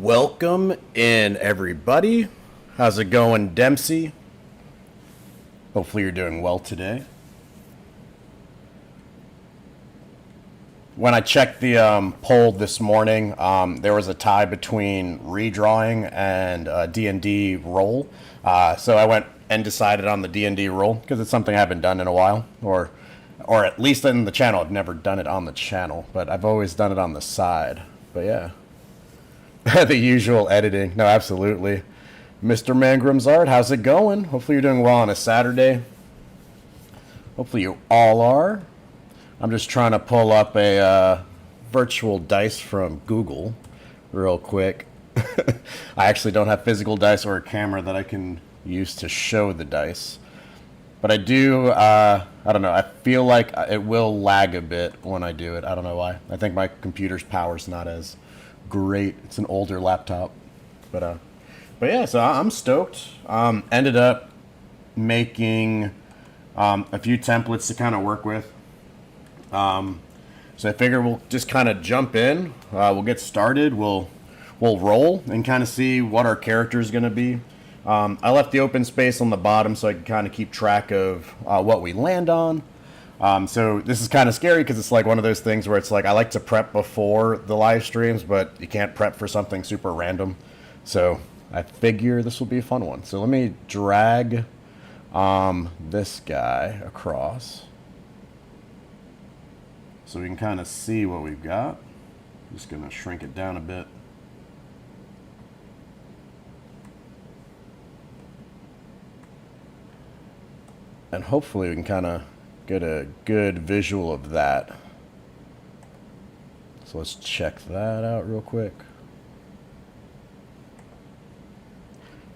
Welcome in, everybody. How's it going, Dempsey? Hopefully you're doing well today. When I checked the poll this morning, there was a tie between redrawing and DnD roll. So I went and decided on the DnD roll because it's something I haven't done in a while, or at least in the channel. I've never done it on the channel, but I've always done it on the side. But yeah. The usual editing. No, absolutely. Mr. Mangram's Art, how's it going? Hopefully you're doing well on a Saturday. Hopefully you all are. I'm just trying to pull up a virtual dice from Google real quick. I actually don't have physical dice or a camera that I can use to show the dice. But I do, I don't know, I feel like it will lag a bit when I do it. I don't know why. I think my computer's power's not as great. It's an older laptop. But yeah, so I'm stoked. Ended up making a few templates to kind of work with. So I figure we'll just kind of jump in. We'll get started. We'll roll and kind of see what our character is going to be. I left the open space on the bottom so I can kind of keep track of what we land on. So this is kind of scary because it's like one of those things where it's like I like to prep before the live streams, but you can't prep for something super random. So I figure this will be a fun one. So let me drag this guy across so we can kind of see what we've got. Just going to shrink it down a bit. And hopefully we can kind of get a good visual of that. So let's check that out real quick.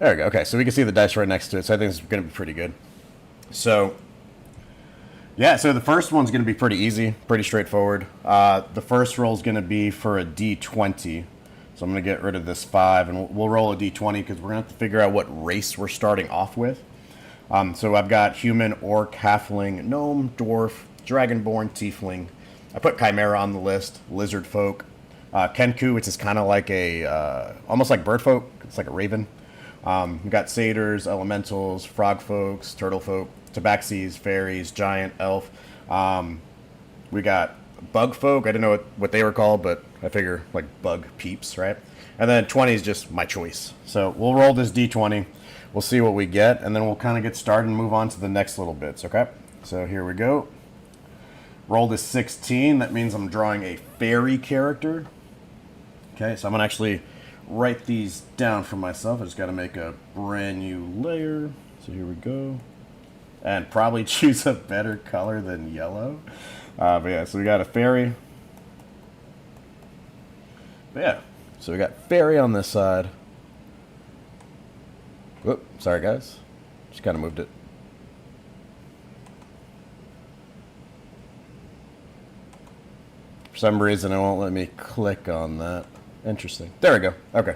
There we go. Okay, so we can see the dice right next to it. So I think it's going to be pretty good. So, yeah, so the first one's going to be pretty easy, pretty straightforward. The first roll is going to be for a D20. So I'm going to get rid of this 5, and we'll roll a D20 because we're going to have to figure out what race we're starting off with. So I've got human, orc, halfling, gnome, dwarf, dragonborn, tiefling. I put chimera on the list, lizard folk, kenku, which is kind of like a, almost like bird folk. It's like a raven. We've got satyrs, elementals, frog folks, turtle folk, tabaxis, fairies, giant, elf. We got bug folk. I didn't know what they were called, but I figure like bug peeps, right? And then 20 is just my choice. So we'll roll this D20. We'll see what we get, and then we'll kind of get started and move on to the next little bits, okay? So here we go. Roll this 16. That means I'm drawing a fairy character. Okay, so I'm going to actually write these down for myself. I just got to make a brand new layer. So here we go. And probably choose a better color than yellow. But yeah, so we got a fairy. But yeah, so we got fairy on this side. Whoop, sorry guys. Just kind of moved it. For some reason it won't let me click on that. Interesting. There we go. Okay.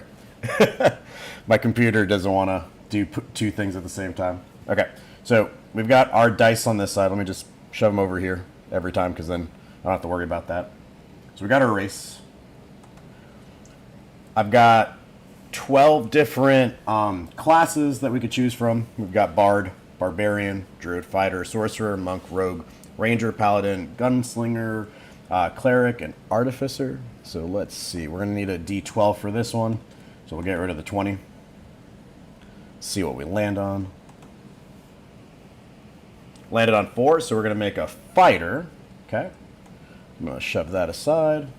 My computer doesn't want to do two things at the same time. Okay. So we've got our dice on this side. Let me just shove them over here every time because then I don't have to worry about that. So we got our race. I've got 12 different classes that we could choose from. We've got Bard, Barbarian, Druid, Fighter, Sorcerer, Monk, Rogue, Ranger, Paladin, Gunslinger, Cleric, and Artificer. So let's see. We're going to need a D12 for this one. So we'll get rid of the 20. See what we land on. Landed on 4, so we're going to make a Fighter. Okay. I'm going to shove that aside.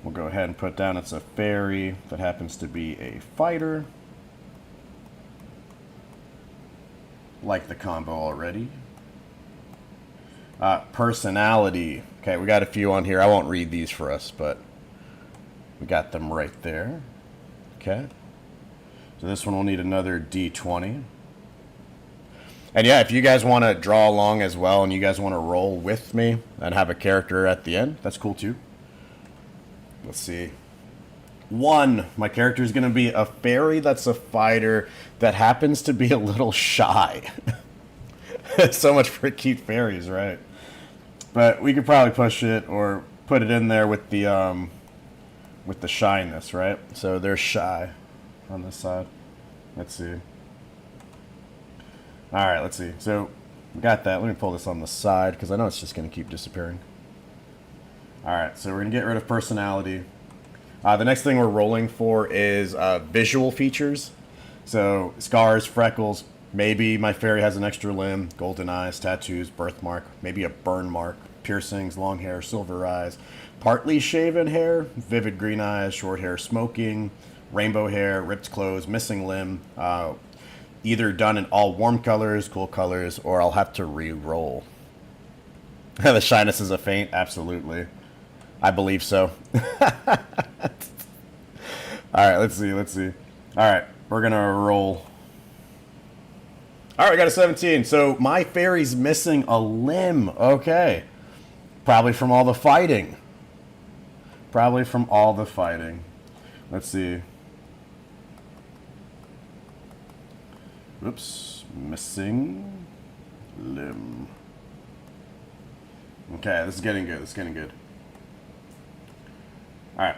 We'll go ahead and put down it's a fairy that happens to be a fighter. Like the combo already. Personality. Okay, we got a few on here. I won't read these for us, but we got them right there. Okay. So this one will need another D20. And yeah, if you guys want to draw along as well and you guys want to roll with me and have a character at the end, that's cool too. Let's see. 1, my character is going to be a fairy that's a fighter that happens to be a little shy. So much for cute fairies, right? But we could probably push it or put it in there with the with the shyness, right? So they're shy on this side. Let's see. All right, let's see. So we got that. Let me pull this on the side because I know it's just going to keep disappearing. All right, so we're going to get rid of personality. The next thing we're rolling for is visual features. So scars, freckles, maybe my fairy has an extra limb, golden eyes, tattoos, birthmark, maybe a burn mark, piercings, long hair, silver eyes, partly shaven hair, vivid green eyes, short hair, smoking, rainbow hair, ripped clothes, missing limb, either done in all warm colors, cool colors, or I'll have to re-roll. The shyness is a feint? Absolutely. I believe so. All right, let's see. All right, we're going to roll. All right, I got a 17. So my fairy's missing a limb. Okay. Probably from all the fighting. Let's see. Oops. Missing limb. Okay, this is getting good. All right.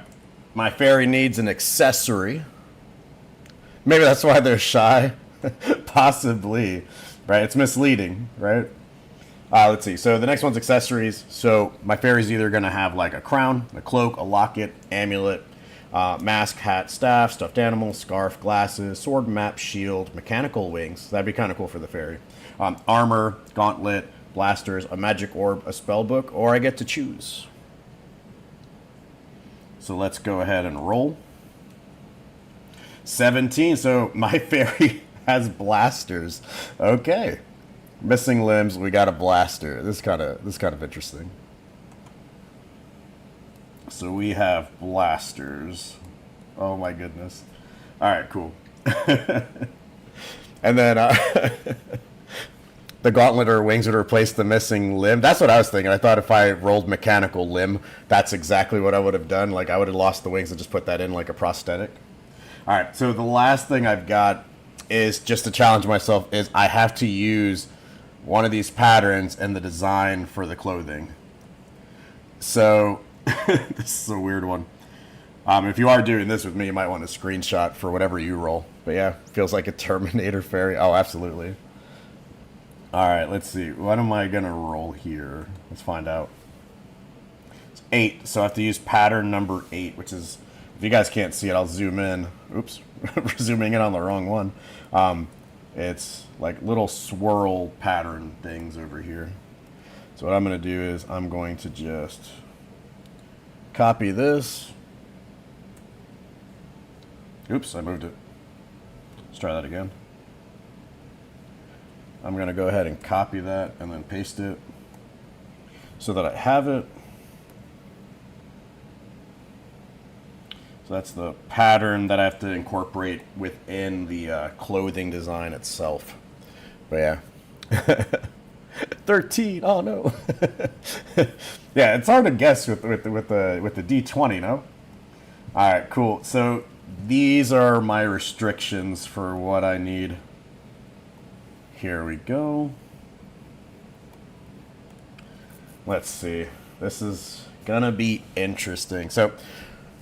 My fairy needs an accessory. Maybe that's why they're shy. Possibly. Right? It's misleading, right? Let's see. So the next one's accessories. So my fairy's either going to have like a crown, a cloak, a locket, amulet, mask, hat, staff, stuffed animal, scarf, glasses, sword, map, shield, mechanical wings. That'd be kind of cool for the fairy. Armor, gauntlet, blasters, a magic orb, a spell book, or I get to choose. So let's go ahead and roll. 17. So my fairy has blasters. Okay. Missing limbs. We got a blaster. This is kind of interesting. So we have blasters. Oh my goodness. All right, cool. And then the gauntlet or wings would replace the missing limb. That's what I was thinking. I thought if I rolled mechanical limb, that's exactly what I would have done. Like I would have lost the wings and just put that in like a prosthetic. All right, so the last thing I've got is just to challenge myself is I have to use one of these patterns in the design for the clothing. So this is a weird one. If you are doing this with me, you might want a screenshot for whatever you roll. But yeah, feels like a Terminator fairy. Oh, absolutely. All right, let's see. What am I going to roll here? Let's find out. It's 8, so I have to use pattern number 8, which is, if you guys can't see it, I'll zoom in. Oops, we're zooming in on the wrong one. It's like little swirl pattern things over here. So what I'm going to do is I'm going to just copy this. Oops, I moved it. Let's try that again. I'm going to go ahead and copy that and then paste it so that I have it. So that's the pattern that I have to incorporate within the clothing design itself. But yeah. 13. Oh no. Yeah, it's hard to guess with the D20, no? All right, cool. So these are my restrictions for what I need. Here we go. Let's see. This is gonna be interesting. So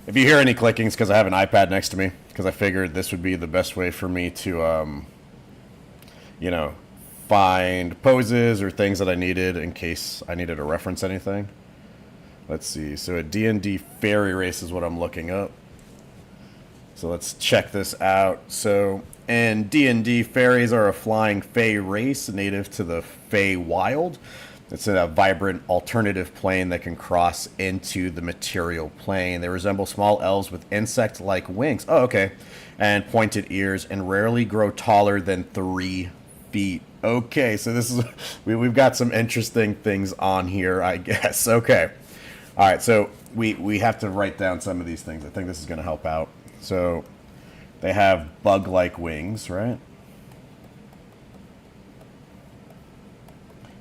if you hear any clickings, because I have an iPad next to me, because I figured this would be the best way for me to, you know, find poses or things that I needed in case I needed to reference anything. Let's see. So a DnD fairy race is what I'm looking up. So let's check this out. So in D&D, fairies are a flying fae race native to the Fey Wild. It's a vibrant alternative plane that can cross into the material plane. They resemble small elves with insect-like wings. Oh, okay. And pointed ears, and rarely grow taller than 3 feet. Okay, so this is we've got some interesting things on here, I guess. Okay. All right, so we have to write down some of these things. I think this is going to help out. So they have bug-like wings, right?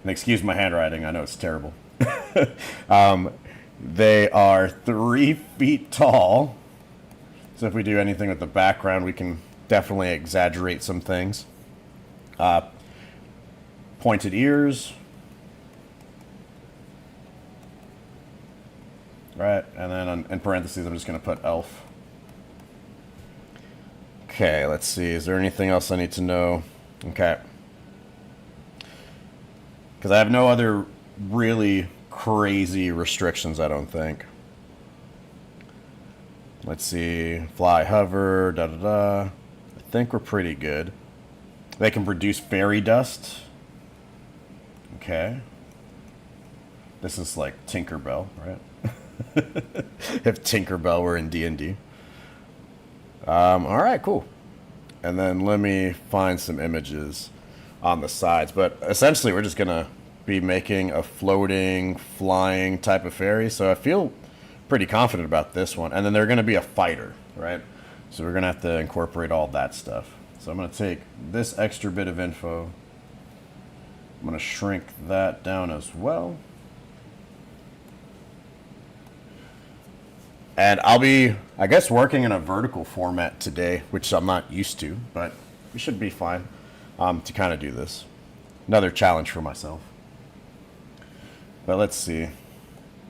And excuse my handwriting. I know it's terrible. They are 3 feet tall. So if we do anything with the background, we can definitely exaggerate some things. Pointed ears. right? And then in parentheses, I'm just going to put elf. Okay, let's see. Is there anything else I need to know? Okay. Because I have no other really crazy restrictions, I don't think. Let's see. Fly, hover, da-da-da. I think we're pretty good. They can produce fairy dust. Okay. This is like Tinkerbell, right? If Tinkerbell were in D&D. All right, cool. And then let me find some images on the sides. But essentially, we're just going to be making a floating, flying type of fairy. So I feel pretty confident about this one. And then they're going to be a fighter, right? So we're going to have to incorporate all that stuff. So I'm going to take this extra bit of info. I'm going to shrink that down as well. And I'll be, I guess, working in a vertical format today, which I'm not used to, but we should be fine to kind of do this. Another challenge for myself. But let's see.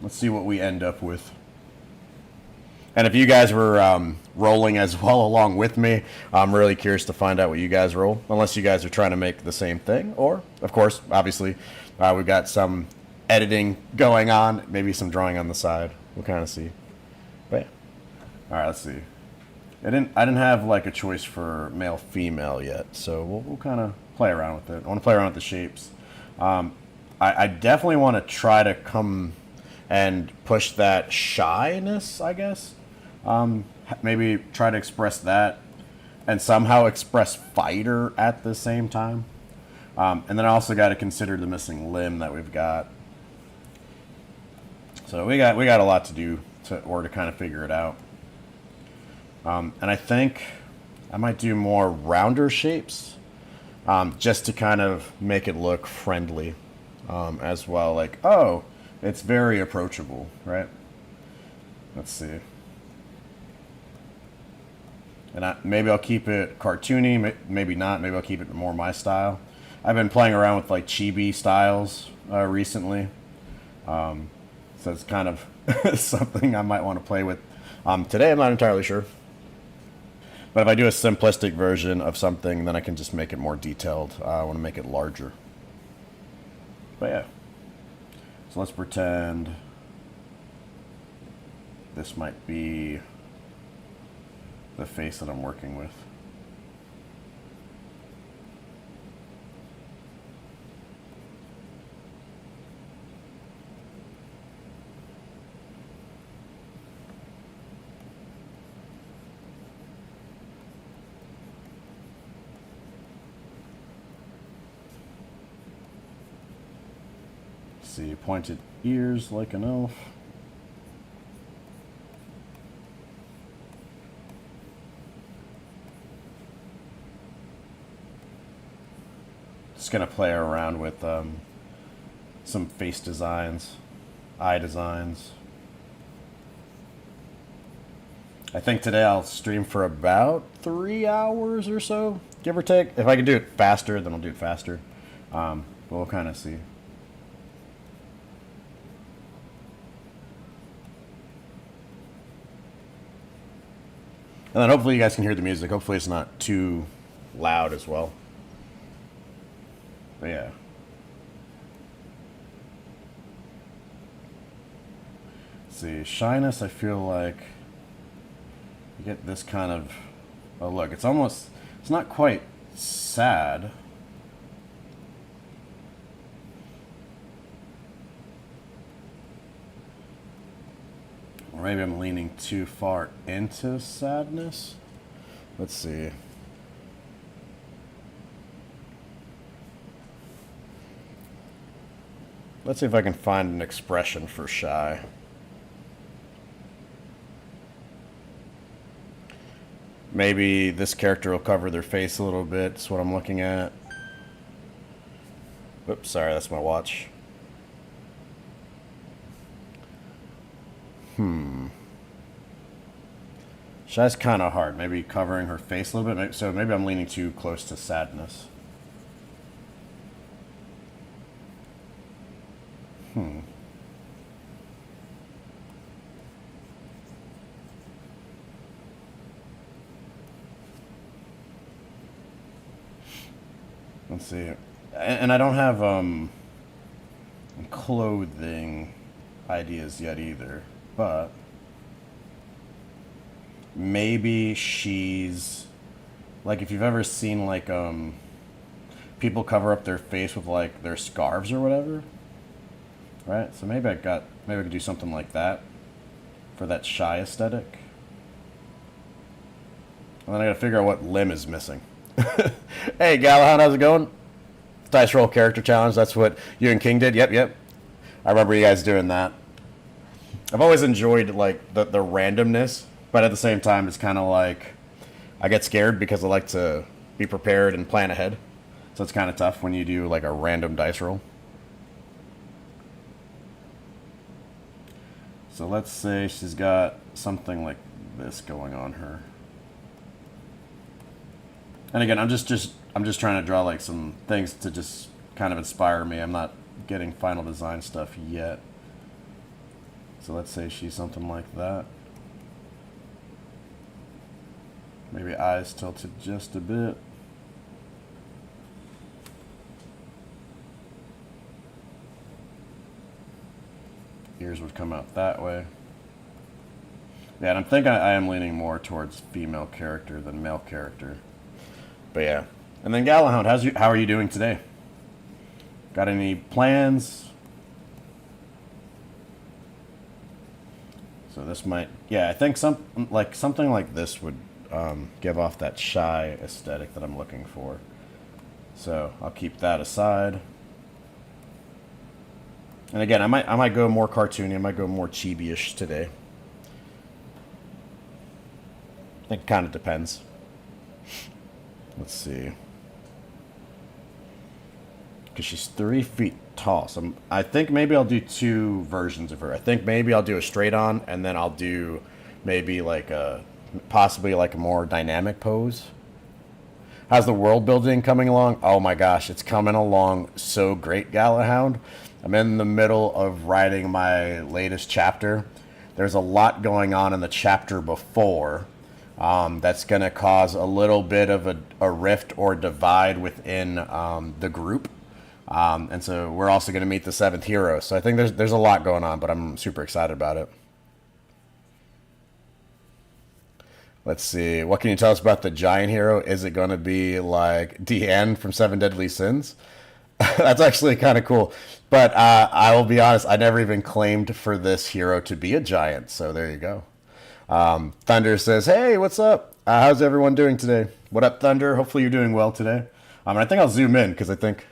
Let's see what we end up with. And if you guys were rolling as well along with me, I'm really curious to find out what you guys roll, unless you guys are trying to make the same thing. Or, of course, obviously, we've got some editing going on, maybe some drawing on the side. We'll kind of see. But yeah. All right, let's see. I didn't have like a choice for male female yet, so we'll kind of play around with it. I want to play around with the shapes. I definitely want to try to come and push that shyness, I guess. Maybe try to express that and somehow express fighter at the same time. And then I also got to consider the missing limb that we've got. So we got a lot to do to kind of figure it out. And I think I might do more rounder shapes just to kind of make it look friendly as well. Like, oh, it's very approachable, right? Let's see. And maybe I'll keep it cartoony, maybe not. Maybe I'll keep it more my style. I've been playing around with like chibi styles recently. So it's kind of something I might want to play with. Today I'm not entirely sure. But if I do a simplistic version of something, then I can just make it more detailed. I want to make it larger. But yeah. So let's pretend this might be the face that I'm working with. See, pointed ears like an elf. Just gonna play around with some face designs, eye designs. I think today I'll stream for about 3 hours or so, give or take. If I can do it faster, then I'll do it faster. But we'll kind of see. And then hopefully you guys can hear the music. Hopefully it's not too loud as well. But yeah. Let's see, shyness, I feel like you get this kind of, oh look, it's not quite sad. Or maybe I'm leaning too far into sadness. Let's see. Let's see if I can find an expression for shy. Maybe this character will cover their face a little bit. That's what I'm looking at. Oops, sorry, that's my watch. Shy's kind of hard. Maybe covering her face a little bit. So maybe I'm leaning too close to sadness. Let's see. And I don't have clothing ideas yet either, but maybe she's like, if you've ever seen like people cover up their face with like their scarves or whatever, right? So maybe I could do something like that for that shy aesthetic. And then I gotta figure out what limb is missing. Hey, Galahad, how's it going? Dice roll character challenge. That's what you and King did. Yep. I remember you guys doing that. I've always enjoyed like the randomness, but at the same time, it's kind of like I get scared because I like to be prepared and plan ahead. So it's kind of tough when you do like a random dice roll. So let's say she's got something like this going on her. And again, I'm just trying to draw like some things to just kind of inspire me. I'm not getting final design stuff yet. So let's say she's something like that. Maybe eyes tilted just a bit. Ears would come out that way. Yeah, and I'm thinking I am leaning more towards female character than male character. But yeah. And then Galahound, how are you doing today? Got any plans? So this might, yeah, I think something like this would give off that shy aesthetic that I'm looking for. So I'll keep that aside. And again, I might go more cartoony. I might go more chibi-ish today. I think it kind of depends. Let's see. Because she's 3 feet tall. So I think maybe I'll do 2 versions of her. I think maybe I'll do a straight on, and then I'll do maybe like possibly like a more dynamic pose. How's the world building coming along? Oh my gosh, it's coming along so great, Galahound. I'm in the middle of writing my latest chapter. There's a lot going on in the chapter before that's going to cause a little bit of a rift or divide within the group. And so we're also going to meet the 7th hero. So I think there's a lot going on, but I'm super excited about it. Let's see. What can you tell us about the giant hero? Is it going to be like DN from 7 Deadly Sins? That's actually kind of cool. But I will be honest, I never even claimed for this hero to be a giant. So there you go. Thunder says, hey, what's up? How's everyone doing today? What up, Thunder? Hopefully you're doing well today. I think I'll zoom in because I think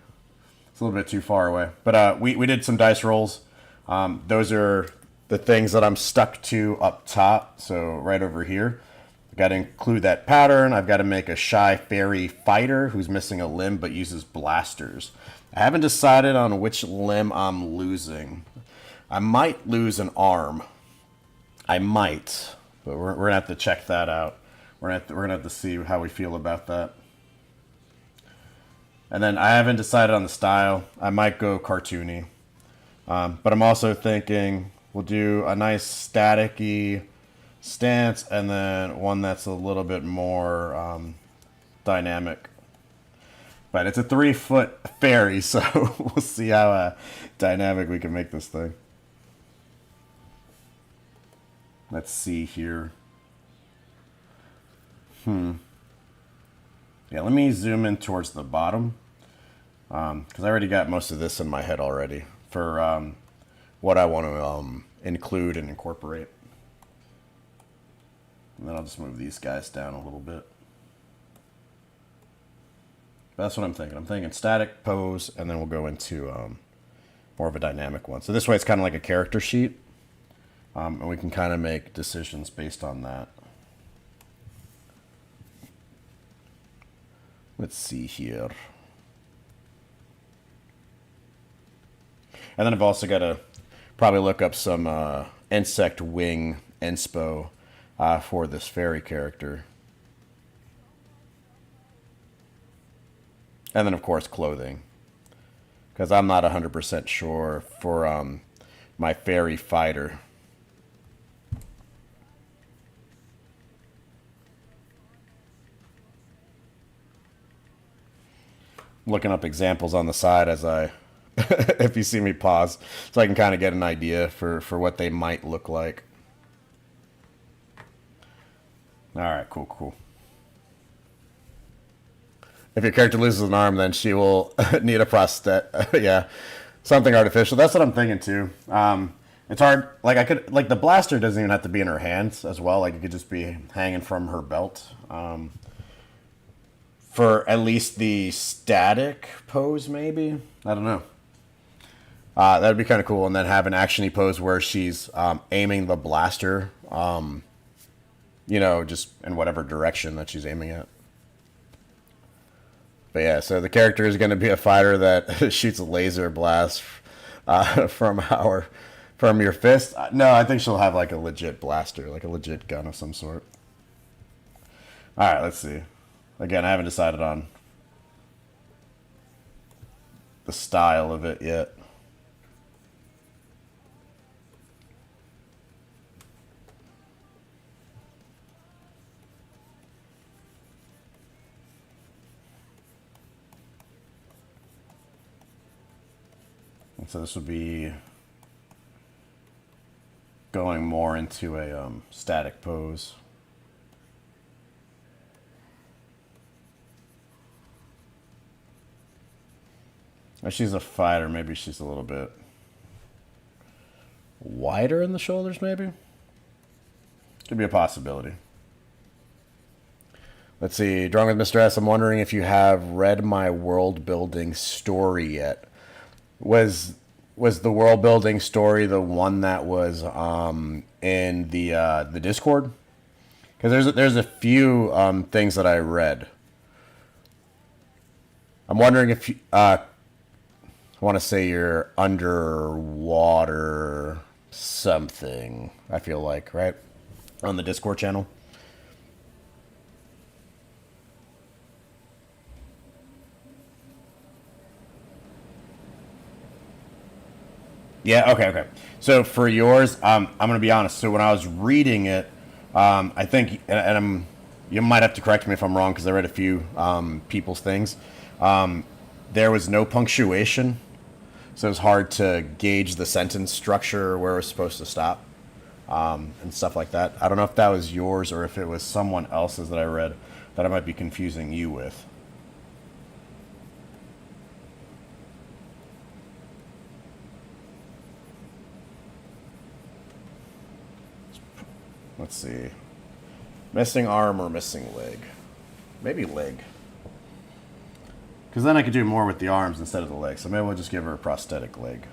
it's a little bit too far away. But we did some dice rolls. Those are the things that I'm stuck to up top. So right over here. I've got to include that pattern. I've got to make a shy fairy fighter who's missing a limb but uses blasters. I haven't decided on which limb I'm losing. I might lose an arm. I might, but we're gonna have to check that out. We're gonna have to see how we feel about that. And then I haven't decided on the style. I might go cartoony, but I'm also thinking we'll do a nice static-y stance and then one that's a little bit more dynamic. But it's a 3-foot fairy, so we'll see how dynamic we can make this thing. Let's see here. Yeah, let me zoom in towards the bottom. Because I already got most of this in my head already for what I want to include and incorporate. And then I'll just move these guys down a little bit. But that's what I'm thinking. I'm thinking static pose, and then we'll go into more of a dynamic one. So this way it's kind of like a character sheet. And we can kind of make decisions based on that. Let's see here. And then I've also got to probably look up some insect wing inspo for this fairy character. And then, of course, clothing. Because I'm not 100% sure for my fairy fighter. looking up examples on the side as I, if you see me pause, so I can kind of get an idea for what they might look like. All right, cool, cool. If your character loses an arm, then she will need a prosthetic. Yeah, something artificial. That's what I'm thinking too. It's hard. Like I could, like the blaster doesn't even have to be in her hands as well. Like it could just be hanging from her belt. For at least the static pose, maybe. I don't know. That'd be kind of cool, and then have an actiony pose where she's aiming the blaster. Just in whatever direction that she's aiming at. But yeah, so the character is going to be a fighter that shoots a laser blast from your fist. No, I think she'll have like a legit blaster, like a legit gun of some sort. All right, let's see. Again, I haven't decided on the style of it yet. And so this would be going more into a static pose. If she's a fighter, maybe she's a little bit wider in the shoulders, maybe? Could be a possibility. Let's see. Drunk with Mr. S, I'm wondering if you have read my world building story yet. Was the world building story the one that was in the Discord? Because there's a few things that I read. I'm wondering if you, I want to say you're underwater something. I feel like, right, on the Discord channel. Yeah, okay, okay. So for yours, I'm going to be honest. So when I was reading it, I think, you might have to correct me if I'm wrong because I read a few people's things. There was no punctuation, so it was hard to gauge the sentence structure where it was supposed to stop and stuff like that. I don't know if that was yours or if it was someone else's that I read that I might be confusing you with. Let's see. Missing arm or missing leg? Maybe leg. Because then I could do more with the arms instead of the legs. So maybe we'll just give her a prosthetic leg.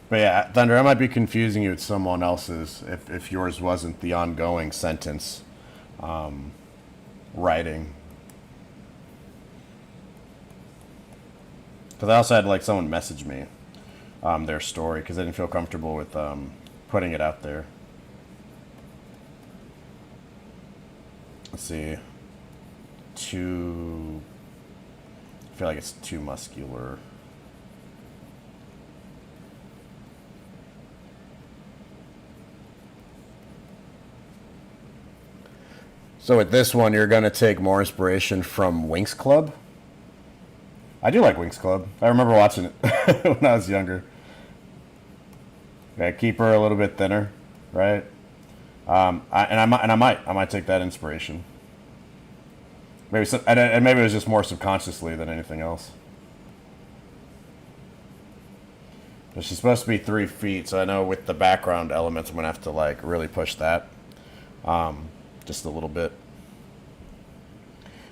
But yeah, Thunder, I might be confusing you with someone else's if yours wasn't the ongoing sentence writing. Because I also had like someone message me their story because I didn't feel comfortable with putting it out there. Let's see. I feel like it's too muscular. So with this one, you're going to take more inspiration from Winx Club. I do like Winx Club. I remember watching it when I was younger. Okay, keep her a little bit thinner, right? I might take that inspiration. Maybe and maybe it was just more subconsciously than anything else. But she's supposed to be 3 feet, so I know with the background elements, I'm gonna have to like really push that. Just a little bit.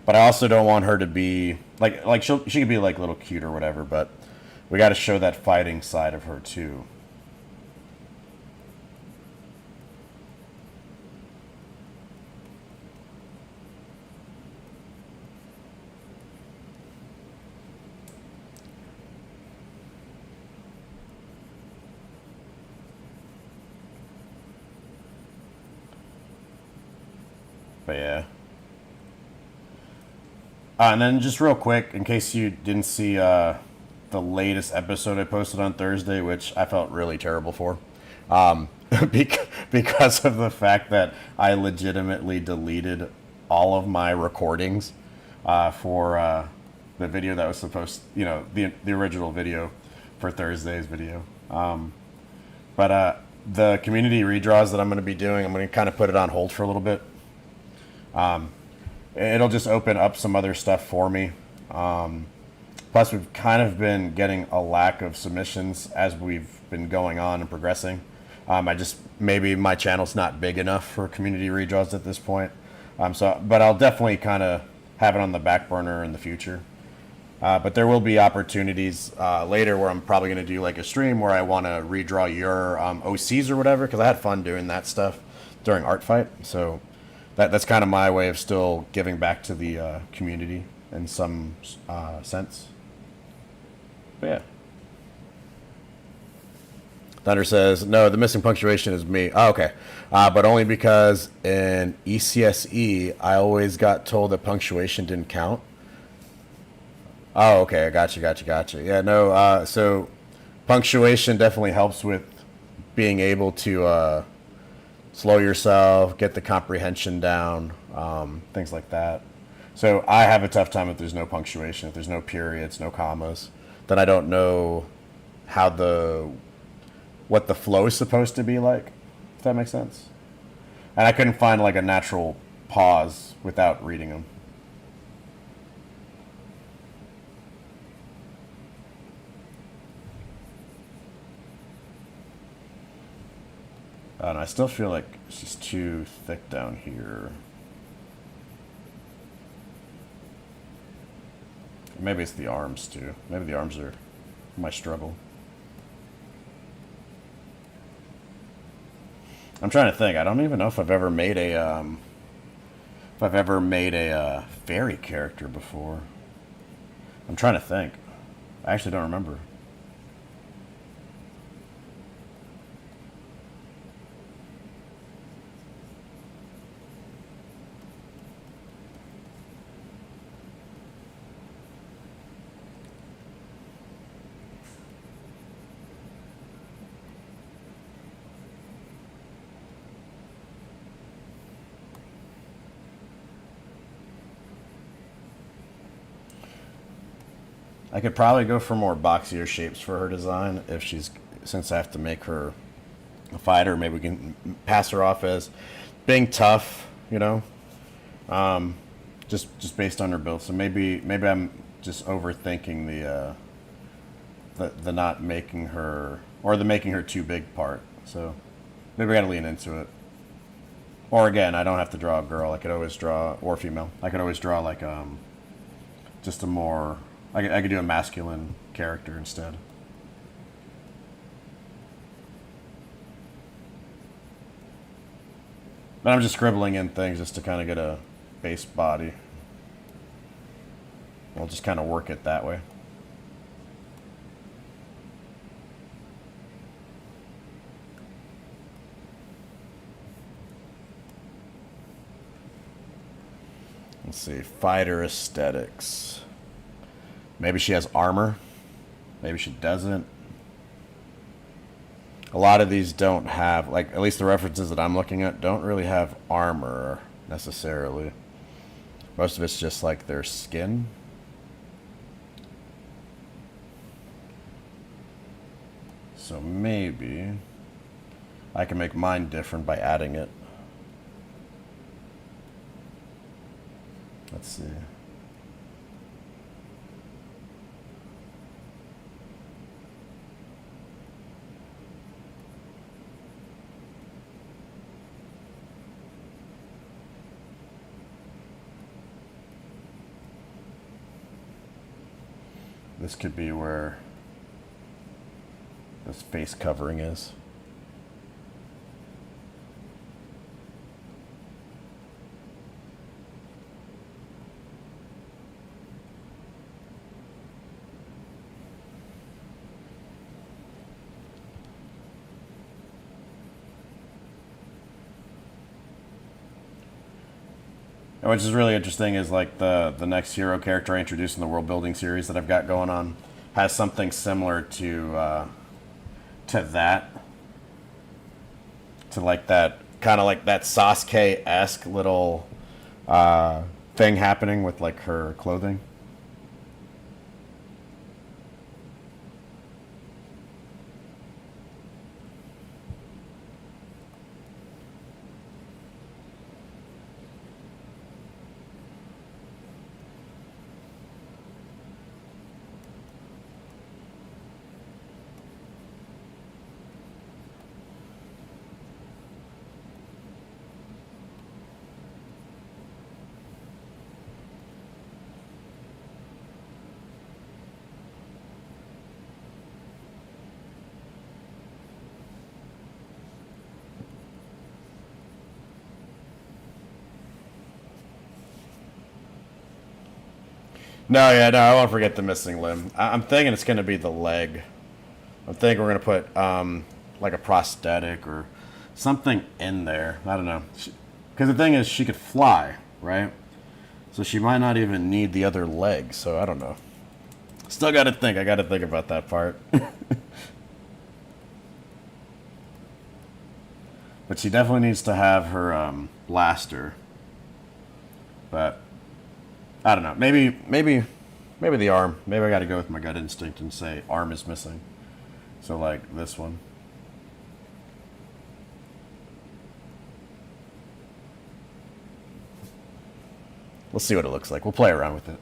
But I also don't want her to be like she could be like a little cute or whatever, but we got to show that fighting side of her too. But yeah. And then just real quick, in case you didn't see the latest episode I posted on Thursday, which I felt really terrible for, because of the fact that I legitimately deleted all of my recordings for the video that was supposed, the original video for Thursday's video. But the community redraws that I'm going to be doing, I'm going to kind of put it on hold for a little bit. It'll just open up some other stuff for me. Plus, we've kind of been getting a lack of submissions as we've been going on and progressing. Maybe my channel's not big enough for community redraws at this point. But I'll definitely kind of have it on the back burner in the future. But there will be opportunities later where I'm probably going to do like a stream where I want to redraw your OCs or whatever, because I had fun doing that stuff during Art Fight. So that's kind of my way of still giving back to the community in some sense. But yeah. Thunder says, no, the missing punctuation is me. Oh, okay. But only because in ECSE, I always got told that punctuation didn't count. Oh, okay. I gotcha. Yeah, no, so punctuation definitely helps with being able to slow yourself, get the comprehension down, things like that. So I have a tough time if there's no punctuation, if there's no periods, no commas. Then I don't know what the flow is supposed to be like, if that makes sense. And I couldn't find like a natural pause without reading them. And I still feel like it's just too thick down here. Maybe it's the arms too. Maybe the arms are my struggle. I'm trying to think. I don't even know if I've ever made a fairy character before. I'm trying to think. I actually don't remember. I could probably go for more boxier shapes for her design since I have to make her a fighter. Maybe we can pass her off as being tough, just based on her build. So maybe I'm just overthinking the not making her, or the making her too big part. So maybe I gotta lean into it. Or again, I don't have to draw a girl. I could always draw, or female. I could always draw like just a more. I could do a masculine character instead. But I'm just scribbling in things just to kind of get a base body. We'll just kind of work it that way. Let's see, fighter aesthetics. Maybe she has armor. Maybe she doesn't. A lot of these don't have, like, at least the references that I'm looking at don't really have armor necessarily. Most of it's just like their skin. So maybe I can make mine different by adding it. Let's see. This could be where this face covering is. And which is really interesting is like the next hero character I introduced in the world building series that I've got going on has something similar to that, to like that kind of like that Sasuke-esque little thing happening with like her clothing. No, yeah, no, I won't forget the missing limb. I'm thinking it's going to be the leg. I'm thinking we're going to put like a prosthetic or something in there. I don't know. Because the thing is, she could fly, right? So she might not even need the other leg. So I don't know. Still got to think. I got to think about that part. But she definitely needs to have her blaster. But I don't know. Maybe the arm. Maybe I got to go with my gut instinct and say arm is missing. So like this one. We'll see what it looks like. We'll play around with it.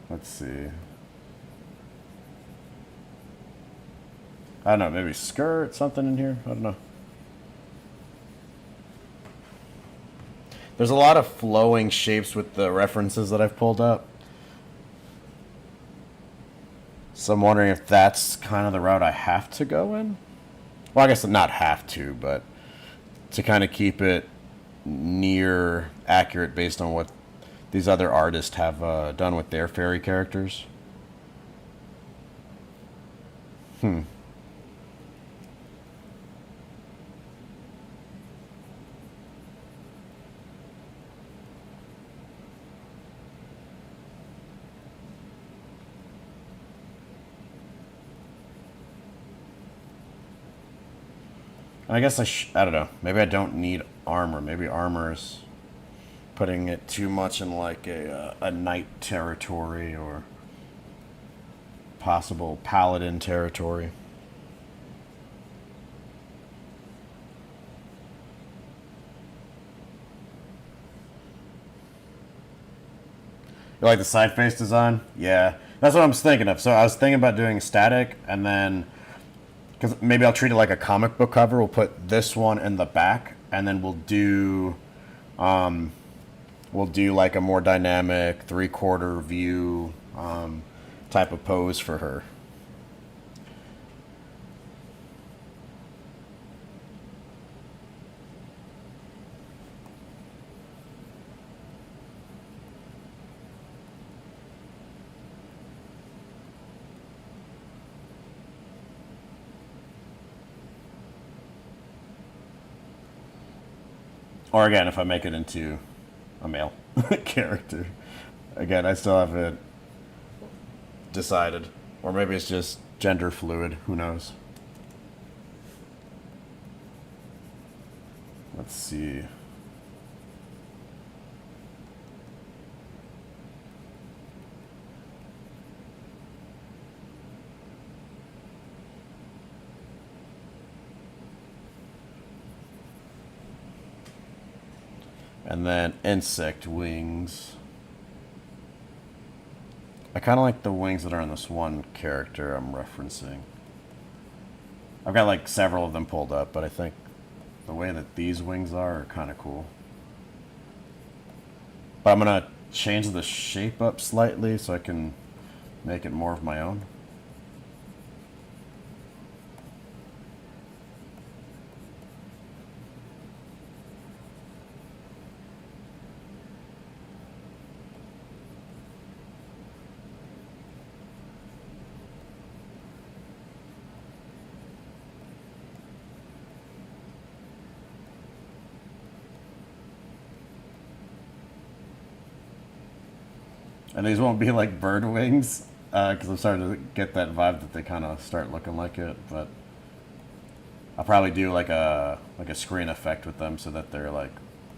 Let's see. I don't know, maybe skirt, something in here? I don't know. There's a lot of flowing shapes with the references that I've pulled up. So I'm wondering if that's kind of the route I have to go in. Well, I guess not have to, but to kind of keep it near accurate based on what these other artists have done with their fairy characters. Hmm. I guess I don't know. Maybe I don't need armor. Maybe armor is putting it too much in like a knight territory or possible paladin territory. You like the side face design? Yeah, that's what I was thinking of. So I was thinking about doing static, and then because maybe I'll treat it like a comic book cover. We'll put this one in the back, and then we'll do like a more dynamic 3/4 view type of pose for her. Or again, if I make it into a male character. Again, I still haven't decided. Or maybe it's just gender fluid. Who knows? Let's see. And then insect wings. I kind of like the wings that are on this one character I'm referencing. I've got like several of them pulled up, but I think the way that these wings are kind of cool. But I'm going to change the shape up slightly so I can make it more of my own. And these won't be like bird wings, because I'm starting to get that vibe that they kind of start looking like it. But I'll probably do like a screen effect with them so that they're like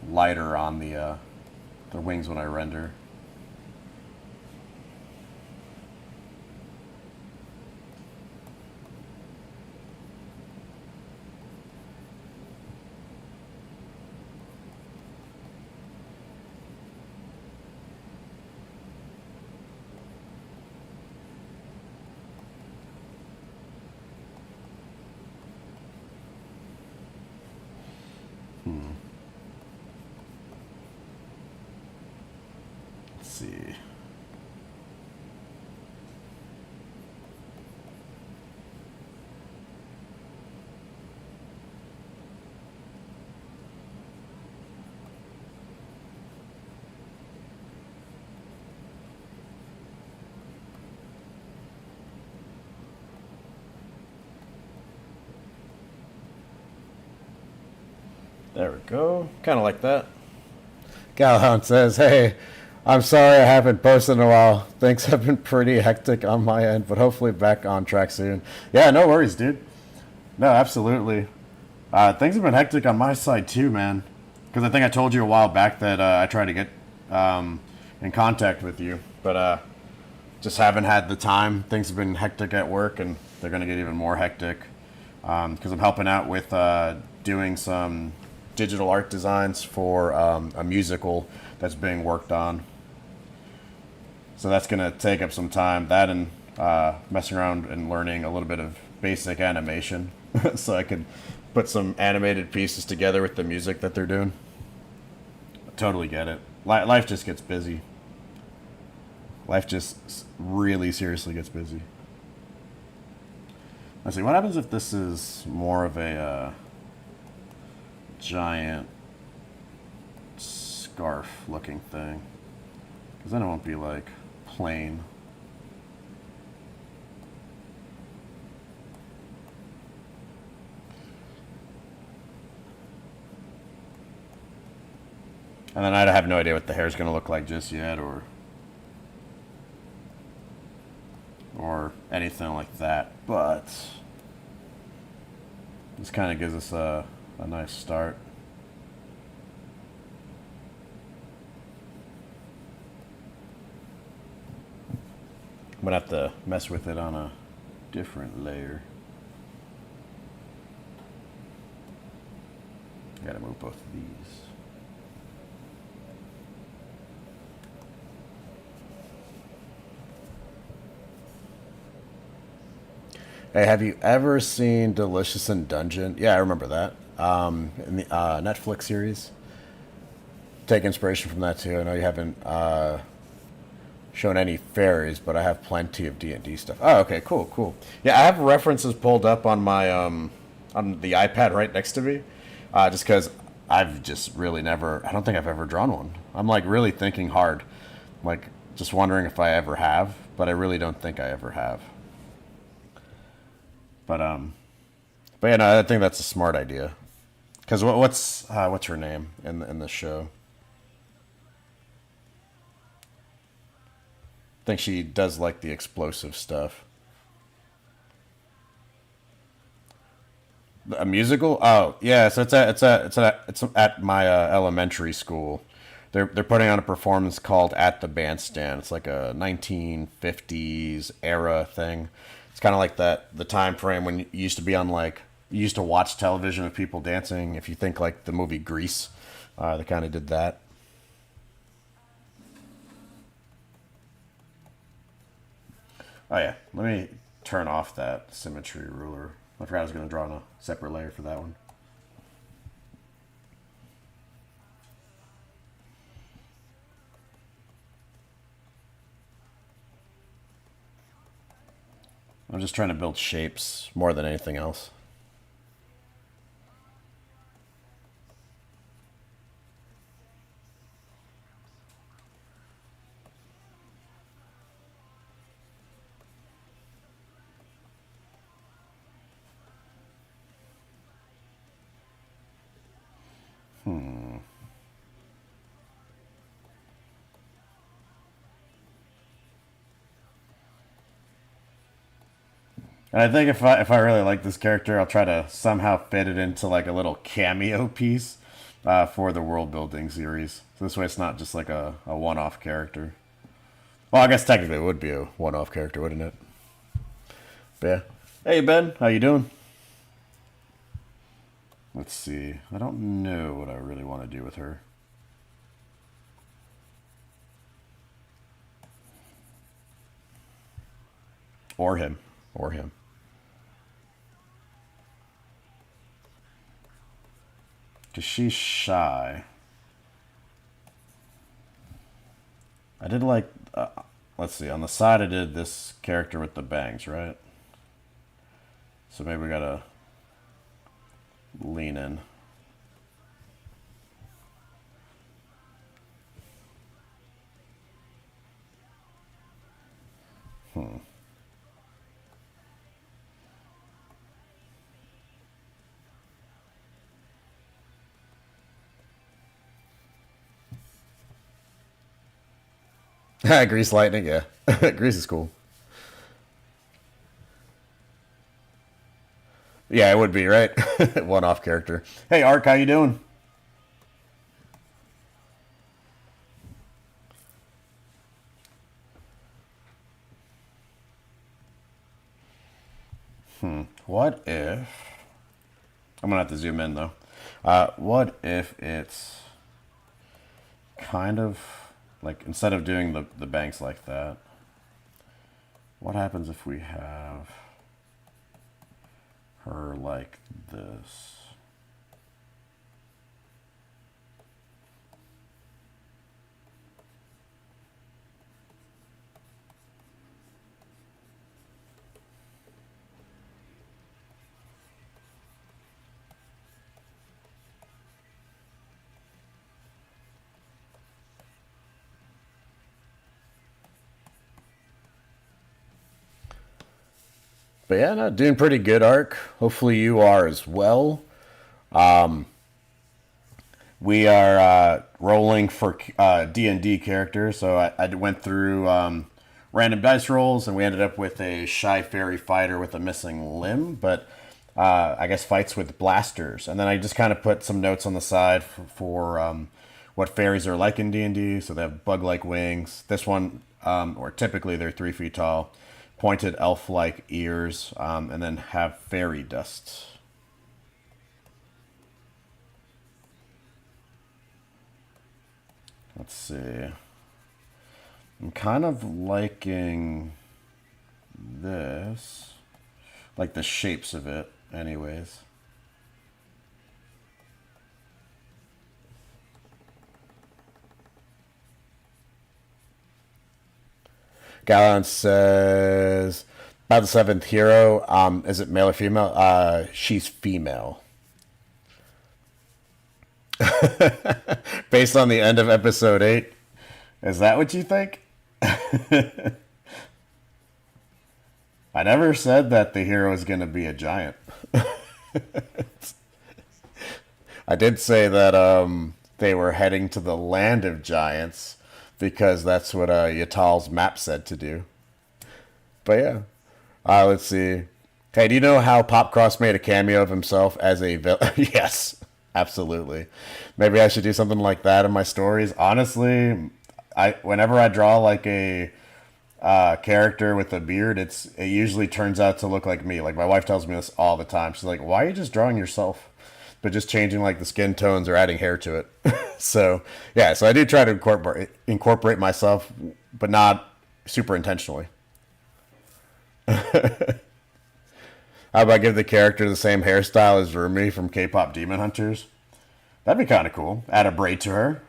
lighter on the wings when I render. Let's see. There we go. Kind of like that. Galhound says, "Hey, I'm sorry I haven't posted in a while. Things have been pretty hectic on my end, but hopefully back on track soon." Yeah, no worries, dude. No, absolutely. Things have been hectic on my side too, man. Because I think I told you a while back that I tried to get in contact with you, but just haven't had the time. Things have been hectic at work, and they're going to get even more hectic because I'm helping out with doing some digital art designs for a musical that's being worked on. So that's going to take up some time. That and messing around and learning a little bit of basic animation so I can put some animated pieces together with the music that they're doing. I totally get it. Life just gets busy. Life just really seriously gets busy. Let's see, what happens if this is more of a giant scarf looking thing? Because then it won't be like plain. And then I have no idea what the hair is going to look like just yet, or anything like that. But this kind of gives us a nice start. I'm going to have to mess with it on a different layer. Got to move both of these. Hey, have you ever seen Delicious in Dungeon? Yeah, I remember that. In the Netflix series. Take inspiration from that too. I know you haven't shown any fairies, but I have plenty of D&D stuff. Oh, okay, cool, cool. Yeah, I have references pulled up on my on the iPad right next to me, just because I've just really never. I don't think I've ever drawn one. I'm like really thinking hard, like just wondering if I ever have, but I really don't think I ever have. But but yeah, no, I think that's a smart idea. Because what's her name in the show? I think she does like the explosive stuff. A musical? Oh, yeah. So it's at my elementary school. They're putting on a performance called "At the Bandstand." It's like a 1950s era thing. It's kind of like the time frame when you used to be on like you used to watch television of people dancing. If you think like the movie Grease, they kind of did that. Oh yeah, let me turn off that symmetry ruler. I forgot I was going to draw on a separate layer for that one. I'm just trying to build shapes more than anything else. And I think if I really like this character, I'll try to somehow fit it into like a little cameo piece for the world building series. So this way, it's not just like a one-off character. Well, I guess technically it would be a one-off character, wouldn't it? But yeah. Hey Ben, how you doing? Let's see. I don't know what I really want to do with her. Or him. Or him. Because she's shy. I did like... let's see. On the side I did this character with the bangs, right? So maybe we gotta lean in. Grease lightning, yeah. Grease is cool. Yeah, it would be, right? One-off character. Hey, Ark, how you doing? What if... I'm gonna have to zoom in, though. What if it's kind of... like, instead of doing the banks like that, what happens if we have her like this? But yeah, no, doing pretty good, Arc. Hopefully you are as well. We are rolling for DnD characters, so I went through random dice rolls, and we ended up with a shy fairy fighter with a missing limb, but I guess fights with blasters. And then I just kind of put some notes on the side for what fairies are like in D&D. So they have bug-like wings. This one, or typically they're 3 feet tall, pointed elf-like ears, and then have fairy dust. Let's see. I'm kind of liking this. Like the shapes of it, anyways. Gallon says, about the 7th hero, is it male or female? She's female. Based on the end of episode 8. Is that what you think? I never said that the hero is going to be a giant. I did say that they were heading to the land of giants because that's what Yatal's map said to do. But yeah. Let's see. Hey, do you know how Popcross made a cameo of himself as a villain? Yes, absolutely. Maybe I should do something like that in my stories. Honestly, whenever I draw like a character with a beard, it usually turns out to look like me. Like my wife tells me this all the time. She's like, "Why are you just drawing yourself, but just changing like the skin tones or adding hair to it?" So yeah, so I do try to incorporate myself, but not super intentionally. How about give the character the same hairstyle as Rumi from K-pop Demon Hunters? That'd be kind of cool. Add a braid to her.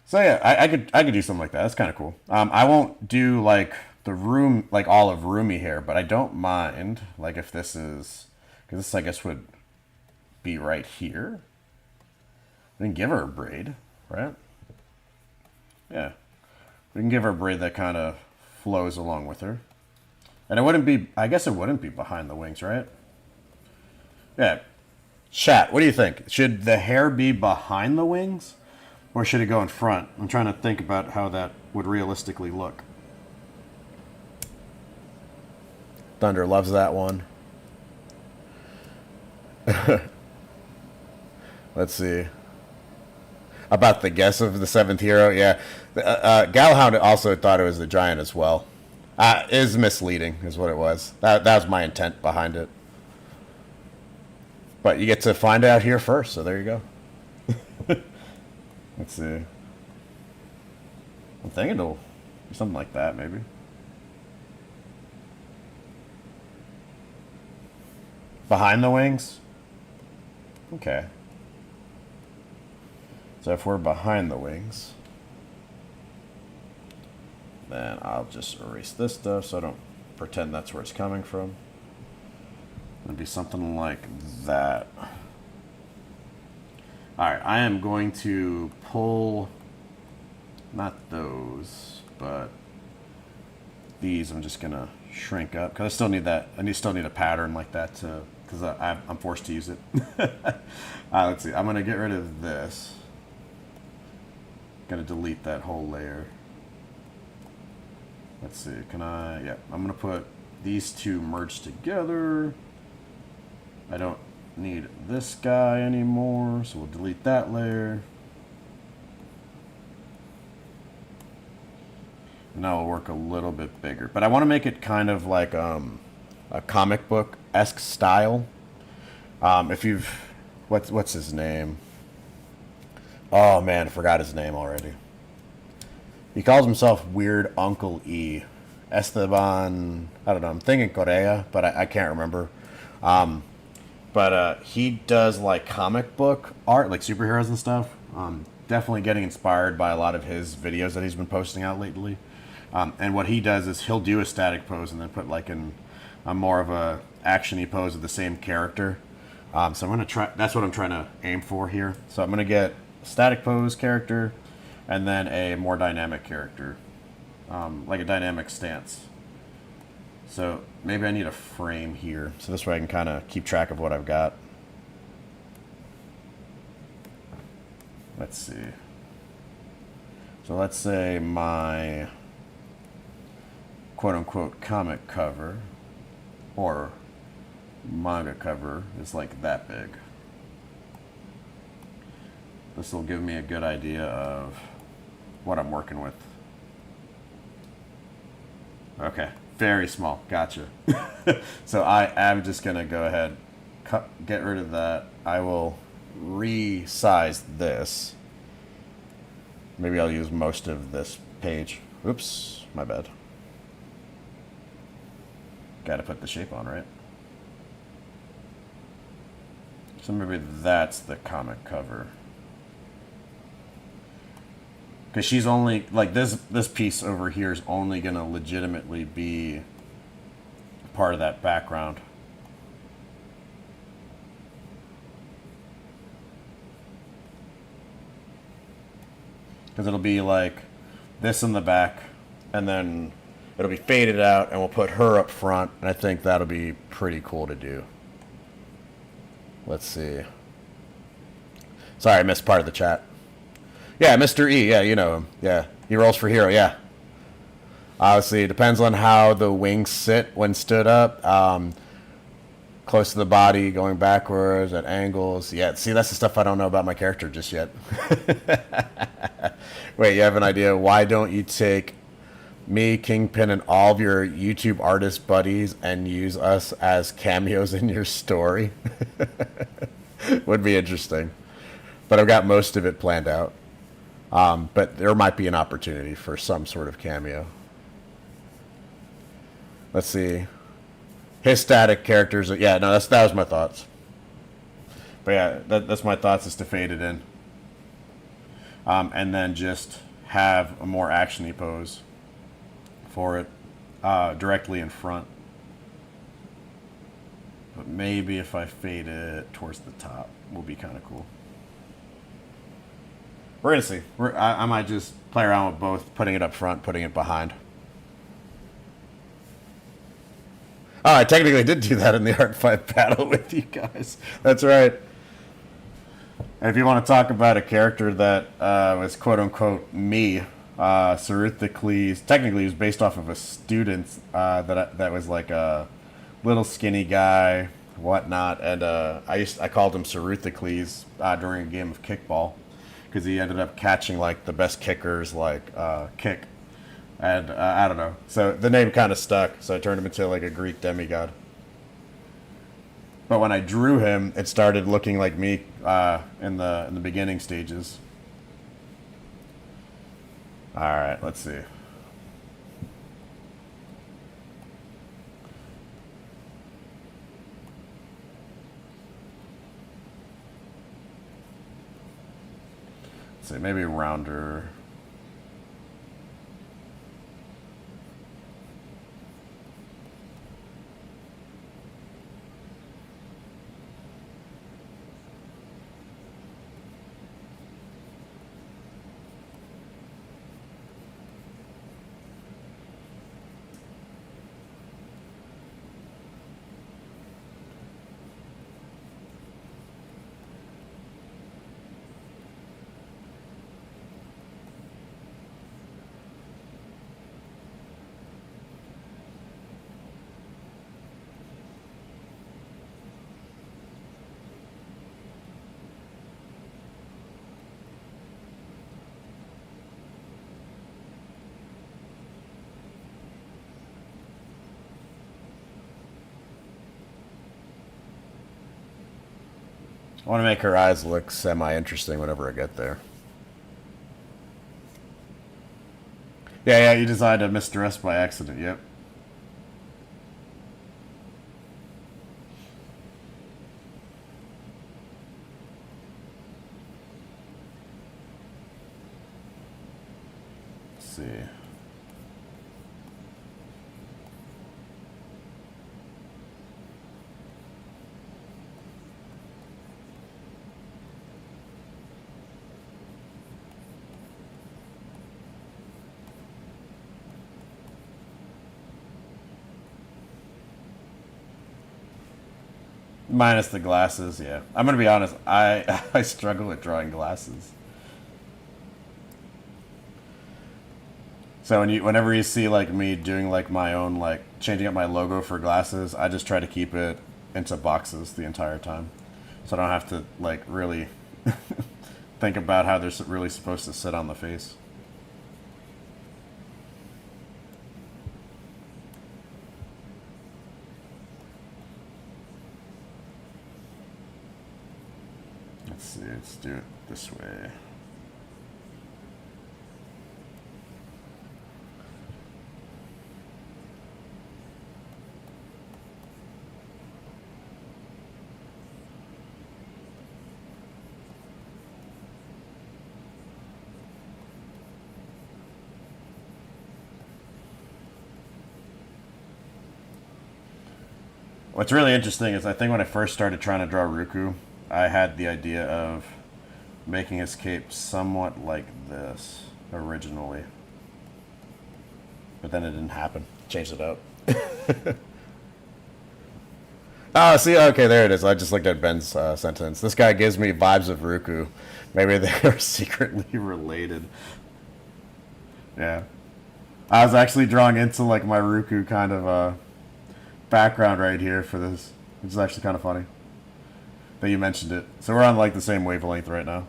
So yeah, I could do something like that. That's kind of cool. I won't do like like all of Rumi hair, but I don't mind like if this is, because this I guess would be right here. Then give her a braid, right? Yeah, we can give her a braid that kind of flows along with her, and it wouldn't be. I guess it wouldn't be behind the wings, right? Yeah. Chat, what do you think? Should the hair be behind the wings? Or should it go in front? I'm trying to think about how that would realistically look. Thunder loves that one. Let's see. About the guess of the seventh hero, yeah. Galahound also thought it was the giant as well. Is misleading, is what it was. That was my intent behind it. But you get to find out here first, so there you go. Let's see. I'm thinking it'll be something like that, maybe. Behind the wings? Okay. So if we're behind the wings, then I'll just erase this stuff so I don't pretend that's where it's coming from. It'll be something like that. Alright, I am going to pull, not those, but these I'm just going to shrink up, because I still need that. I still need a pattern like that to, because I'm forced to use it. Let's see, I'm going to get rid of this. Going to delete that whole layer. Let's see, can I, yeah, I'm going to put these two merged together. I don't need this guy anymore, so we'll delete that layer. Now it'll work a little bit bigger, but I want to make it kind of like a comic book-esque style. If you've, what's his name? Oh man, I forgot his name already. He calls himself Weird Uncle E. Esteban, I don't know, I'm thinking Korea, but I can't remember. But he does like comic book art, like superheroes and stuff. Definitely getting inspired by a lot of his videos that he's been posting out lately. And what he does is he'll do a static pose and then put like a more of a action-y pose of the same character. So I'm gonna try. That's what I'm trying to aim for here. So I'm gonna get a static pose character, and then a more dynamic character, like a dynamic stance. So maybe I need a frame here, so this way I can kind of keep track of what I've got. Let's see. So let's say my quote-unquote comic cover or manga cover is like that big. This will give me a good idea of what I'm working with. Okay, very small, gotcha. So I am just gonna go ahead, get rid of that. I will resize this. Maybe I'll use most of this page. Oops, my bad. Gotta put the shape on, right? So maybe that's the comic cover. Because she's only, like, this piece over here is only going to legitimately be part of that background. Because it'll be like this in the back, and then it'll be faded out, and we'll put her up front, and I think that'll be pretty cool to do. Let's see. Sorry, I missed part of the chat. Yeah, Mr. E, yeah, you know him. Yeah, he rolls for hero, yeah. Obviously, it depends on how the wings sit when stood up. Close to the body, going backwards, at angles. Yeah, see, that's the stuff I don't know about my character just yet. Wait, you have an idea? Why don't you take me, Kingpin, and all of your YouTube artist buddies and use us as cameos in your story? Would be interesting. But I've got most of it planned out. But there might be an opportunity for some sort of cameo. Let's see. His static characters. Yeah, no, that was my thoughts. But yeah, that's my thoughts, is to fade it in. And then just have a more action-y pose for it directly in front. But maybe if I fade it towards the top, will be kind of cool. We're going to see. I might just play around with both, putting it up front, putting it behind. Oh, I technically did do that in the Art 5 battle with you guys. That's right. And if you want to talk about a character that was quote-unquote me, Ceruthocles, technically he was based off of a student that was like a little skinny guy, whatnot, and I called him Ceruthocles during a game of kickball because he ended up catching like the best kickers like kick, and I don't know. So the name kind of stuck. So I turned him into like a Greek demigod. But when I drew him, it started looking like me in the beginning stages. All right, let's see. Let's see, maybe rounder. I want to make her eyes look semi-interesting whenever I get there. Yeah, you decided to misdress by accident, yep. Let's see. Minus the glasses, yeah. I'm gonna be honest. I I struggle with drawing glasses. So whenever you see like me doing like my own like changing up my logo for glasses, I just try to keep it into boxes the entire time, so I don't have to like really think about how they're really supposed to sit on the face. Let's see. Let's do it this way. What's really interesting is I think when I first started trying to draw Ruku, I had the idea of making his cape somewhat like this originally, but then it didn't happen. Changed it up. Oh, see, okay, there it is. I just looked at Ben's sentence. This guy gives me vibes of Ruku. Maybe they are secretly related. Yeah, I was actually drawing into like my Ruku kind of background right here for this, which is actually kind of funny that you mentioned it. So we're on like the same wavelength right now.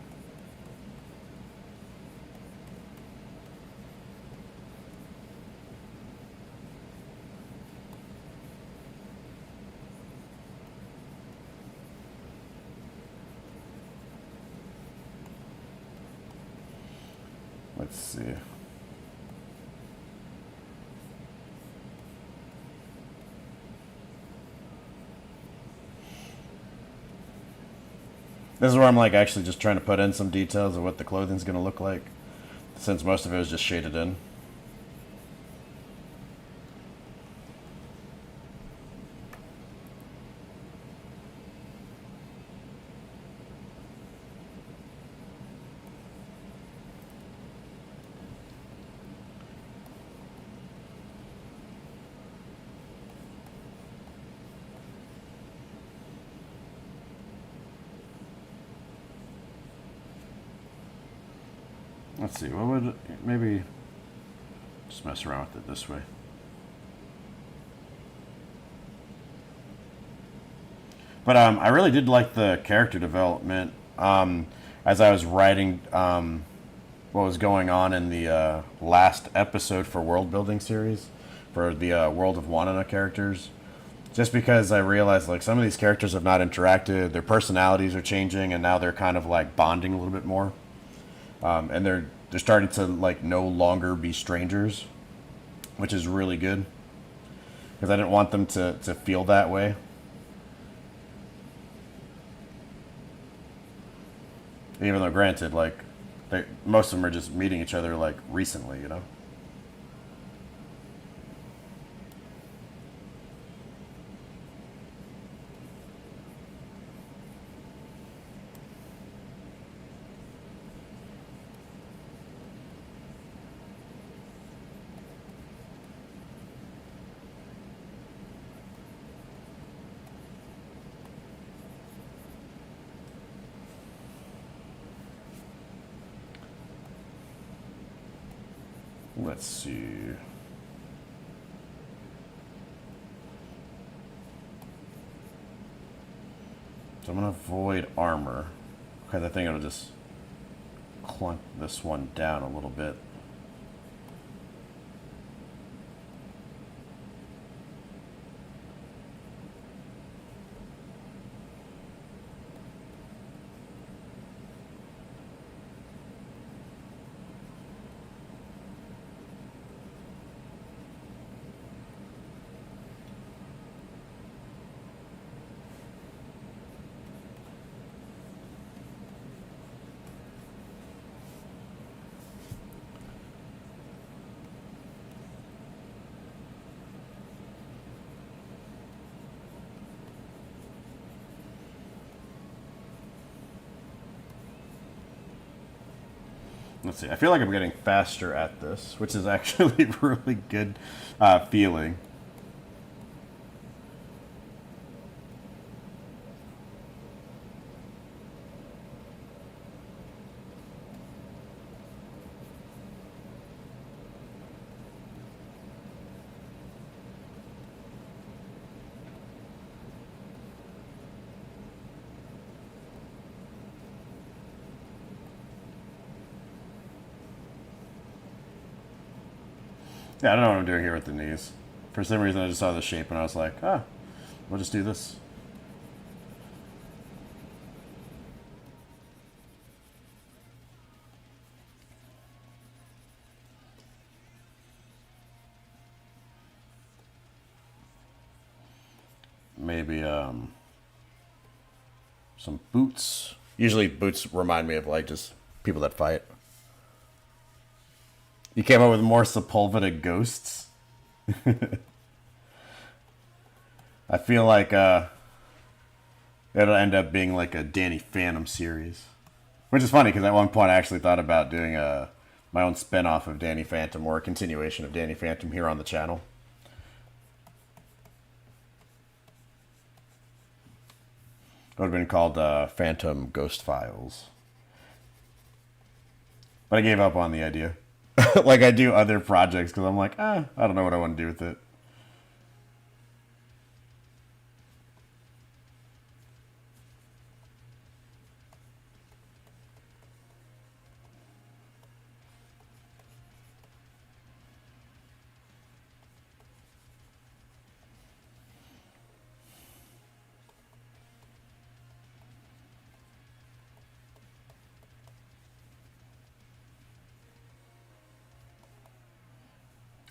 Let's see. This is where I'm like actually just trying to put in some details of what the clothing's going to look like, since most of it was just shaded in. Let's see, what would, maybe just mess around with it this way. But I really did like the character development as I was writing what was going on in the last episode for World Building series for the World of Wanana characters. Just because I realized like some of these characters have not interacted, their personalities are changing, and now they're kind of like bonding a little bit more, and they're starting to like no longer be strangers, which is really good because I didn't want them to feel that way. Even though, granted, like most of them are just meeting each other like recently, you know. Let's see. So I'm gonna avoid armor because I think it'll just clunk this one down a little bit. Let's see. I feel like I'm getting faster at this, which is actually really good feeling. Yeah, I don't know what I'm doing here with the knees. For some reason, I just saw the shape and I was like, ah, we'll just do this. Maybe some boots. Usually, boots remind me of like just people that fight. You came up with more Sepulveda ghosts. I feel like it'll end up being like a Danny Phantom series, which is funny because at one point I actually thought about doing my own spin-off of Danny Phantom or a continuation of Danny Phantom here on the channel. It would have been called Phantom Ghost Files, but I gave up on the idea. Like I do other projects because I'm like, I don't know what I want to do with it.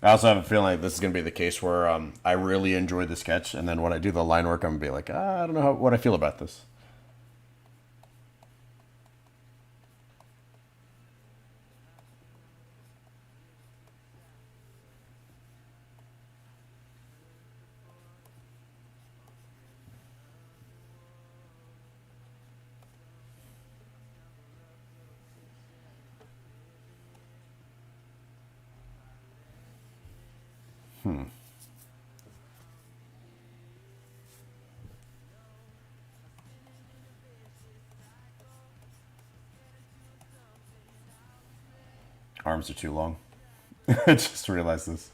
I also have a feeling like this is going to be the case where I really enjoy the sketch, and then when I do the line work, I'm going to be like, I don't know what I feel about this. Arms are too long. I just realized this.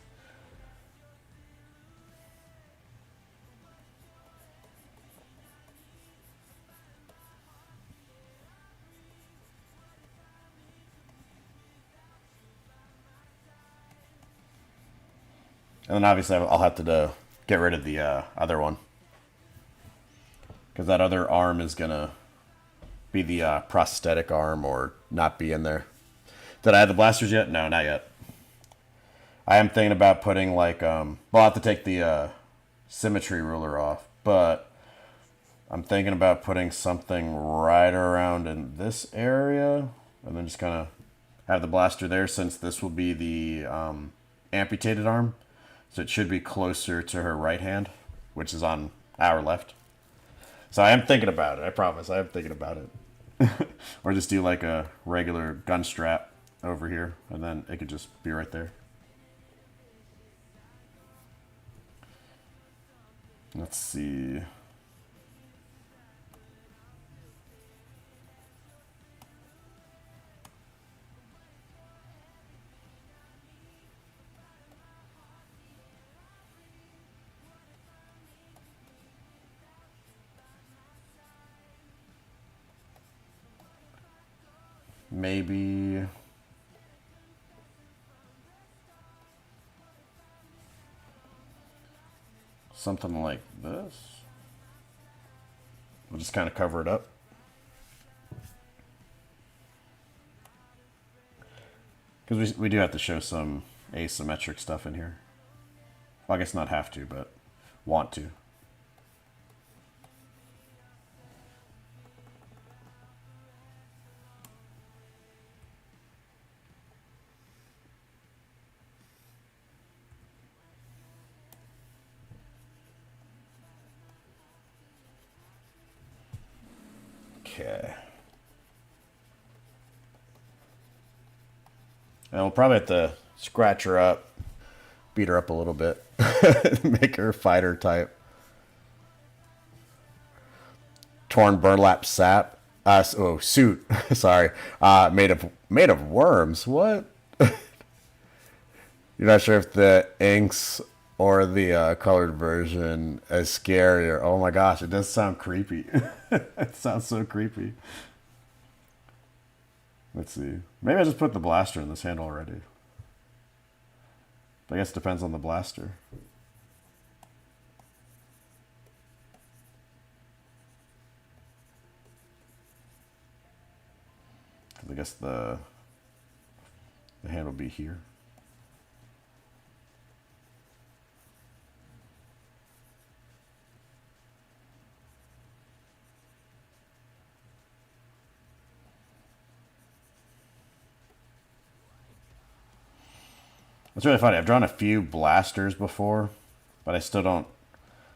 And then obviously I'll have to get rid of the other one. Because that other arm is going to be the prosthetic arm or not be in there. Did I have the blasters yet? No, not yet. I am thinking about putting like, well, I'll have to take the symmetry ruler off. But I'm thinking about putting something right around in this area. And then just kind of have the blaster there since this will be the amputated arm. So it should be closer to her right hand, which is on our left. So I am thinking about it. I promise. I am thinking about it. Or just do like a regular gun strap over here, and then it could just be right there. Let's see. Maybe something like this. We'll just kind of cover it up. Because we do have to show some asymmetric stuff in here. Well, I guess not have to, but want to. Okay. And we'll probably have to scratch her up, beat her up a little bit, make her fighter type. Torn burlap sap. Suit. Sorry. Made of worms. What? You're not sure if the inks or the colored version is scarier. Oh my gosh, it does sound creepy. It sounds so creepy. Let's see. Maybe I just put the blaster in this handle already. But I guess it depends on the blaster. I guess the hand will be here. It's really funny. I've drawn a few blasters before, but I still don't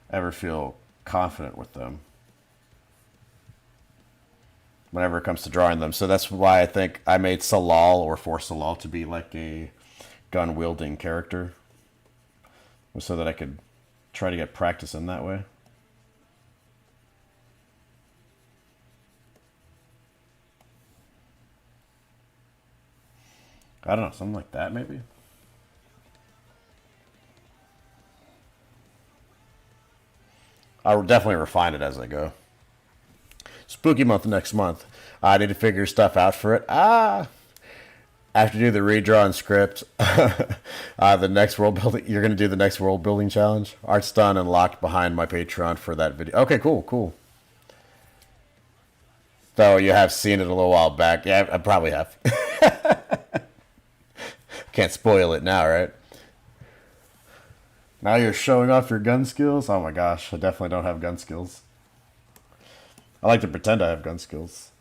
ever feel confident with them whenever it comes to drawing them. So that's why I think I made Salal or forced Salal to be like a gun-wielding character, so that I could try to get practice in that way. I don't know, something like that maybe? I'll definitely refine it as I go. Spooky month next month. I need to figure stuff out for it. I have to do the redraw and script. The next world building. You're gonna do the next world building challenge. Art's done and locked behind my Patreon for that video. Okay, cool. Though you have seen it a little while back. Yeah, I probably have. Can't spoil it now, right? Now you're showing off your gun skills? Oh my gosh, I definitely don't have gun skills. I like to pretend I have gun skills.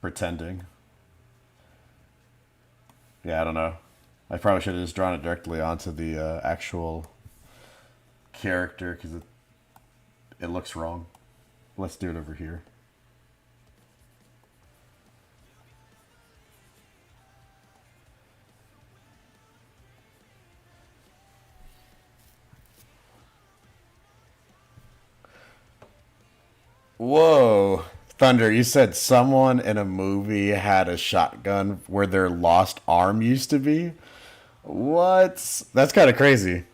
Pretending. Yeah, I don't know. I probably should have just drawn it directly onto the actual character because it looks wrong. Let's do it over here. Whoa. Thunder, you said someone in a movie had a shotgun where their lost arm used to be? What? That's kind of crazy.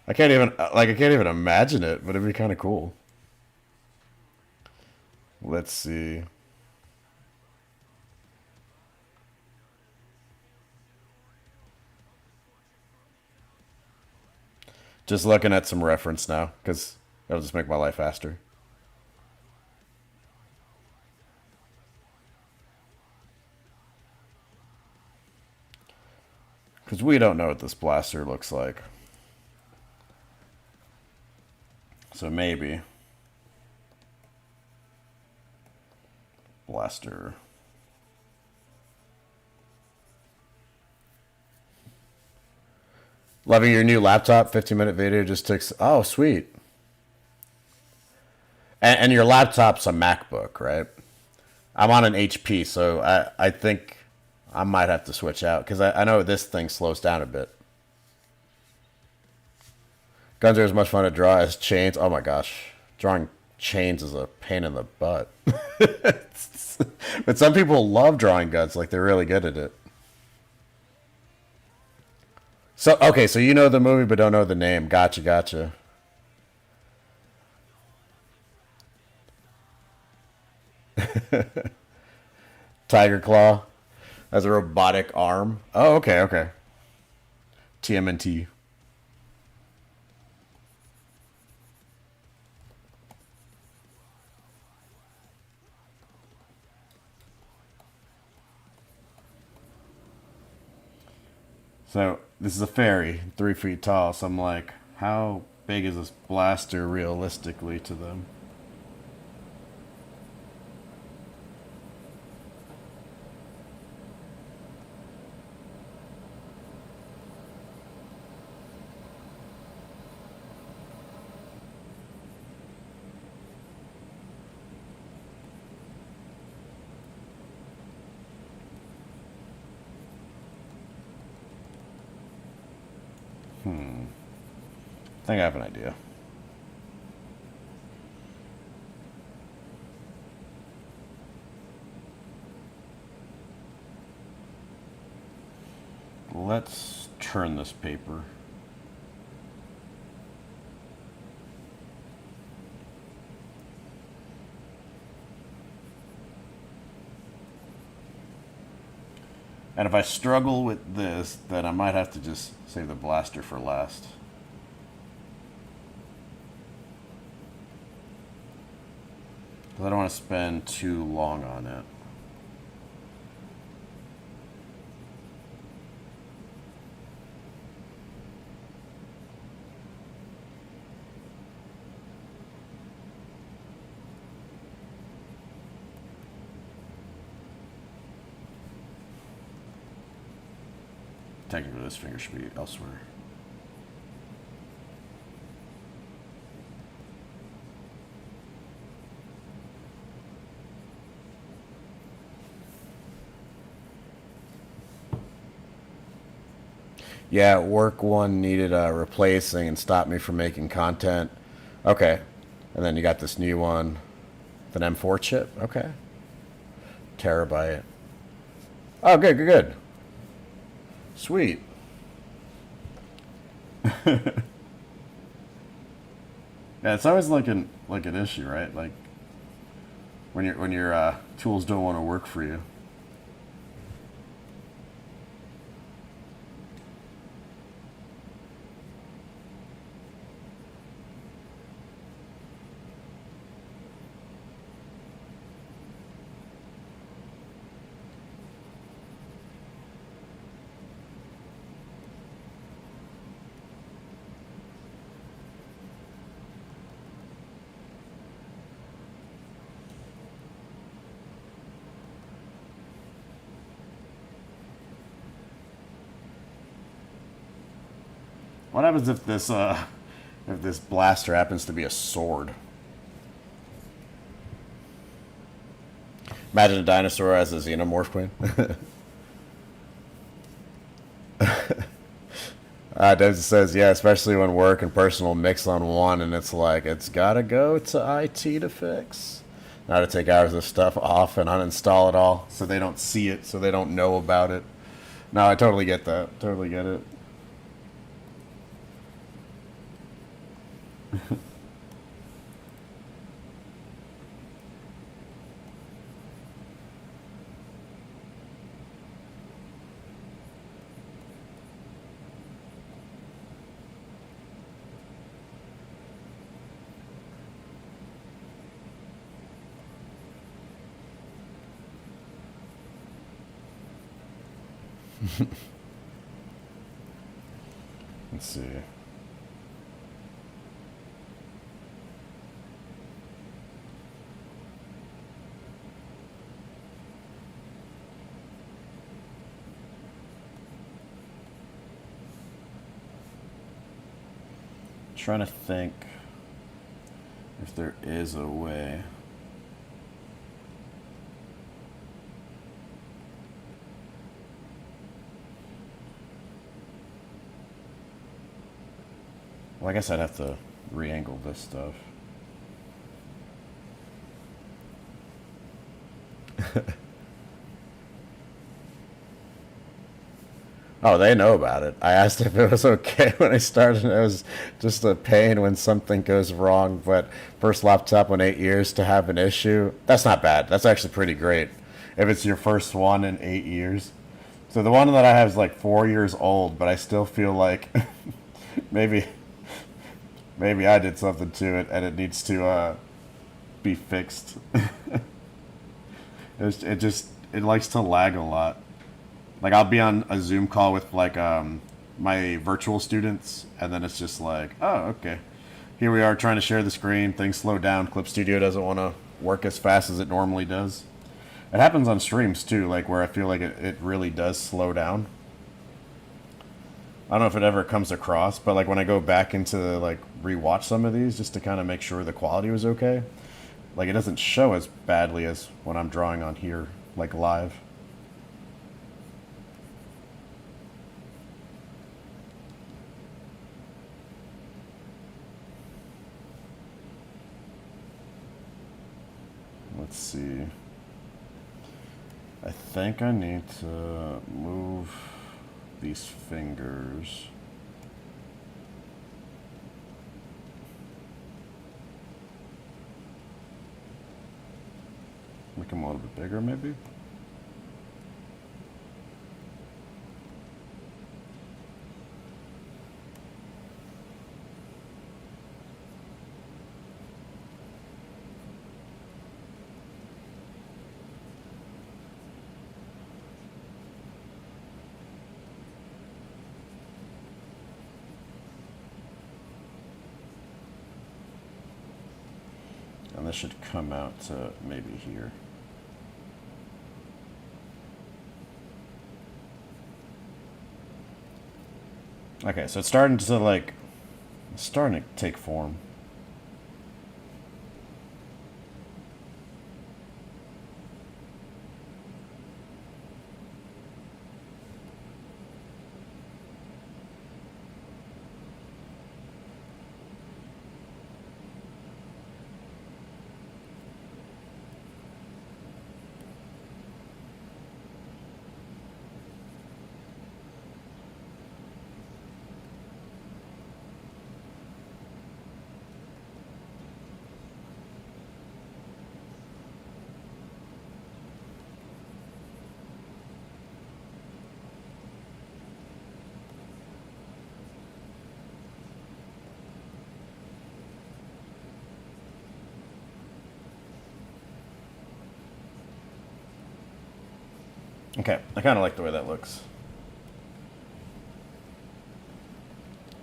I can't even imagine it, but it'd be kind of cool. Let's see. Just looking at some reference now, because that'll just make my life faster. Because we don't know what this blaster looks like. So maybe. Blaster. Loving your new laptop. 15-minute video just took. Oh, sweet. And your laptop's a MacBook, right? I'm on an HP, so I think I might have to switch out because I know this thing slows down a bit. Guns are as much fun to draw as chains. Oh my gosh. Drawing chains is a pain in the butt. But some people love drawing guns, like they're really good at it. So, okay, so you know the movie but don't know the name. Gotcha, gotcha. Tiger Claw as a robotic arm. Oh, okay, okay. TMNT. So this is a fairy, 3 feet tall. So I'm like, how big is this blaster realistically to them? I think I have an idea. Let's turn this paper. And if I struggle with this, then I might have to just save the blaster for last. Because I don't want to spend too long on it. Technically, this finger should be elsewhere. Yeah, work one needed replacing and stopped me from making content. Okay. And then you got this new one, with an M4 chip. Okay. Terabyte. Oh, good, good, good. Sweet. Yeah, it's always like an issue, right? Like when your tools don't want to work for you. What happens if this blaster happens to be a sword? Imagine a dinosaur as a xenomorph queen. Debs says, yeah, especially when work and personal mix on one, and it's like, it's gotta go to IT to fix. Now to take hours of stuff off and uninstall it all so they don't see it, so they don't know about it. No, I totally get that. Totally get it. Let's see. Trying to think if there is a way. Well, I guess I'd have to re-angle this stuff. Oh, they know about it. I asked if it was okay when I started. It was just a pain when something goes wrong. But first laptop in 8 years to have an issue, that's not bad. That's actually pretty great. If it's your first one in 8 years. So the one that I have is like 4 years old, but I still feel like maybe maybe I did something to it and it needs to be fixed. It likes to lag a lot. Like I'll be on a Zoom call with like my virtual students, and then it's just like, oh, okay, here we are trying to share the screen. Things slow down. Clip Studio doesn't want to work as fast as it normally does. It happens on streams too, like where I feel like it really does slow down. I don't know if it ever comes across, but like when I go back into like rewatch some of these just to kind of make sure the quality was okay, like it doesn't show as badly as when I'm drawing on here, like live. Let's see. I think I need to move these fingers. Make them a little bit bigger, maybe? And this should come out to maybe here. Okay, so it's starting to take form. Okay, I kind of like the way that looks.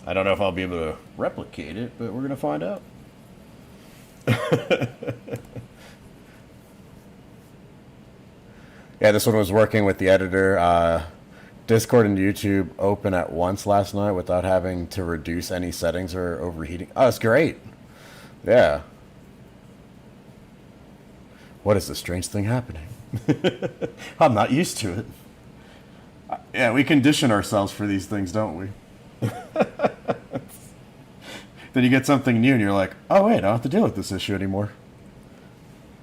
I don't know if I'll be able to replicate it, but we're going to find out. Yeah, this one was working with the editor. Discord and YouTube open at once last night without having to reduce any settings or overheating. Oh, it's great. Yeah. What is this strange thing happening? I'm not used to it. Yeah, we condition ourselves for these things, don't we? Then you get something new and you're like, oh, wait, I don't have to deal with this issue anymore.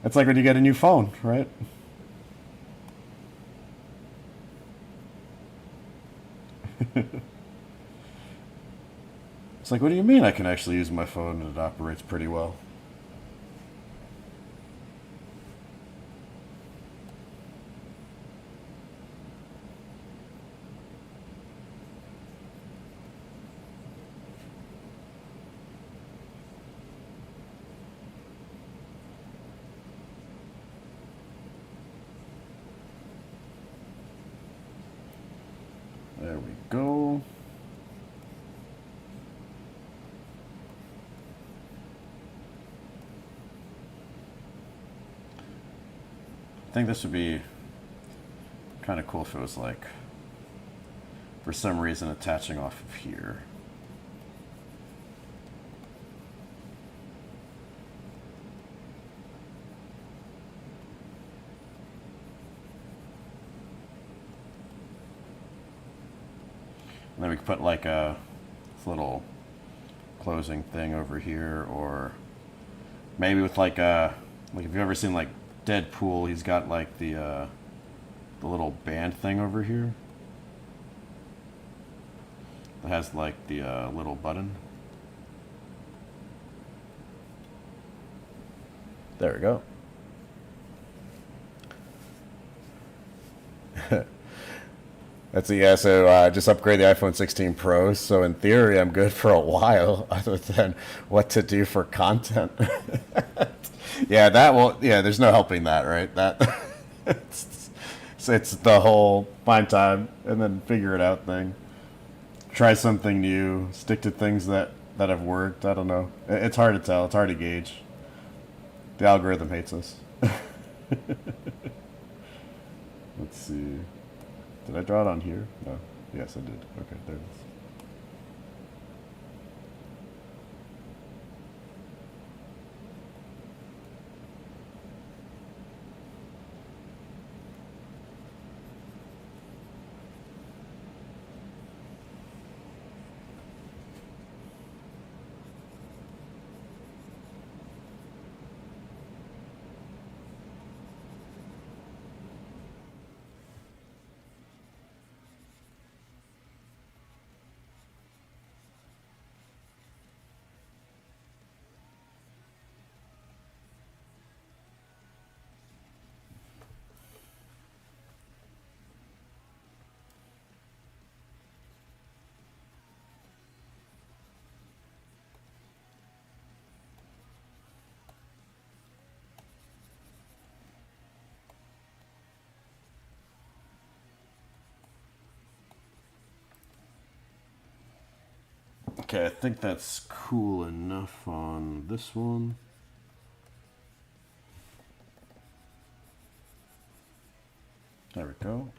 It's like when you get a new phone, right? It's like, what do you mean I can actually use my phone and it operates pretty well? I think this would be kind of cool if it was like, for some reason, attaching off of here. And then we could put like a little closing thing over here, or maybe with like a, like if you've ever seen like Deadpool, he's got like the little band thing over here. It has like the little button. There we go. That's a yeah. So just upgrade the iPhone 16 Pro. So in theory, I'm good for a while, other than what to do for content. Yeah, that will. Yeah, there's no helping that, right? That it's the whole find time and then figure it out thing. Try something new. Stick to things that have worked. I don't know. It's hard to tell. It's hard to gauge. The algorithm hates us. Let's see. Did I draw it on here? No. Yes, I did. Okay, there it is. Okay, I think that's cool enough on this one. There we go.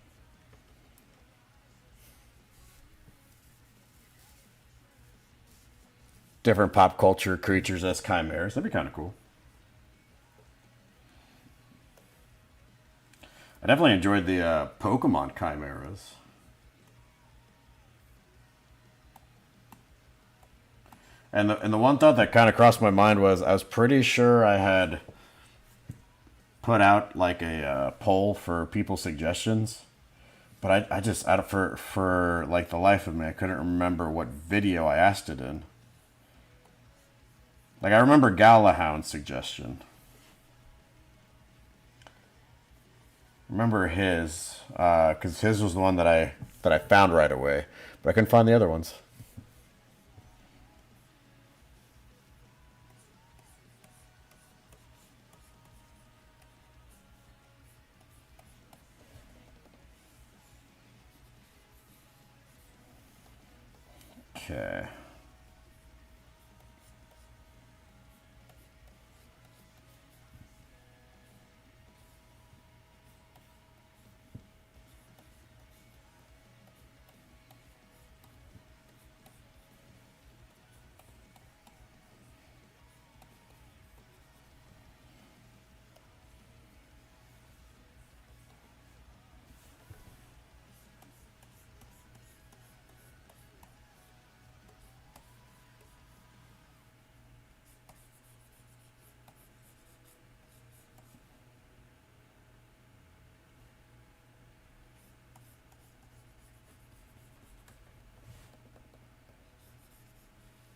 Different pop culture creatures as chimeras. That'd be kind of cool. I definitely enjoyed the Pokemon chimeras. And the one thought that kind of crossed my mind was I was pretty sure I had put out like a poll for people's suggestions, but I just out of for like the life of me I couldn't remember what video I asked it in. Like I remember Galahound's suggestion. Remember his, because his was the one that I found right away, but I couldn't find the other ones. Okay.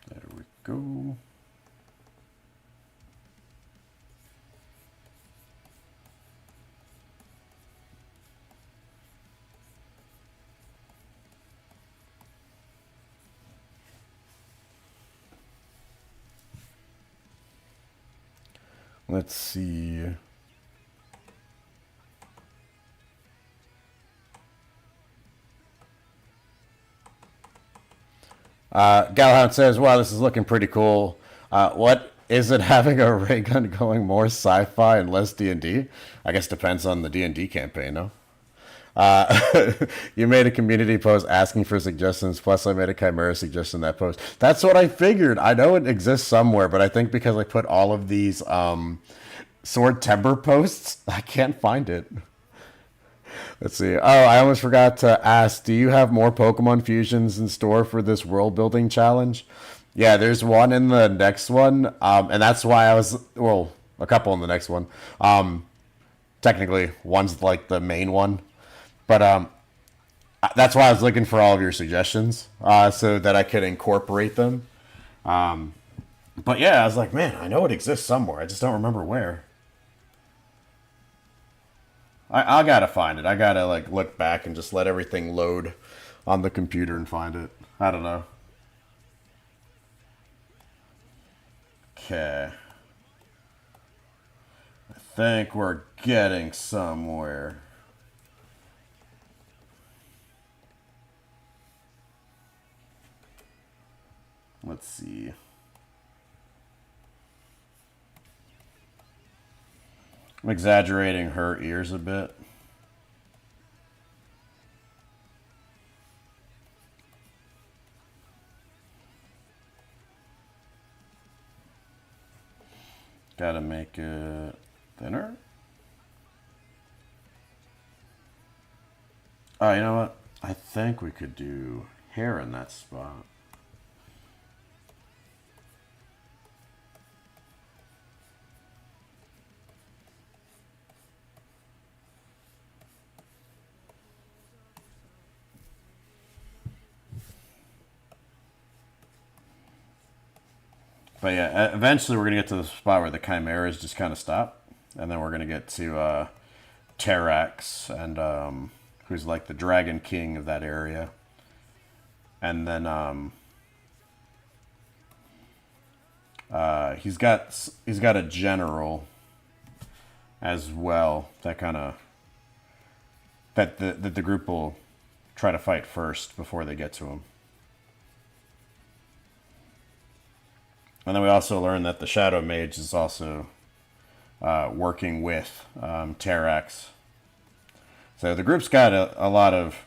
There we go. Let's see. Galhound says, "Wow, this is looking pretty cool. What Is it having a ray gun going more sci-fi and less D&D? I guess depends on the D&D campaign, no? You made a community post asking for suggestions, plus I made a Chimera suggestion in that post. That's what I figured. I know it exists somewhere, but I think because I put all of these Sword Timber posts, I can't find it. Let's see. Oh, I almost forgot to ask, do you have more Pokemon fusions in store for this world building challenge? Yeah, there's one in the next one, and that's why I was, well, a couple in the next one. Technically, one's like the main one, but that's why I was looking for all of your suggestions so that I could incorporate them. But yeah, I was like, man, I know it exists somewhere. I just don't remember where. I gotta find it. I gotta like look back and just let everything load on the computer and find it. I don't know. Okay. I think we're getting somewhere. Let's see. I'm exaggerating her ears a bit. Gotta make it thinner. Oh, you know what? I think we could do hair in that spot. But yeah, eventually we're going to get to the spot where the chimeras just kind of stop. And then we're going to get to Terrax, and who's like the Dragon King of that area. And then he's got a general as well that kind of that the group will try to fight first before they get to him. And then we also learn that the Shadow Mage is also working with Terrax. So the group's got a lot of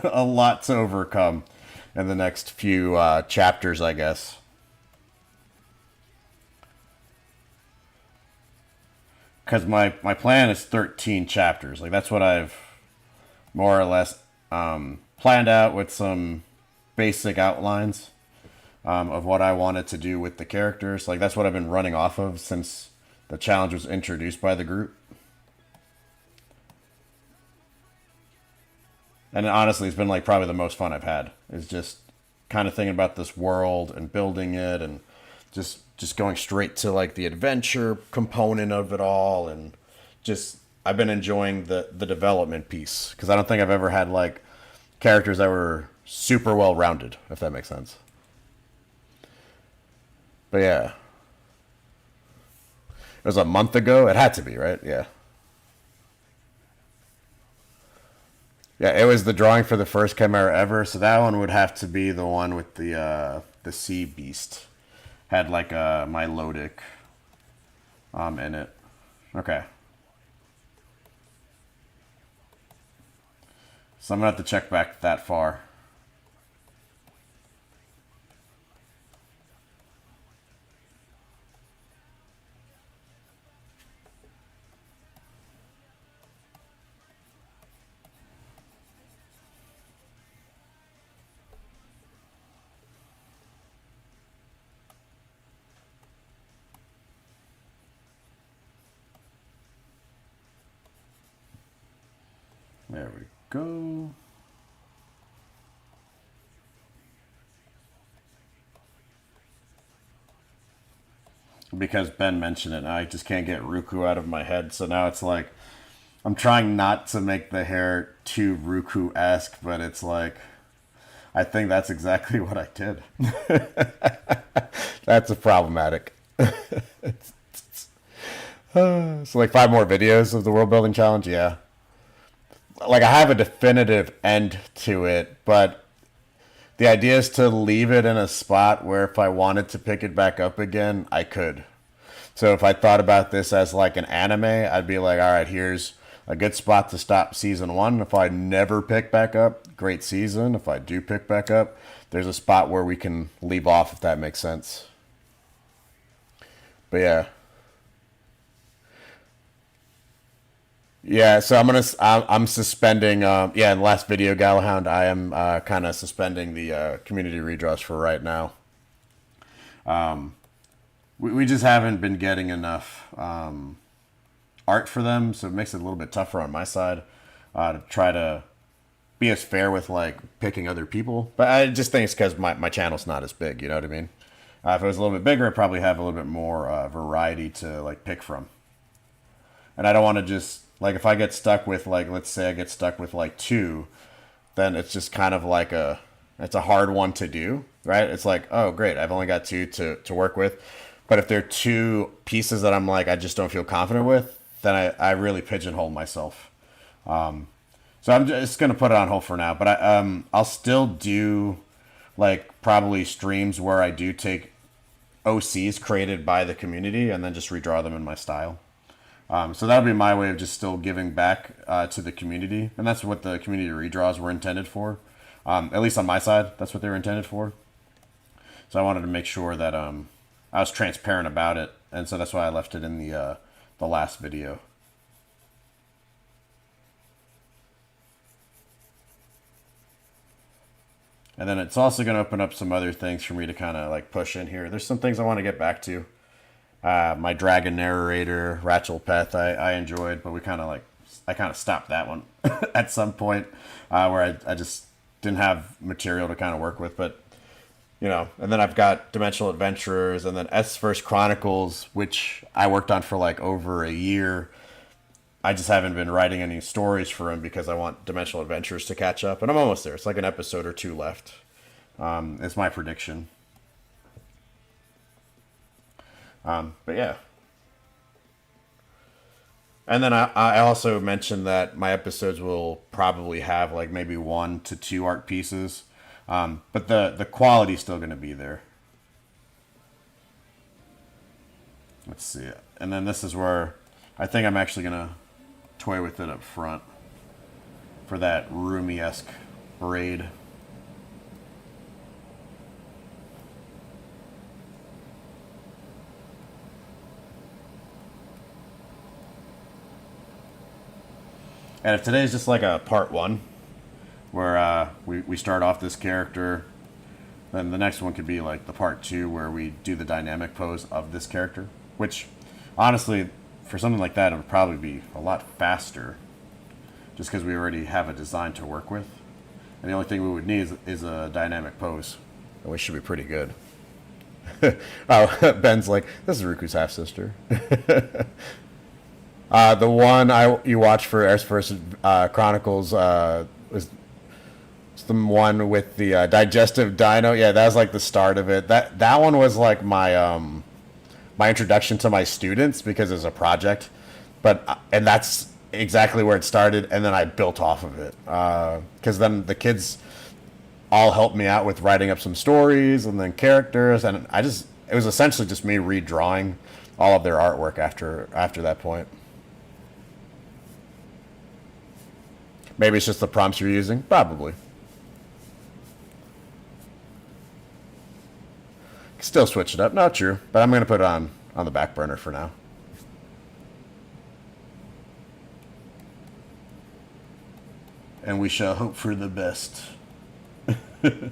a lot to overcome in the next few chapters, I guess. Because my plan is 13 chapters. Like that's what I've more or less planned out with some basic outlines. Of what I wanted to do with the characters. Like, that's what I've been running off of since the challenge was introduced by the group. And honestly, it's been, like, probably the most fun I've had. Is just kind of thinking about this world and building it and just going straight to, like, the adventure component of it all. And just, I've been enjoying the development piece. Because I don't think I've ever had, like, characters that were super well-rounded, if that makes sense. But yeah. It was a month ago. It had to be, right? Yeah. Yeah, it was the drawing for the first Chimera ever, so that one would have to be the one with the sea beast. Had like a Milotic in it. Okay. So I'm gonna have to check back that far. There we go. Because Ben mentioned it, I just can't get Ruku out of my head. So now it's like, I'm trying not to make the hair too Ruku-esque, but it's like, I think that's exactly what I did. That's a problematic. So like 5 more videos of the world building challenge, yeah. Like I have a definitive end to it, but the idea is to leave it in a spot where if I wanted to pick it back up again, I could. So if I thought about this as like an anime, I'd be like, all right, here's a good spot to stop season one. If I never pick back up, great season. If I do pick back up, there's a spot where we can leave off, if that makes sense. But yeah. Yeah, so I'm suspending. Yeah, in the last video, Galahound, I am kind of suspending the community redraws for right now. We just haven't been getting enough art for them, so it makes it a little bit tougher on my side to try to be as fair with like picking other people. But I just think it's because my channel's not as big. You know what I mean? If it was a little bit bigger, I'd probably have a little bit more variety to like pick from. And I don't want to just like if I get stuck with like let's say I get stuck with like two, then it's just kind of like it's a hard one to do, right? It's like, oh great, I've only got two to work with. But if there are two pieces that I'm like I just don't feel confident with, then I really pigeonhole myself. So I'm just gonna put it on hold for now. But I'll still do like probably streams where I do take OCs created by the community and then just redraw them in my style. So that'll be my way of just still giving back to the community, and that's what the community redraws were intended for. At least on my side, that's what they were intended for. So I wanted to make sure that I was transparent about it, and so that's why I left it in the last video. And then it's also going to open up some other things for me to kind of like push in here. There's some things I want to get back to. My dragon narrator, Rachel Peth, I enjoyed, but I kind of stopped that one at some point where I just didn't have material to kind of work with. But you know, and then I've got Dimensional Adventurers, and then S First Chronicles, which I worked on for like over a year. I just haven't been writing any stories for him because I want Dimensional Adventures to catch up, and I'm almost there. It's like an episode or two left. It's my prediction. But yeah. And then I also mentioned that my episodes will probably have like maybe 1 to 2 art pieces, but the quality's still going to be there. Let's see. And then this is where I think I'm actually going to toy with it up front for that Rumi-esque braid. And if today's just like a part 1, where we start off this character, then the next one could be like the part 2 where we do the dynamic pose of this character, which honestly, for something like that, it would probably be a lot faster just because we already have a design to work with. And the only thing we would need is a dynamic pose, which should be pretty good. Oh, Ben's like, this is Riku's half-sister. The one you watched for S First Chronicles was the one with the digestive dino. Yeah, that was like the start of it. That one was like my my introduction to my students because it was a project. And that's exactly where it started, and then I built off of it. Because then the kids all helped me out with writing up some stories and then characters, and it was essentially just me redrawing all of their artwork after that point. Maybe it's just the prompts you're using. Probably. Still switch it up. Not true. But I'm going to put it on the back burner for now. And we shall hope for the best. And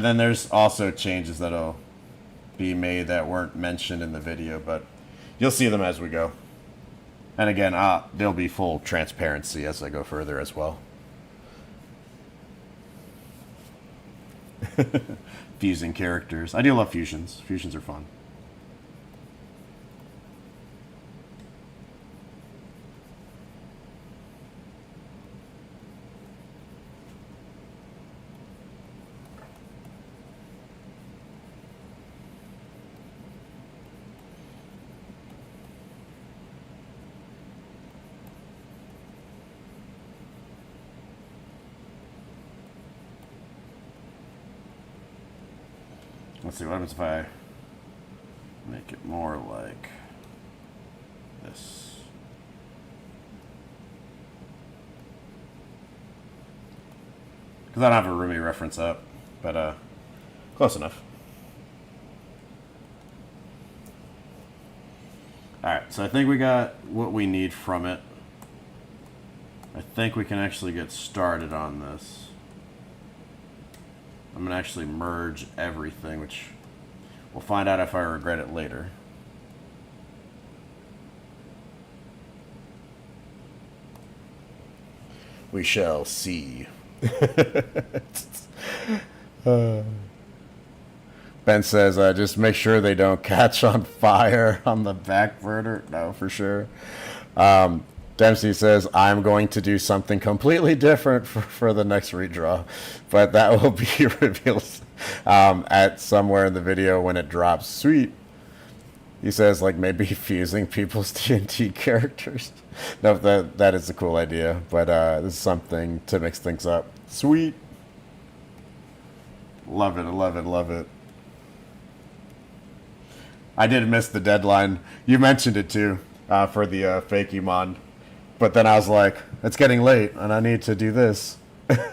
then there's also changes that'll be made that weren't mentioned in the video, but you'll see them as we go. And again, there'll be full transparency as I go further as well. Fusing characters. I do love fusions. Fusions are fun. Let's see, what happens if I make it more like this? Because I don't have a Rumi reference up, but close enough. Alright, so I think we got what we need from it. I think we can actually get started on this. I'm going to actually merge everything, which we'll find out if I regret it later. We shall see. Ben says, just make sure they don't catch on fire on the back burner. No, for sure. Dempsey says, I'm going to do something completely different for the next redraw, but that will be revealed at somewhere in the video when it drops. Sweet. He says, like, maybe fusing people's D&D characters. No, that is a cool idea, but this is something to mix things up. Sweet. Love it, love it, love it. I did miss the deadline. You mentioned it too, for the fake Emon. But then I was like, it's getting late, and I need to do this. But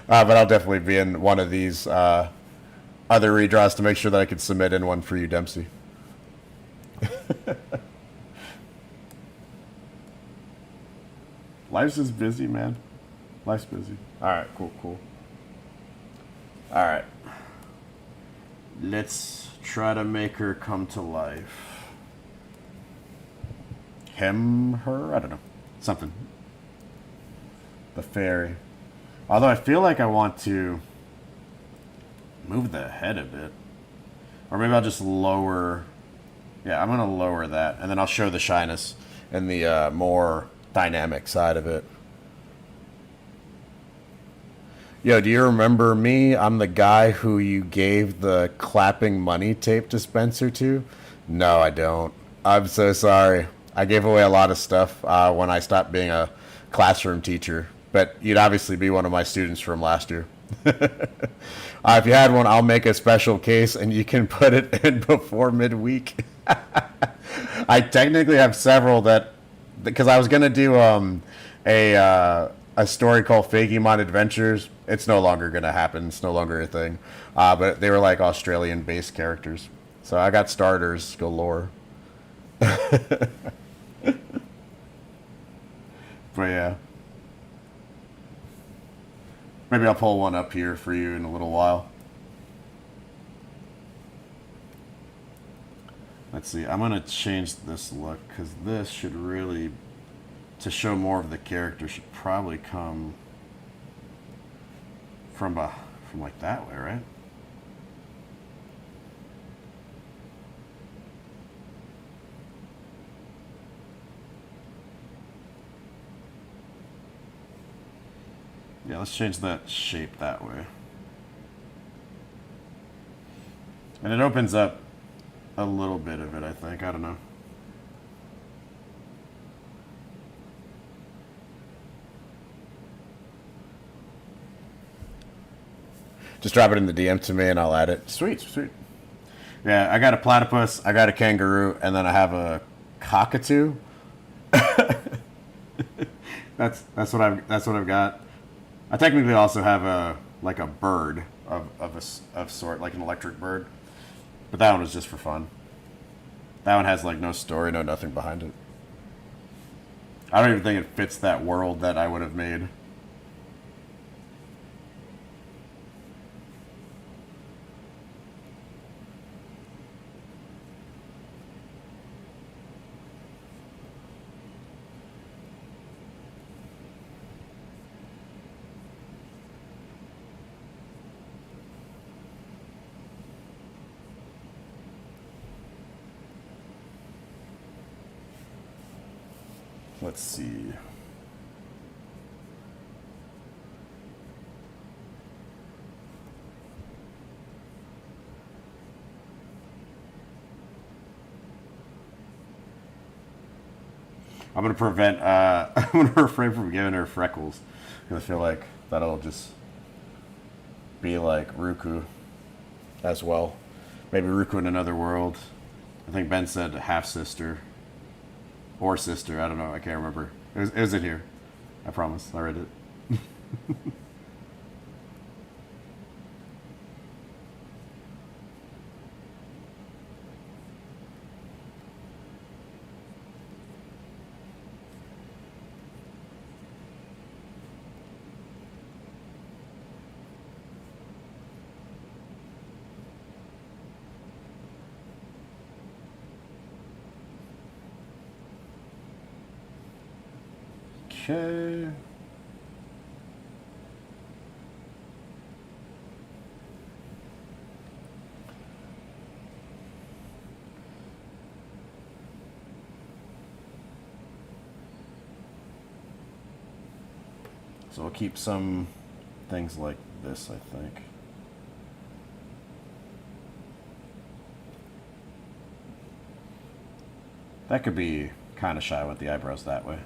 I'll definitely be in one of these other redraws to make sure that I can submit in one for you, Dempsey. Life's just busy, man. Life's busy. All right, cool. All right. Let's try to make her come to life. Him, her, I don't know. Something. The fairy. Although I feel like I want to move the head a bit. Or maybe I'll just lower. Yeah, I'm going to lower that. And then I'll show the shyness and the more dynamic side of it. Yo, do you remember me? I'm the guy who you gave the clapping money tape dispenser to? No, I don't. I'm so sorry. I gave away a lot of stuff when I stopped being a classroom teacher. But you'd obviously be one of my students from last year. If you had one, I'll make a special case and you can put it in before midweek. I technically have several that, because I was going to do a story called Fagimon Adventures. It's no longer going to happen. It's no longer a thing. But they were like Australian-based characters. So I got starters galore. But yeah. Maybe I'll pull one up here for you in a little while. Let's see. I'm going to change this look because this should really, to show more of the character, should probably come from like that way, right? Yeah, let's change that shape that way. And it opens up a little bit of it, I think. I don't know. Just drop it in the DM to me and I'll add it. Sweet. Yeah, I got a platypus, I got a kangaroo, and then I have a cockatoo. That's what I've got. I technically also have a bird of sort, like an electric bird, but that one was just for fun. That one has like no story, no nothing behind it. I don't even think it fits that world that I would have made. Let's see. I'm gonna prevent. I'm gonna refrain from giving her freckles because I feel like that'll just be like Ruku. as well. Maybe Ruku in another world. I think Ben said half sister or sister. I don't know. I can't remember. It was in here. I promise. I read it. Okay. So we'll keep some things like this, I think. That could be kind of shy with the eyebrows that way.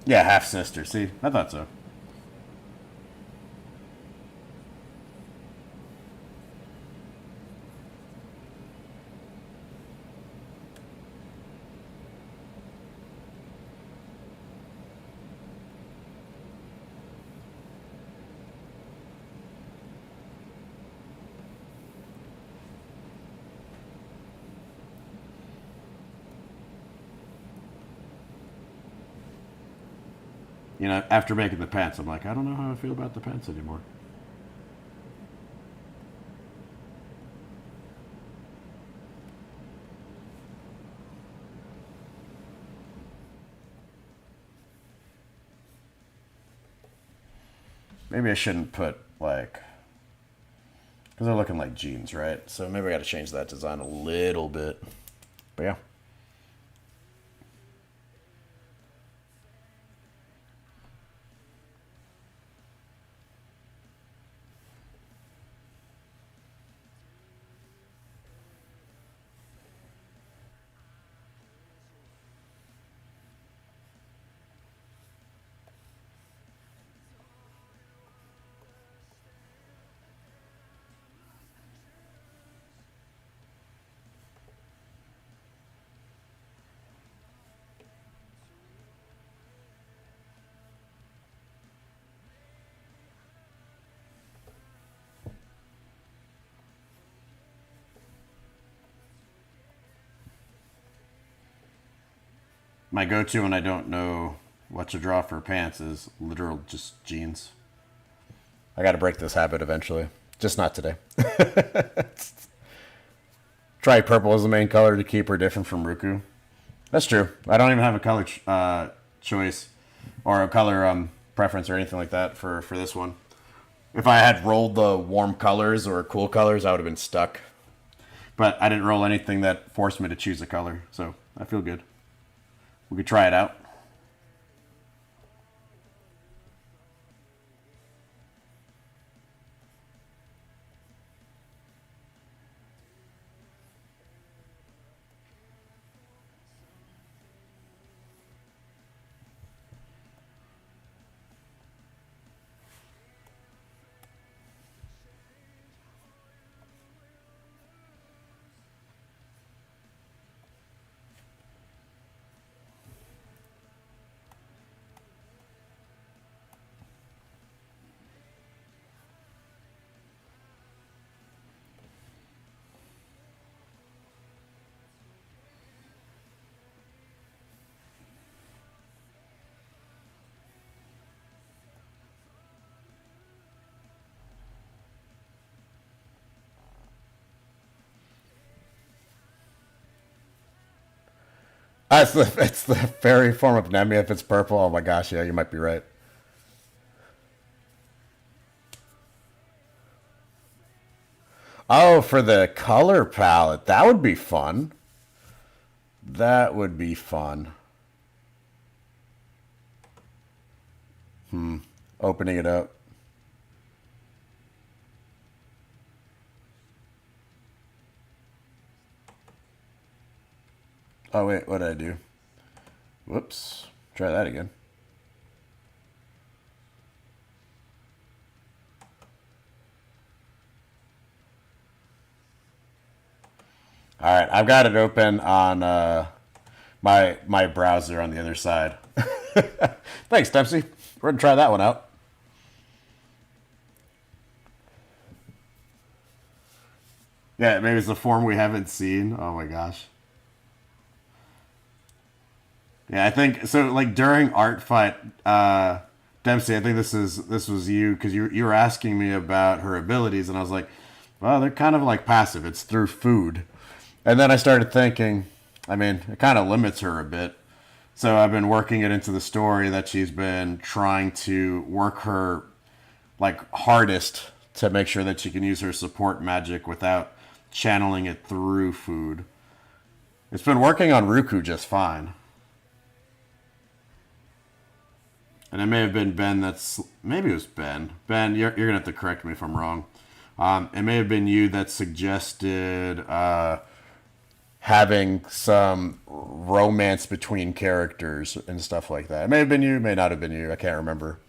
Yeah, half sister. See, I thought so. You know, after making the pants, I'm like, I don't know how I feel about the pants anymore. Maybe I shouldn't put, like, because they're looking like jeans, right? So maybe I got to change that design a little bit. But yeah. My go-to when I don't know what to draw for pants is literal just jeans. I got to break this habit eventually. Just not today. Try purple as the main color to keep her different from Ruku. That's true. I don't even have a color choice or a color preference or anything like that for this one. If I had rolled the warm colors or cool colors, I would have been stuck. But I didn't roll anything that forced me to choose a color, so I feel good. We could try it out. It's the fairy form of Nemi if it's purple. Oh my gosh, yeah, you might be right. Oh, for the color palette. That would be fun. That would be fun. Opening it up. Oh, wait, what did I do? Whoops. Try that again. All right, I've got it open on my browser on the other side. Thanks, Dempsey. We're gonna try that one out. Yeah, maybe it's the form we haven't seen. Oh my gosh. Yeah, I think so. Like during art fight, Dempsey, I think this was you because you were asking me about her abilities, and I was like, well, they're kind of like passive. It's through food, and then I started thinking, I mean, it kind of limits her a bit. So I've been working it into the story that she's been trying to work her like hardest to make sure that she can use her support magic without channeling it through food. It's been working on Ruku just fine. And it may have been Ben that's. Maybe it was Ben. Ben, you're going to have to correct me if I'm wrong. It may have been you that suggested having some romance between characters and stuff like that. It may have been you, it may not have been you. I can't remember.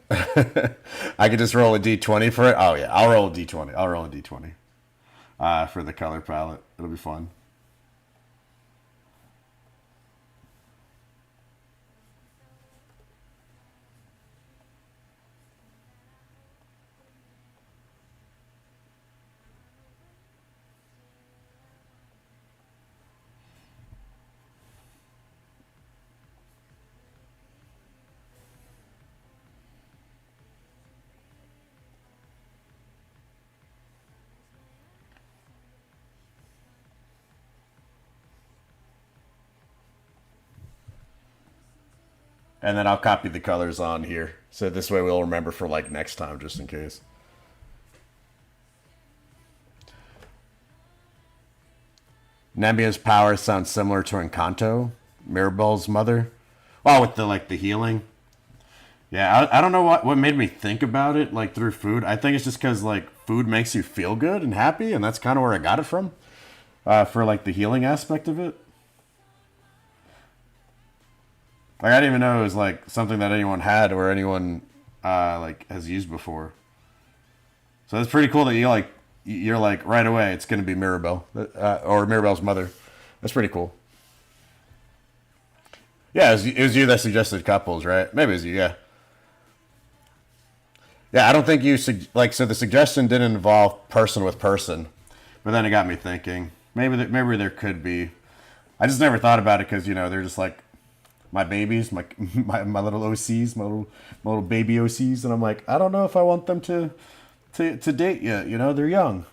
I could just roll a d20 for it. Oh, yeah. I'll roll a d20. I'll roll a d20 for the color palette. It'll be fun. And then I'll copy the colors on here. So this way we'll remember for like next time, just in case. Nemia's powers sound similar to Encanto, Mirabelle's mother. Oh, with the like the healing. Yeah, I don't know what made me think about it like through food. I think it's just because like food makes you feel good and happy, and that's kind of where I got it from for like the healing aspect of it. Like I didn't even know it was like something that anyone had or anyone like has used before. So it's pretty cool that you're like right away it's going to be Mirabelle or Mirabelle's mother. That's pretty cool. Yeah, it was you that suggested couples, right? Maybe it was you. Yeah, yeah. I don't think you like so the suggestion didn't involve person with person, but then it got me thinking maybe there could be. I just never thought about it because they're just like my babies, my little OCs, my little baby OCs, and I'm like I don't know if I want them to date yet. They're young.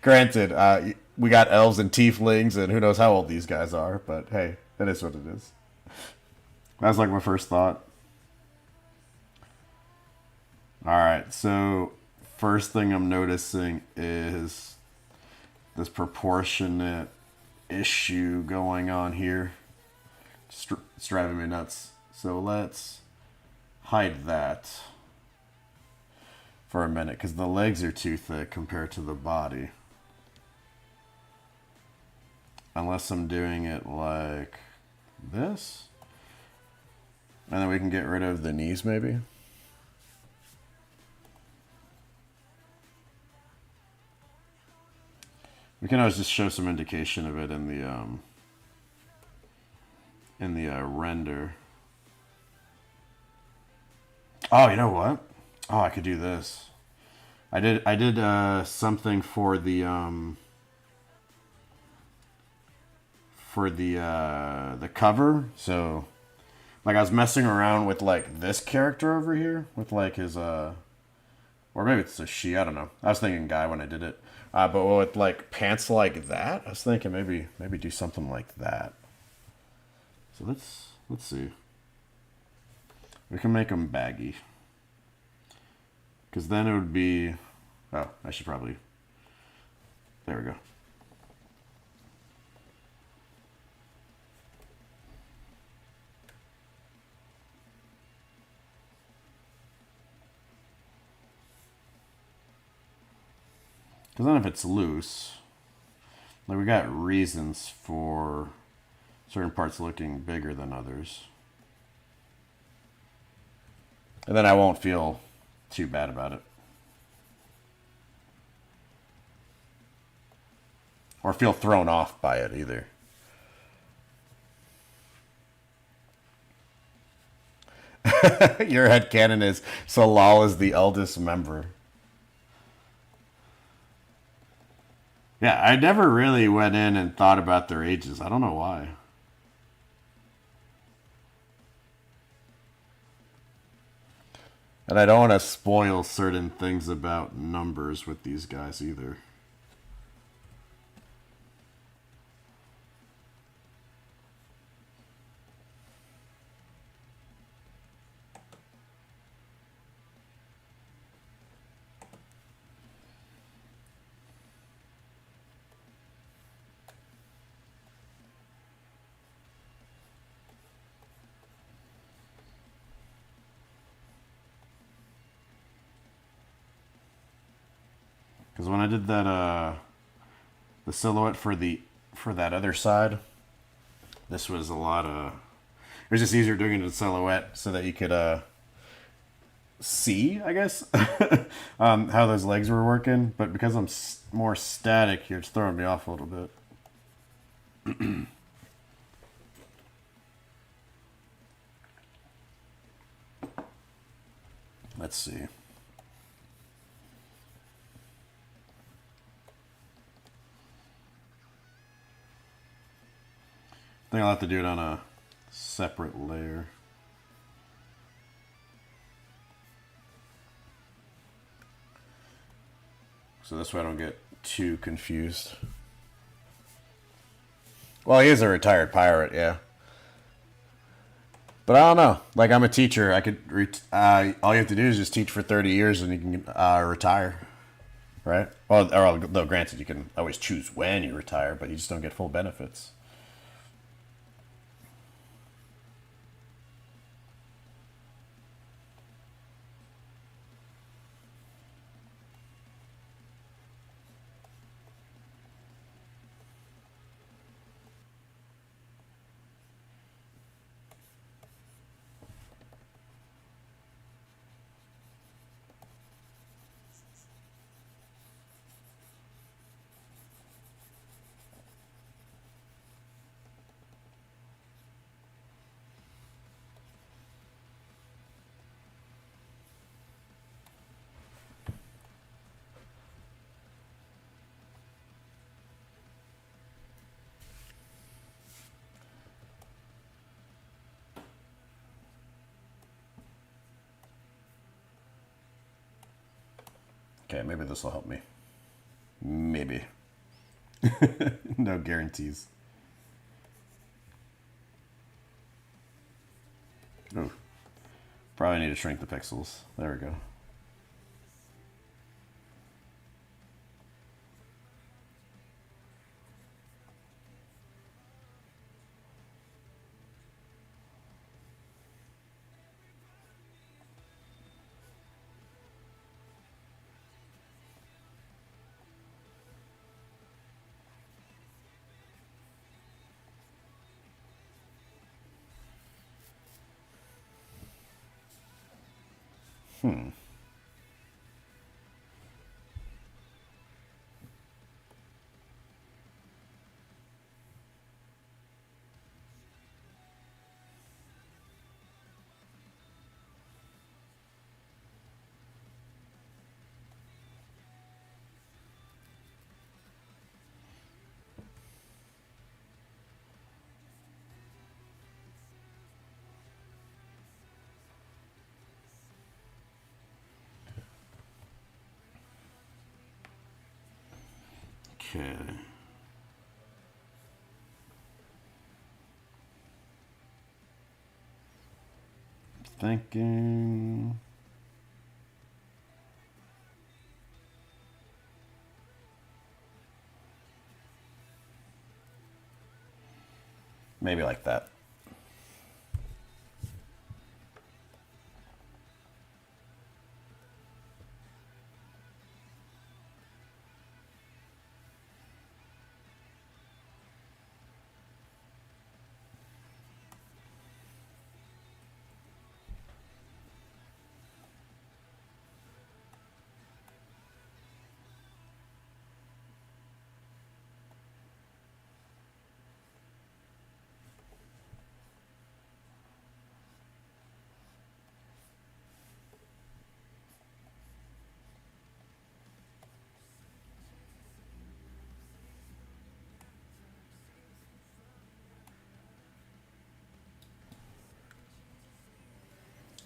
Granted, we got elves and tieflings, and who knows how old these guys are. But hey, that is what it is. That's like my first thought. All right, so first thing I'm noticing is this proportionate issue going on here. It's driving me nuts. So let's hide that for a minute because the legs are too thick compared to the body. Unless I'm doing it like this. And then we can get rid of the knees maybe. We can always just show some indication of it in the render. Oh, you know what? Oh, I could do this. I did something for the cover. So like I was messing around with like this character over here with like his or maybe it's a she, I don't know. I was thinking guy when I did it. But with like pants like that, I was thinking maybe do something like that. So let's see. We can make them baggy. Because then it would be... Oh, I should probably... There we go. Because then if it's loose, like we got reasons for certain parts looking bigger than others. And then I won't feel too bad about it. Or feel thrown off by it either. Your headcanon is Salal is the eldest member. Yeah, I never really went in and thought about their ages. I don't know why. And I don't want to spoil certain things about numbers with these guys either. Because when I did that, the silhouette for that other side, this was a lot of. It was just easier doing it in silhouette so that you could see, I guess, how those legs were working. But because I'm more static here, it's throwing me off a little bit. Let's see. I think I'll have to do it on a separate layer. So this way I don't get too confused. Well, he is a retired pirate, yeah. But I don't know. Like, I'm a teacher. I could all you have to do is just teach for 30 years and you can retire. Right? Well, though granted, you can always choose when you retire, but you just don't get full benefits. Okay, maybe this will help me. Maybe. No guarantees. Ooh. Probably need to shrink the pixels. There we go. Okay. Thinking. Maybe like that.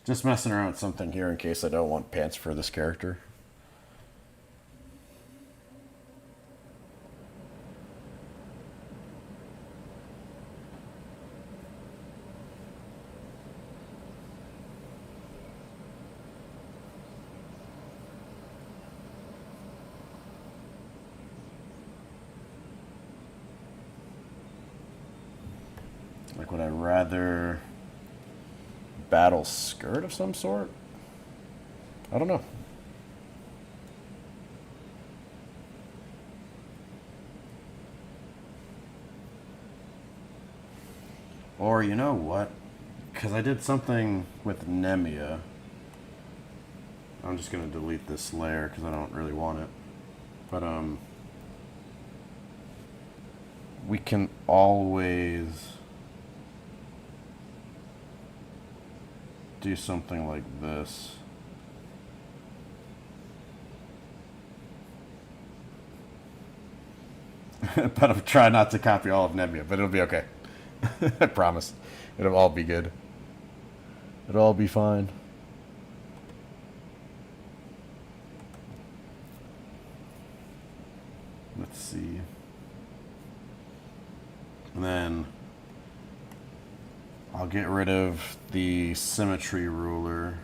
Just messing around with something here in case I don't want pants for this character. Like, would I rather battle skirt of some sort? I don't know. Or, you know what? Because I did something with Nemia. I'm just going to delete this layer because I don't really want it. But, we can always do something like this. But I'm trying not to copy all of Nemia, but it'll be okay. I promise. It'll all be good. It'll all be fine. Let's see. And then I'll get rid of the symmetry ruler.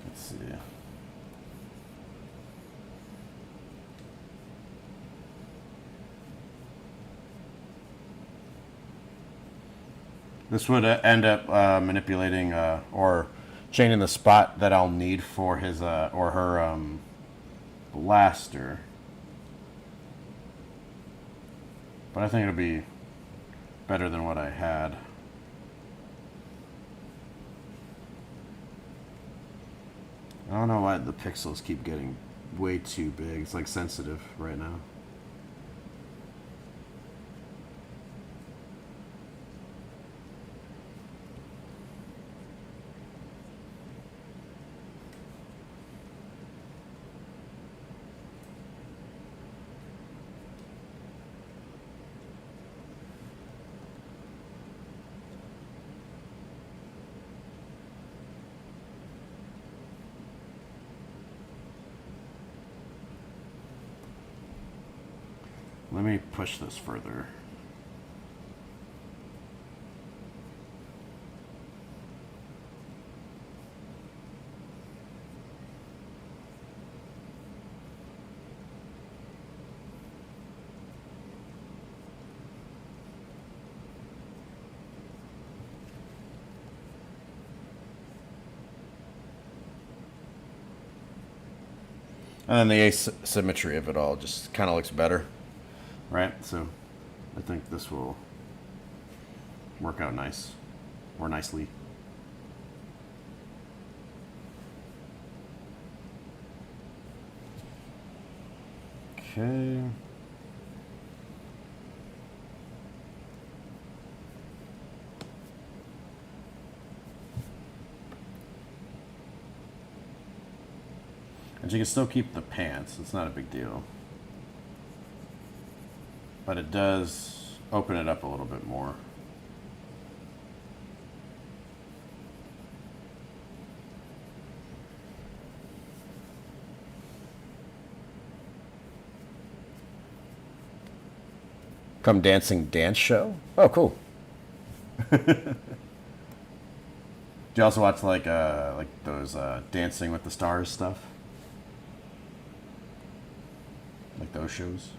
Let's see. This would end up manipulating or changing the spot that I'll need for his or her blaster. But I think it'll be better than what I had. I don't know why the pixels keep getting way too big. It's like sensitive right now. Let me push this further. And then the asymmetry of it all just kind of looks better. Right, so I think this will work out nice, or nicely. Okay. And you can still keep the pants, it's not a big deal. But it does open it up a little bit more. Come dancing dance show? Oh, cool. Do you also watch like those Dancing with the Stars stuff? Like those shows?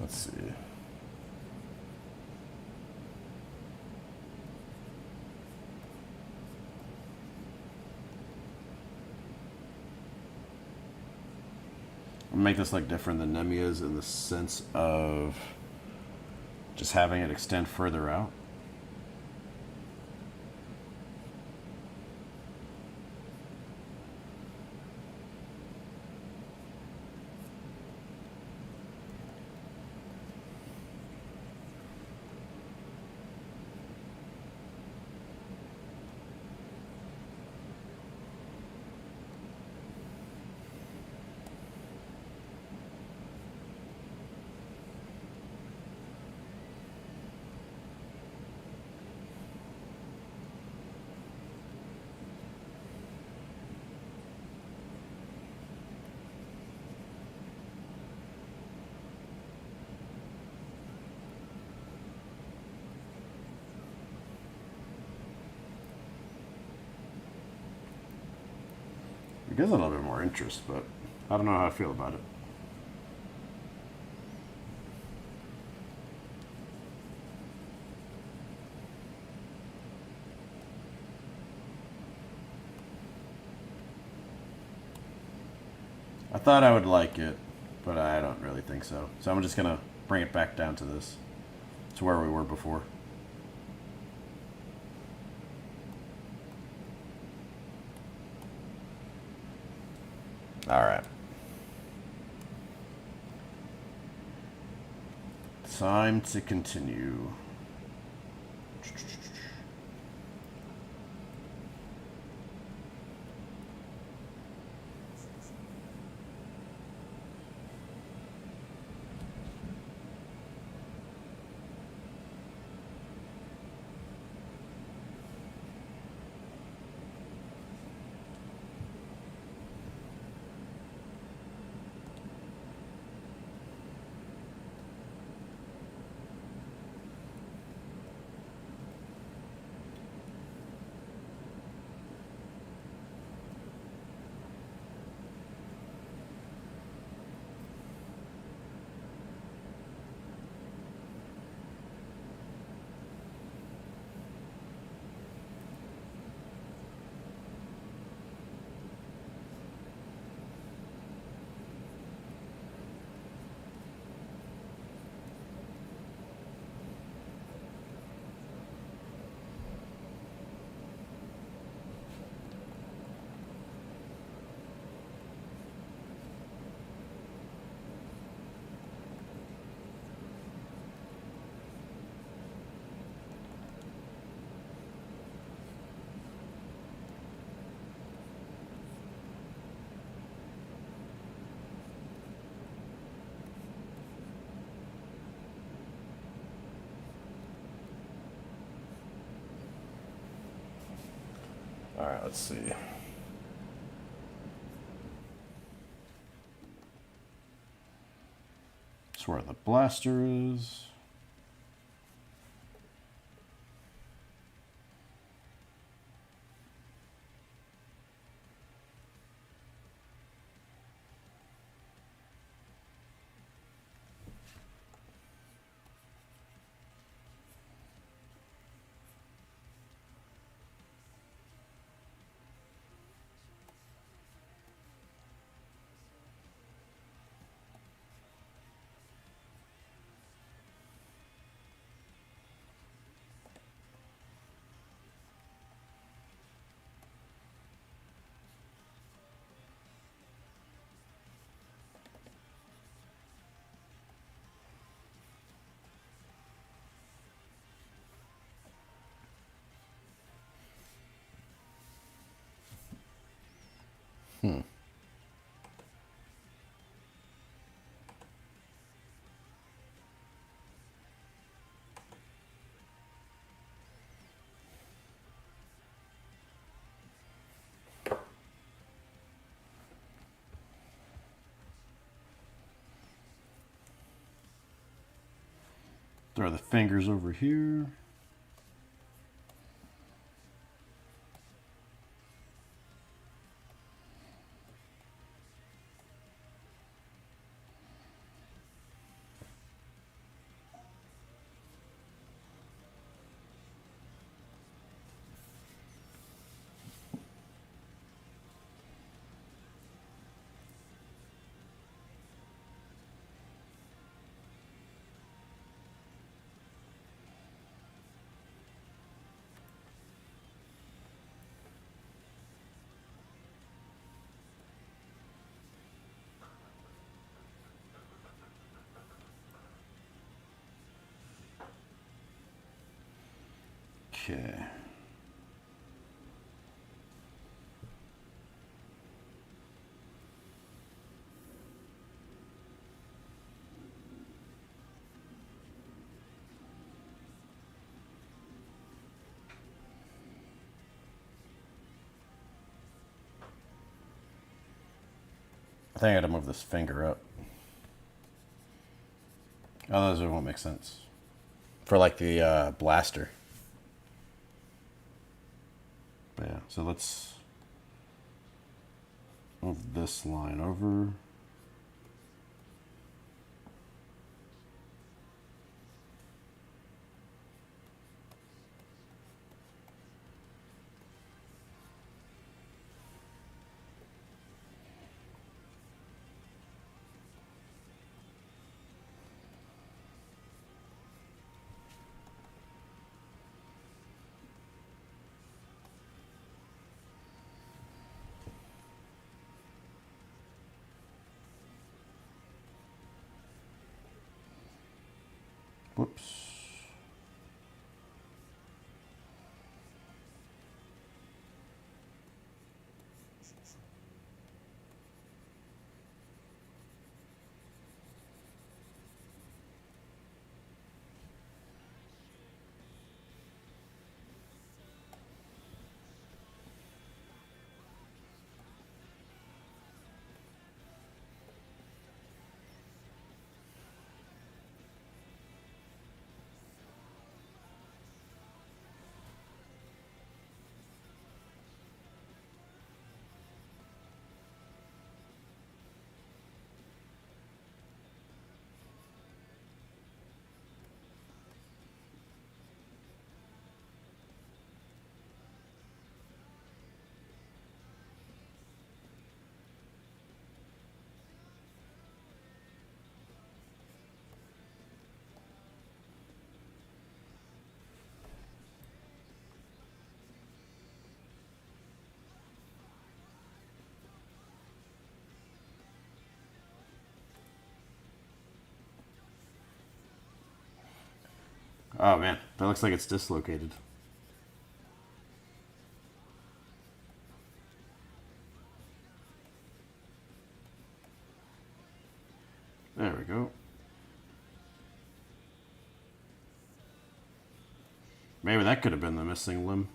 Let's see. I'll make this like different than Nemia's in the sense of just having it extend further out. It gives a little bit more interest, but I don't know how I feel about it. I thought I would like it, but I don't really think so. So I'm just going to bring it back down to this, to where we were before. All right. Time to continue. All right, let's see. That's where the blaster is. Throw the fingers over here. Okay. I think I gotta move this finger up. Oh, those won't make sense. For like the blaster. But yeah, so let's move this line over. Whoops. Oh man, that looks like it's dislocated. There we go. Maybe that could have been the missing limb.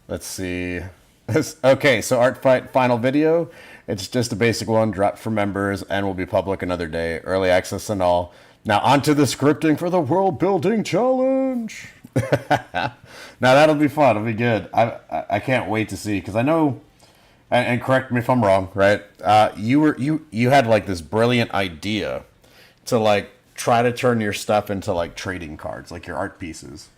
Let's see. Okay, so Art Fight final video. It's just a basic one dropped for members and will be public another day. Early access and all. Now onto the scripting for the World Building Challenge. Now that'll be fun. It'll be good. I can't wait to see because I know. And correct me if I'm wrong. Right? You had like this brilliant idea to like try to turn your stuff into like trading cards, like your art pieces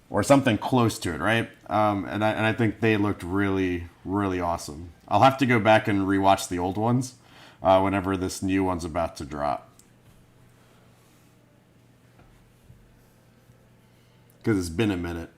or something close to it, right? And I think they looked really, really awesome. I'll have to go back and rewatch the old ones whenever this new one's about to drop. Because it's been a minute.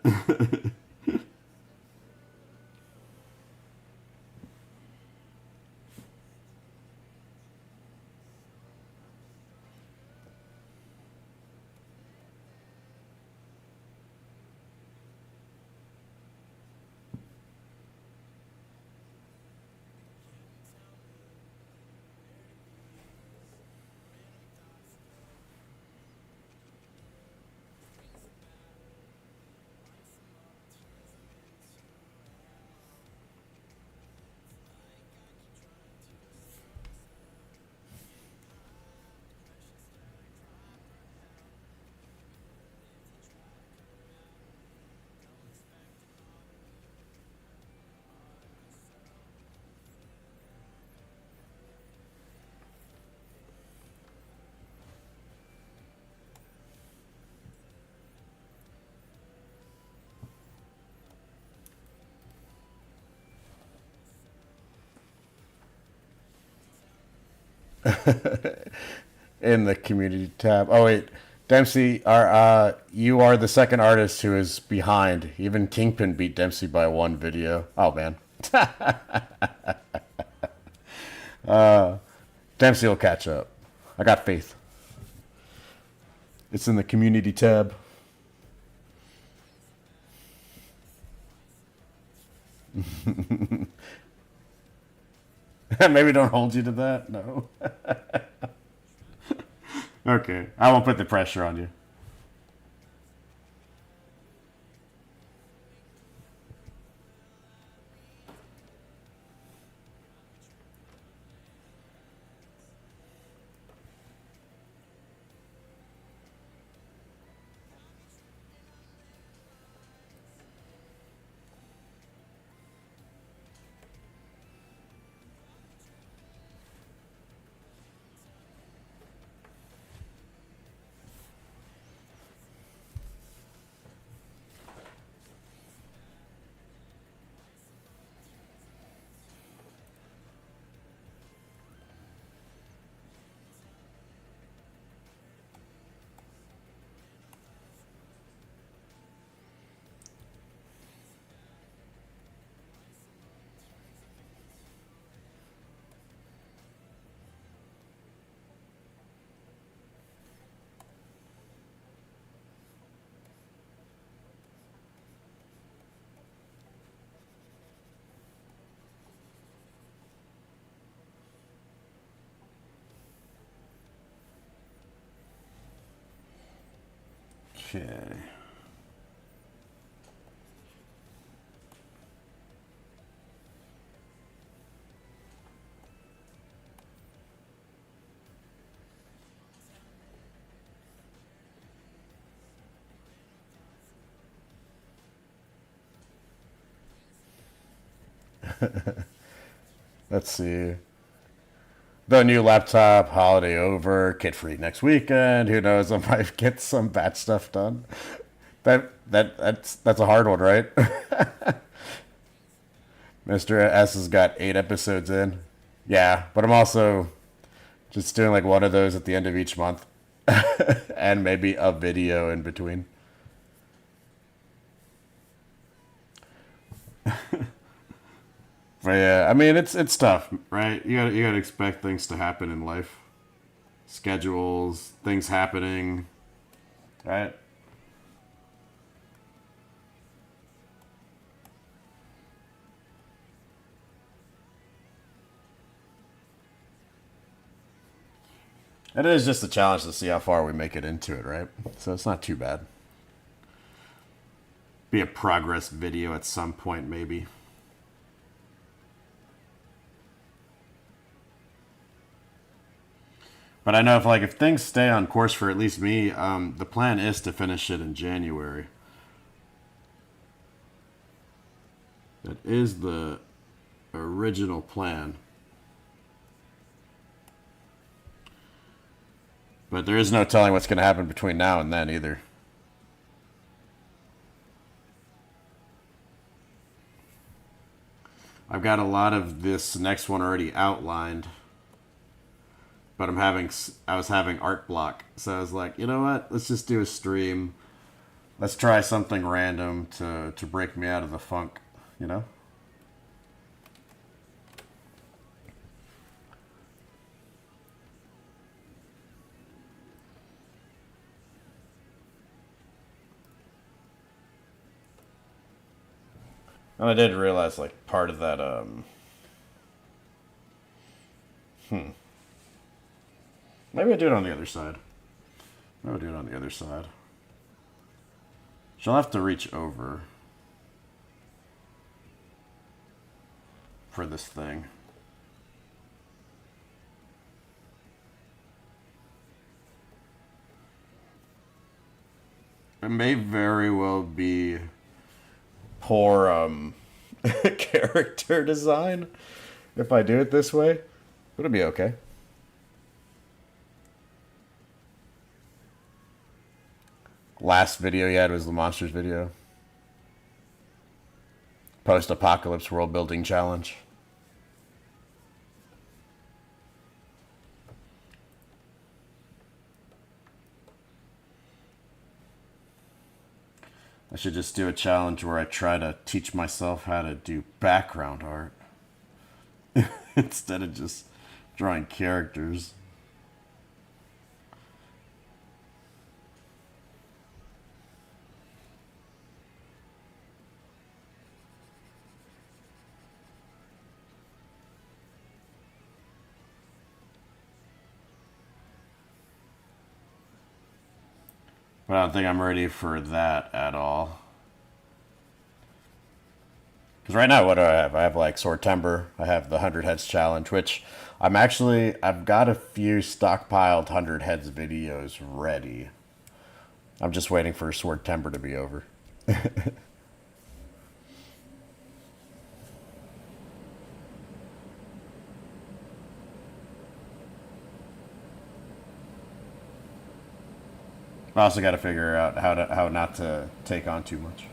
in the community tab. Oh wait, Dempsey, you are the second artist who is behind. Even Kingpin beat Dempsey by one video. Oh man, Dempsey will catch up. I got faith. It's in the community tab. Maybe don't hold you to that. No. Okay, I won't put the pressure on you. Okay. Let's see. The new laptop, holiday over, kid free next weekend. Who knows? I might get some bad stuff done. That's a hard one, right? Mr. S has got 8 episodes in. Yeah, but I'm also just doing like one of those at the end of each month, and maybe a video in between. But yeah, I mean it's tough, right? You gotta expect things to happen in life, schedules, things happening, right? And it is just a challenge to see how far we make it into it, right? So it's not too bad. Be a progress video at some point, maybe. But I know if things stay on course for at least me, the plan is to finish it in January. That is the original plan. But there is no telling what's going to happen between now and then either. I've got a lot of this next one already outlined, but I was having art block, so I was like, you know what? Let's just do a stream. Let's try something random to break me out of the funk, you know? And I did realize like part of that maybe I do it on the other side. Maybe I'll do it on the other side. She'll have to reach over for this thing. It may very well be poor character design if I do it this way, but it'll be okay. Last video you had was the monsters video. Post-apocalypse world building challenge. I should just do a challenge where I try to teach myself how to do background art instead of just drawing characters. But I don't think I'm ready for that at all. Because right now, what do I have? I have like Sortember. I have the 100 Heads Challenge, which I've got a few stockpiled 100 Heads videos ready. I'm just waiting for Sortember to be over. I also got to figure out how not to take on too much.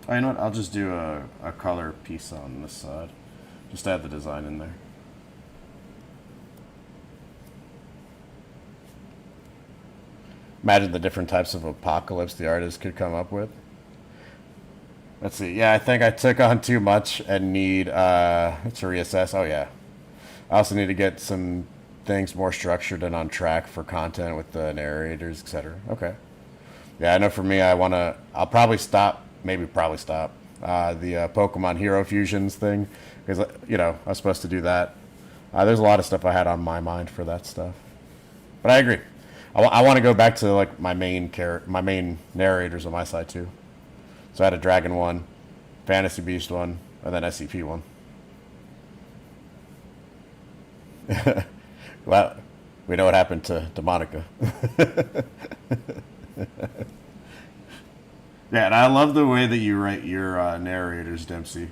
Oh, you know what? I'll just do a color piece on this side. Just add the design in there. Imagine the different types of apocalypse the artist could come up with. Let's see. Yeah, I think I took on too much and need to reassess. Oh, yeah. I also need to get some things more structured and on track for content with the narrators, etc. Okay. Yeah, I know for me, I'll probably stop, maybe probably stop the Pokemon Hero Fusions thing because, I was supposed to do that. There's a lot of stuff I had on my mind for that stuff. But I agree. I want to go back to like my main narrators on my side too. So I had a Dragon one, Fantasy Beast one, and then SCP one. Well, we know what happened to Monica. Yeah, and I love the way that you write your narrators, Dempsey.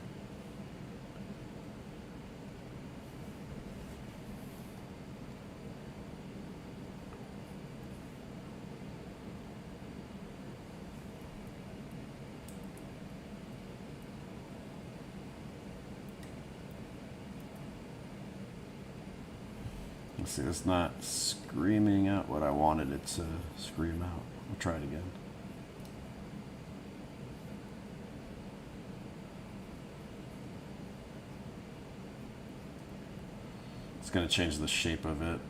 Let's see, it's not screaming out what I wanted it to scream out. We'll try it again. It's going to change the shape of it.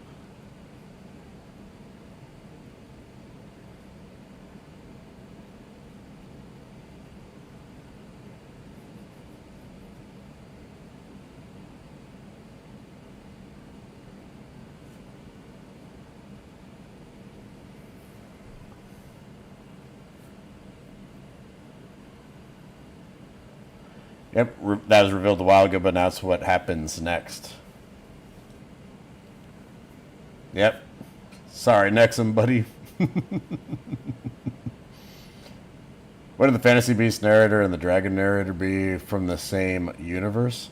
Yep, that was revealed a while ago, but now it's what happens next. Yep. Sorry, Nexum, buddy. What did the Fantasy Beast narrator and the Dragon narrator be from the same universe?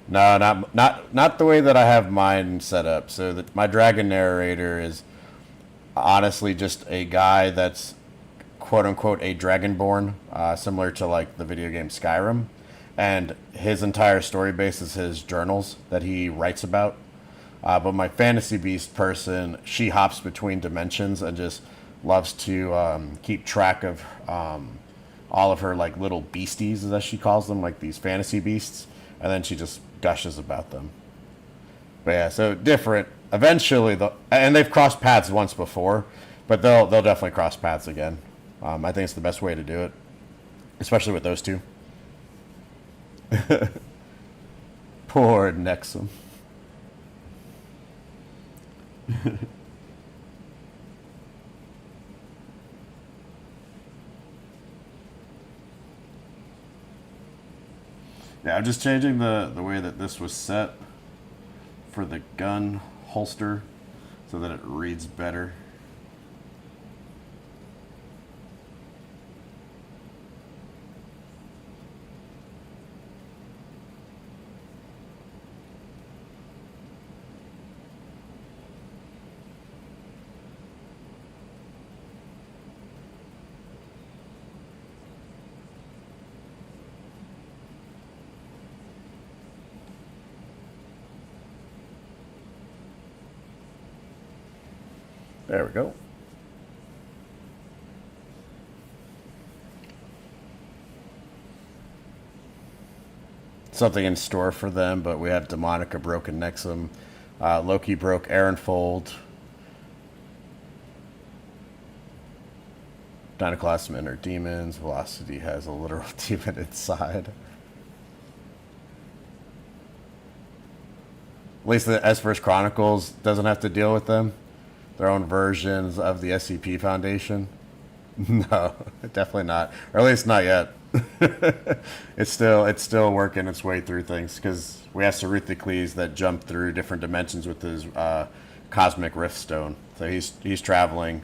No, not the way that I have mine set up. So my Dragon narrator is honestly just a guy that's quote unquote a Dragonborn, similar to like the video game Skyrim, and his entire story base is his journals that he writes about. But my Fantasy Beast person, she hops between dimensions and just loves to keep track of all of her like little beasties, as she calls them, like these fantasy beasts, and then she just gushes about them. But yeah, so different. Eventually, and they've crossed paths once before, but they'll definitely cross paths again. I think it's the best way to do it, especially with those two. Poor Nexum. Yeah, I'm just changing the way that this was set for the gun holster so that it reads better. There we go. Something in store for them, but we had Demonica broken Nexum. Loki broke Aaronfold. Dynaclasm are demons. Velocity has a literal demon inside. At least the S-Verse Chronicles doesn't have to deal with them. Their own versions of the SCP Foundation. No, definitely not. Or at least not yet. It's still working its way through things because we have Ceruthocles that jumped through different dimensions with his cosmic rift stone. So he's traveling,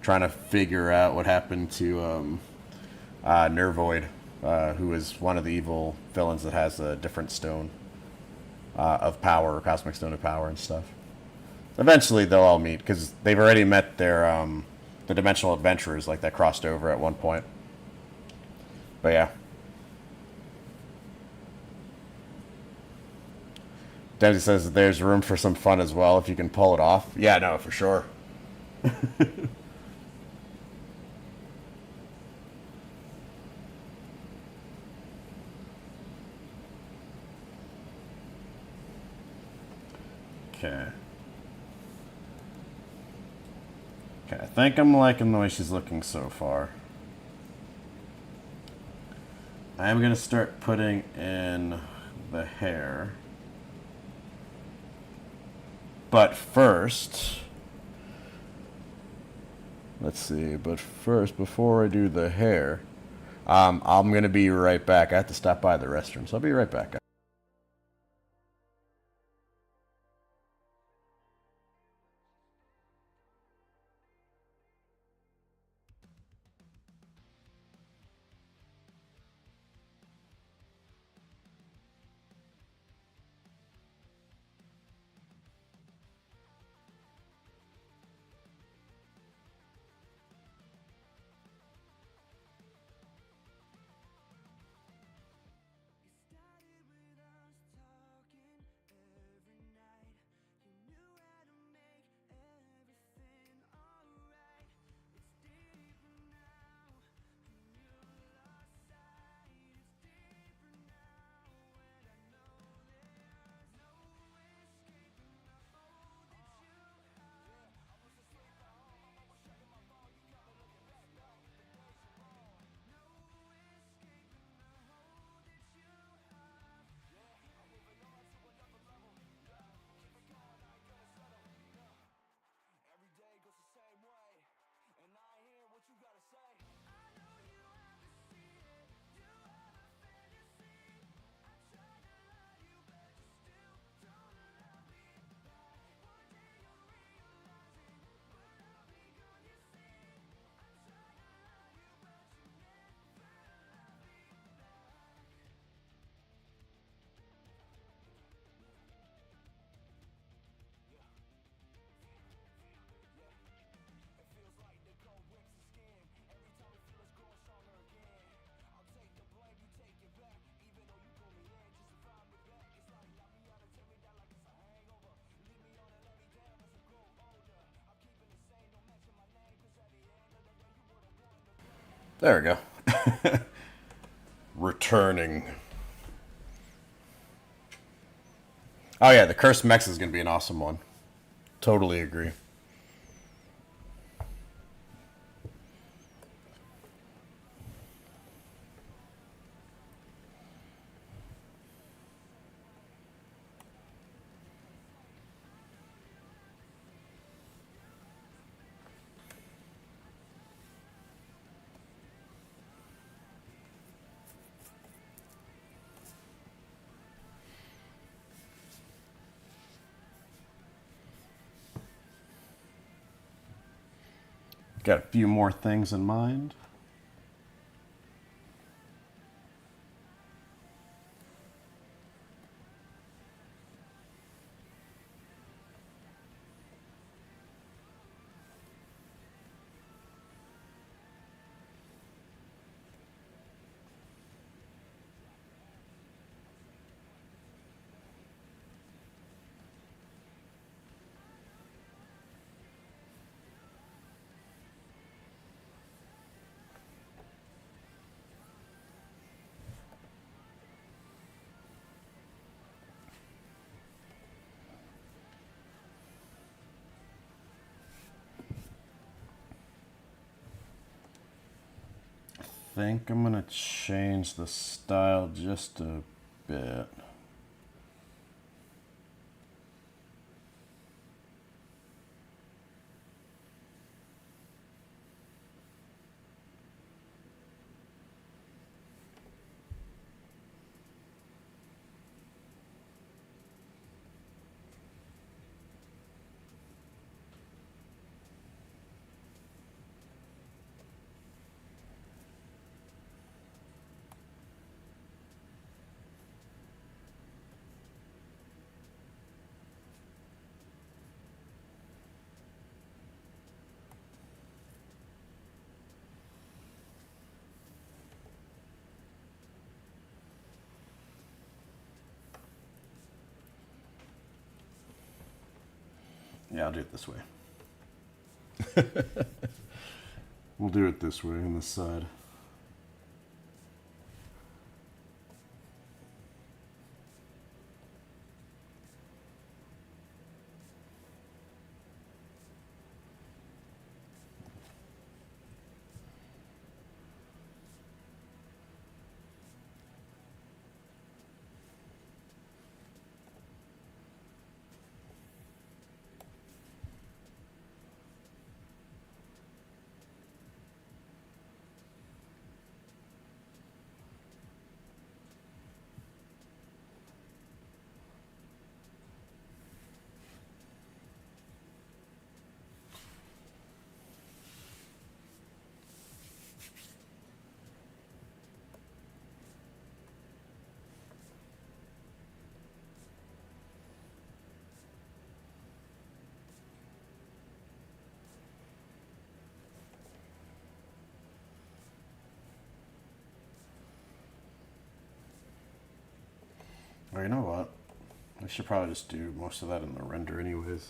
trying to figure out what happened to Nervoid, who is one of the evil villains that has a different stone of power, cosmic stone of power and stuff. Eventually they'll all meet because they've already met their the dimensional adventurers like that crossed over at one point. But yeah. Dempsey says that there's room for some fun as well if you can pull it off. Yeah, no, for sure. Okay. Okay, I think I'm liking the way she's looking so far. I am going to start putting in the hair. But first, let's see, but first, before I do the hair, I'm going to be right back. I have to stop by the restroom, so I'll be right back. There we go. Returning. Oh yeah, the Cursed Mex is going to be an awesome one. Totally agree. Got a few more things in mind. I think I'm going to change the style just a bit. Yeah, I'll do it this way. We'll do it this way on this side. Or you know what? I should probably just do most of that in the render anyways.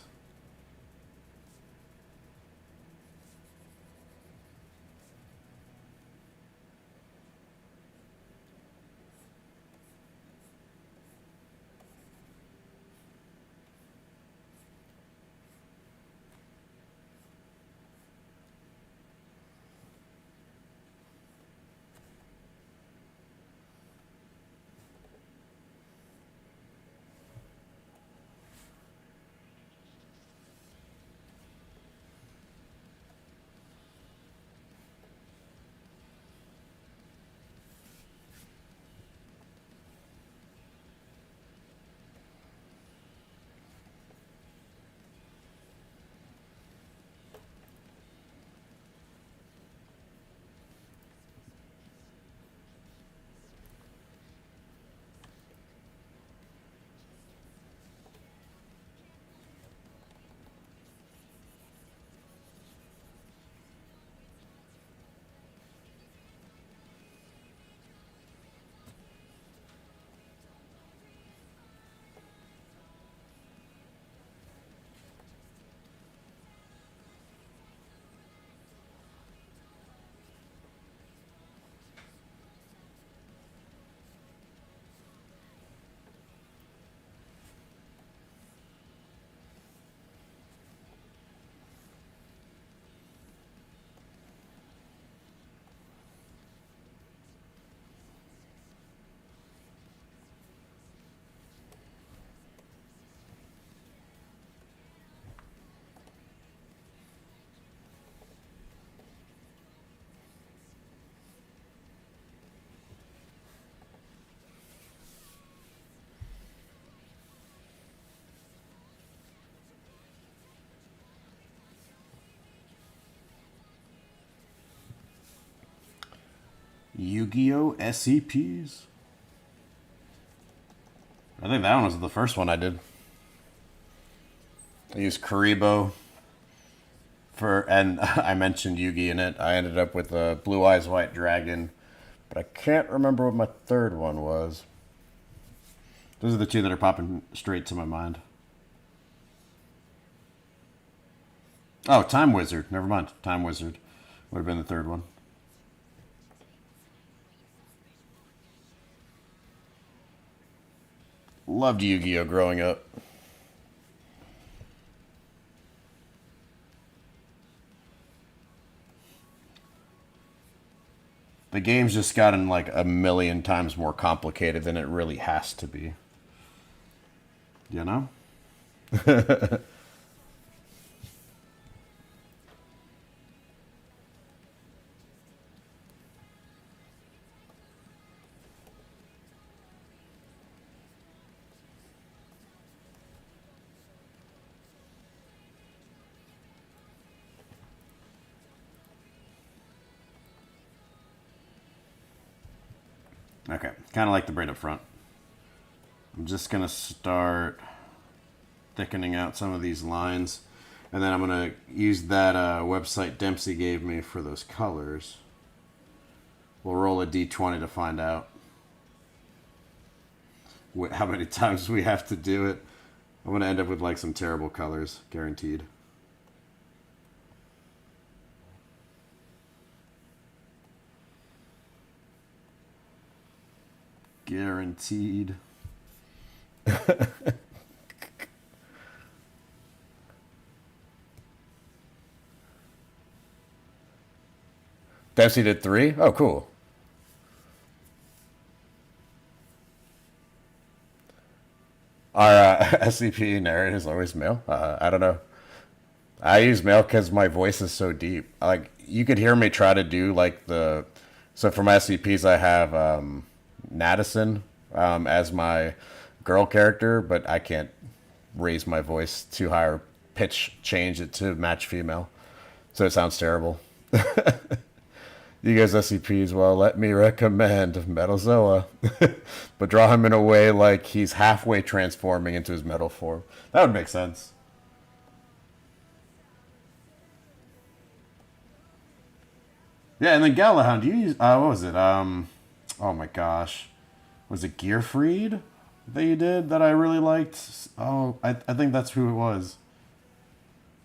Yu-Gi-Oh! SCPs. I think that one was the first one I did. I used Karibo and I mentioned Yugi in it. I ended up with a Blue Eyes White Dragon, but I can't remember what my third one was. Those are the two that are popping straight to my mind. Oh, Time Wizard. Never mind. Time Wizard would have been the third one. Loved Yu-Gi-Oh! Growing up. The game's just gotten like a million times more complicated than it really has to be. You know? Okay, kind of like the braid up front. I'm just going to start thickening out some of these lines. And then I'm going to use that website Dempsey gave me for those colors. We'll roll a d20 to find out how many times we have to do it. I'm going to end up with like some terrible colors, guaranteed. Guaranteed. Dempsey did 3? Oh, cool. Our SCP narrator is always male. I don't know. I use male because my voice is so deep. Like, you could hear me try to do like the. So for my SCPs, I have Madison as my girl character, but I can't raise my voice too high or pitch change it to match female. So it sounds terrible. You guys SCPs, well, let me recommend Metazoa. But draw him in a way like he's halfway transforming into his metal form. That would make sense. Yeah, and then Galahound, you use, what was it? Oh my gosh. Was it Gearfried that you did that I really liked? Oh, I think that's who it was.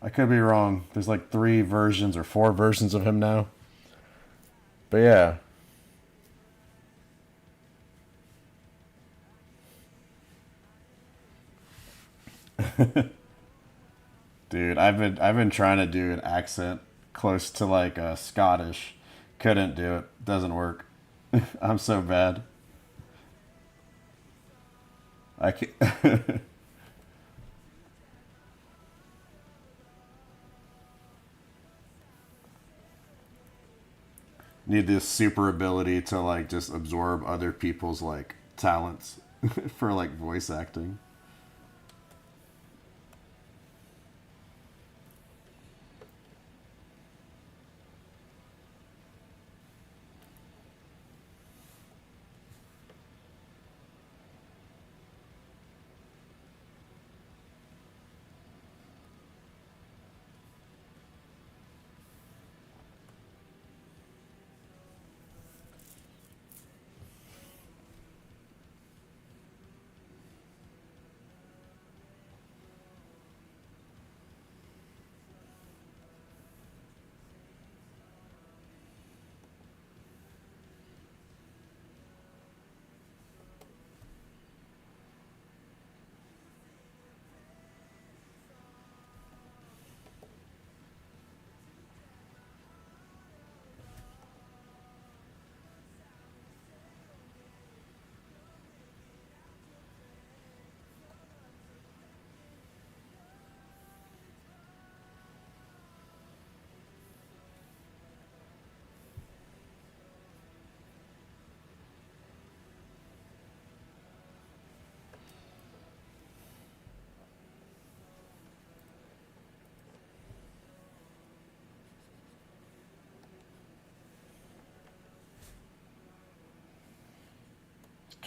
I could be wrong. There's like 3 versions or 4 versions of him now. But yeah. Dude, I've been trying to do an accent close to like Scottish. Couldn't do it. Doesn't work. I'm so bad. I can need this super ability to like just absorb other people's like talents for like voice acting.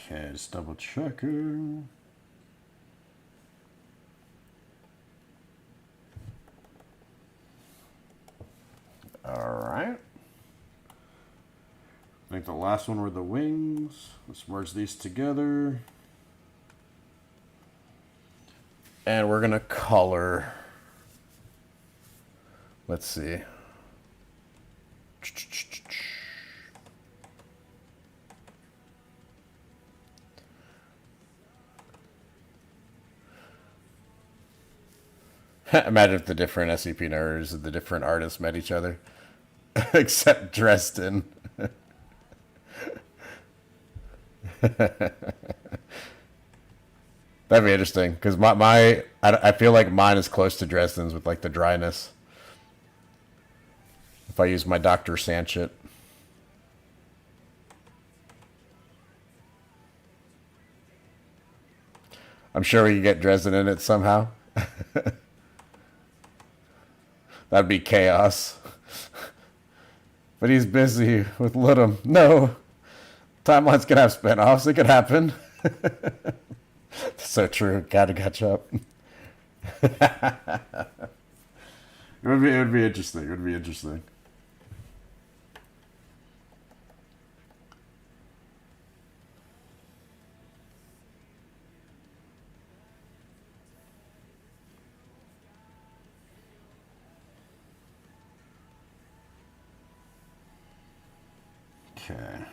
Okay, just double checking. Alright. I think the last one were the wings. Let's merge these together. And we're going to color. Let's see. Imagine if the different SCP nerds, the different artists met each other. Except Dresden. That'd be interesting, because I feel like mine is close to Dresden's with like the dryness. If I use my Dr. Sanchit. I'm sure we can get Dresden in it somehow. That'd be chaos. But he's busy with Ludum. No. Timeline's gonna have spinoffs. It could happen. So true. Gotta catch up. It would be interesting. It would be interesting. Okay.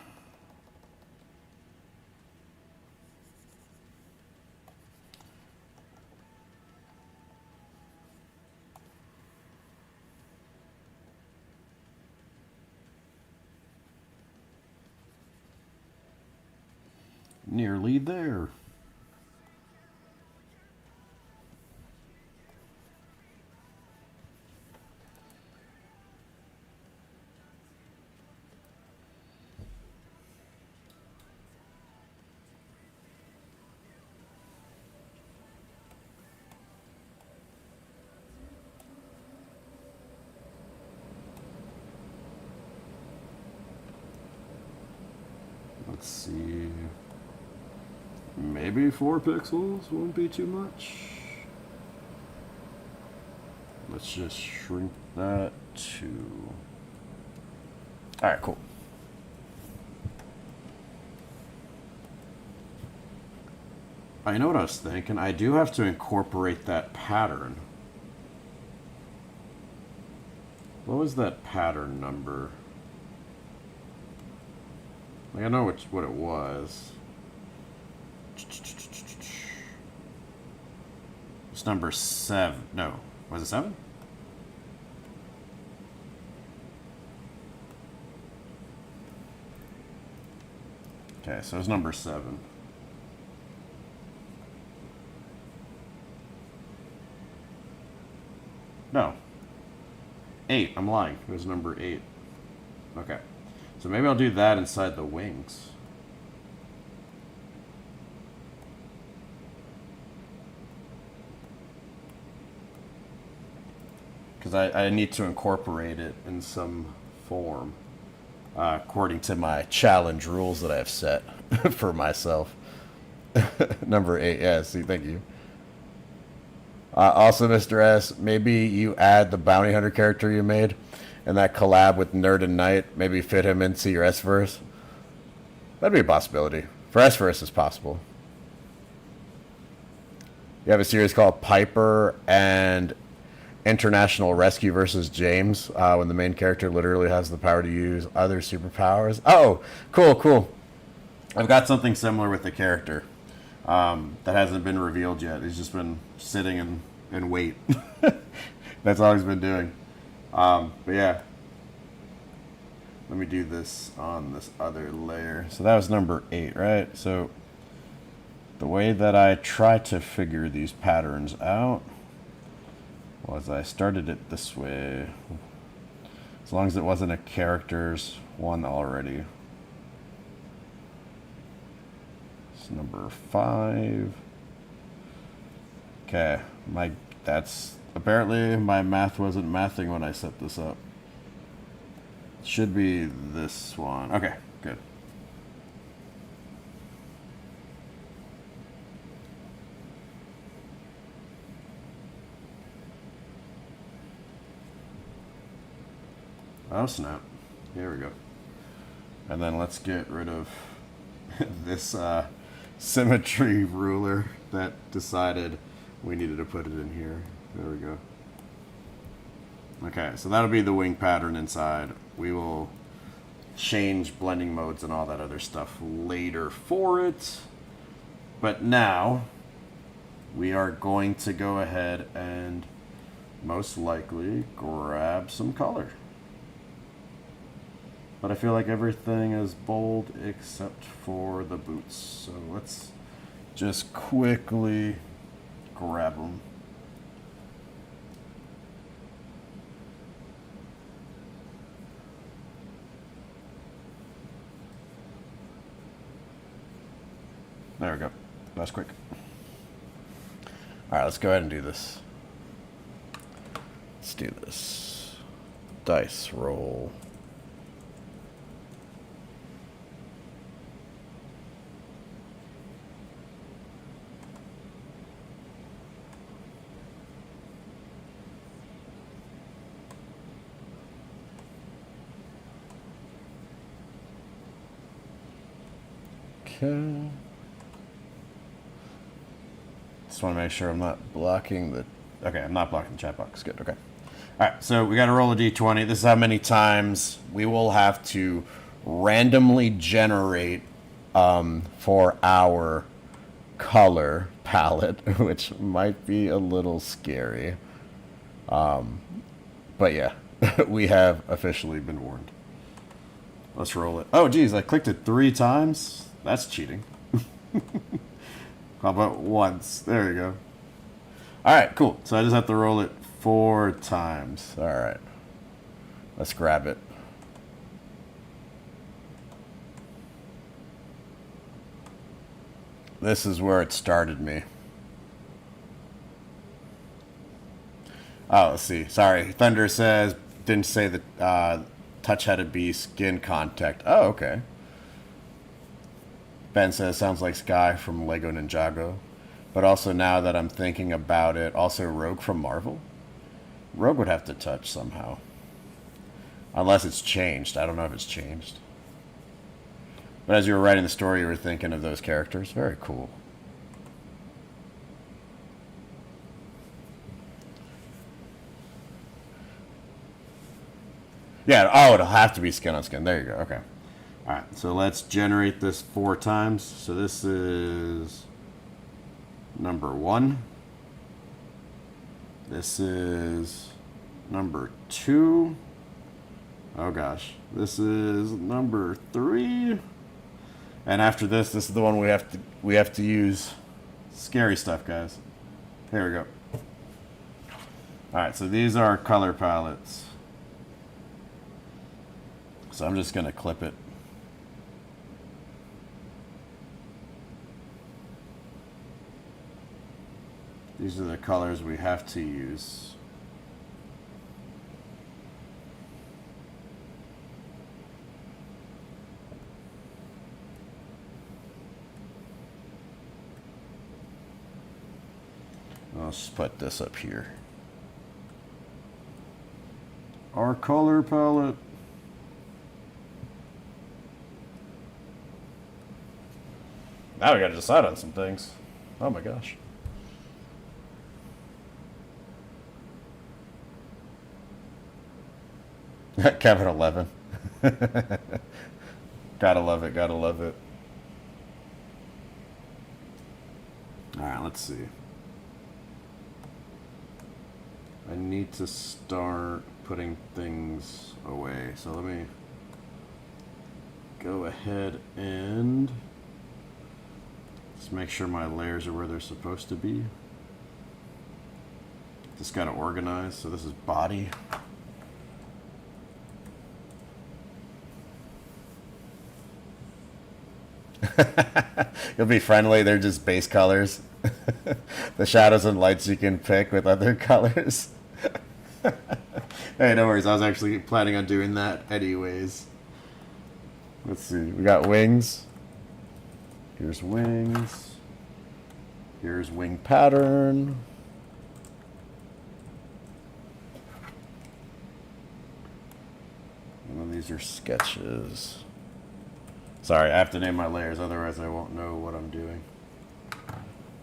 Nearly there. Let's see. Maybe 4 pixels won't be too much. Let's just shrink that to... Alright, cool. I know what I was thinking. I do have to incorporate that pattern. What was that pattern number? Like, I know what it was. It's number 7. No. Was it 7? Okay, so it's number 7. No. 8. I'm lying. It was number 8. Okay. So maybe I'll do that inside the wings. Because I need to incorporate it in some form. According to my challenge rules that I have set for myself. Number 8. Yeah, see, thank you. Also, Mr. S, maybe you add the bounty hunter character you made and that collab with Nerd and Knight, maybe fit him into your S-verse. That'd be a possibility. For S-verse, it's possible. You have a series called Piper and International Rescue versus James, when the main character literally has the power to use other superpowers. Oh, cool, cool. I've got something similar with the character that hasn't been revealed yet. He's just been sitting and wait. That's all he's been doing. But yeah, let me do this on this other layer. So that was number 8, right? So the way that I try to figure these patterns out was I started it this way. As long as it wasn't a character's one already. It's number 5. Okay, apparently my math wasn't mathing when I set this up. It should be this one. Okay, good. Oh, snap. Here we go. And then let's get rid of this symmetry ruler that decided we needed to put it in here. There we go. Okay, so that'll be the wing pattern inside. We will change blending modes and all that other stuff later for it. But now we are going to go ahead and most likely grab some color. But I feel like everything is bold except for the boots. So let's just quickly grab them. There we go. That's quick. All right, let's go ahead and do this. Let's do this. Dice roll. Okay. Just want to make sure I'm not blocking the... Okay, I'm not blocking the chat box. Good, okay. All right, so we got to roll a d20. This is how many times we will have to randomly generate for our color palette, which might be a little scary. But yeah, we have officially been warned. Let's roll it. Oh, geez, I clicked it 3 times. That's cheating. How about once? There you go. All right, cool. So I just have to roll it 4 times. All right. Let's grab it. This is where it started me. Oh, let's see. Sorry. Thunder says, didn't say that touch had to be skin contact. Oh, okay. Ben says, sounds like Sky from Lego Ninjago. But also now that I'm thinking about it, also Rogue from Marvel? Rogue would have to touch somehow. Unless it's changed. I don't know if it's changed. But as you were writing the story, you were thinking of those characters. Very cool. Yeah, oh, it'll have to be skin on skin. There you go. Okay. All right, so let's generate this 4 times. So this is number 1. This is number 2. Oh gosh, this is number 3. And after this, this is the one we have to use. Scary stuff, guys. Here we go. All right, so these are our color palettes. So I'm just gonna clip it. These are the colors we have to use. Let's put this up here. Our color palette. Now we gotta decide on some things. Oh my gosh. Kevin 11. Gotta love it, gotta love it. Alright, let's see. I need to start putting things away. So let me go ahead and just make sure my layers are where they're supposed to be. Just gotta organize. So this is body. You'll be friendly, they're just base colors. The shadows and lights you can pick with other colors. Hey, no worries, I was actually planning on doing that anyways. Let's see, we got wings. Here's wings. Here's wing pattern. Here's your sketches. Sorry, I have to name my layers, otherwise I won't know what I'm doing.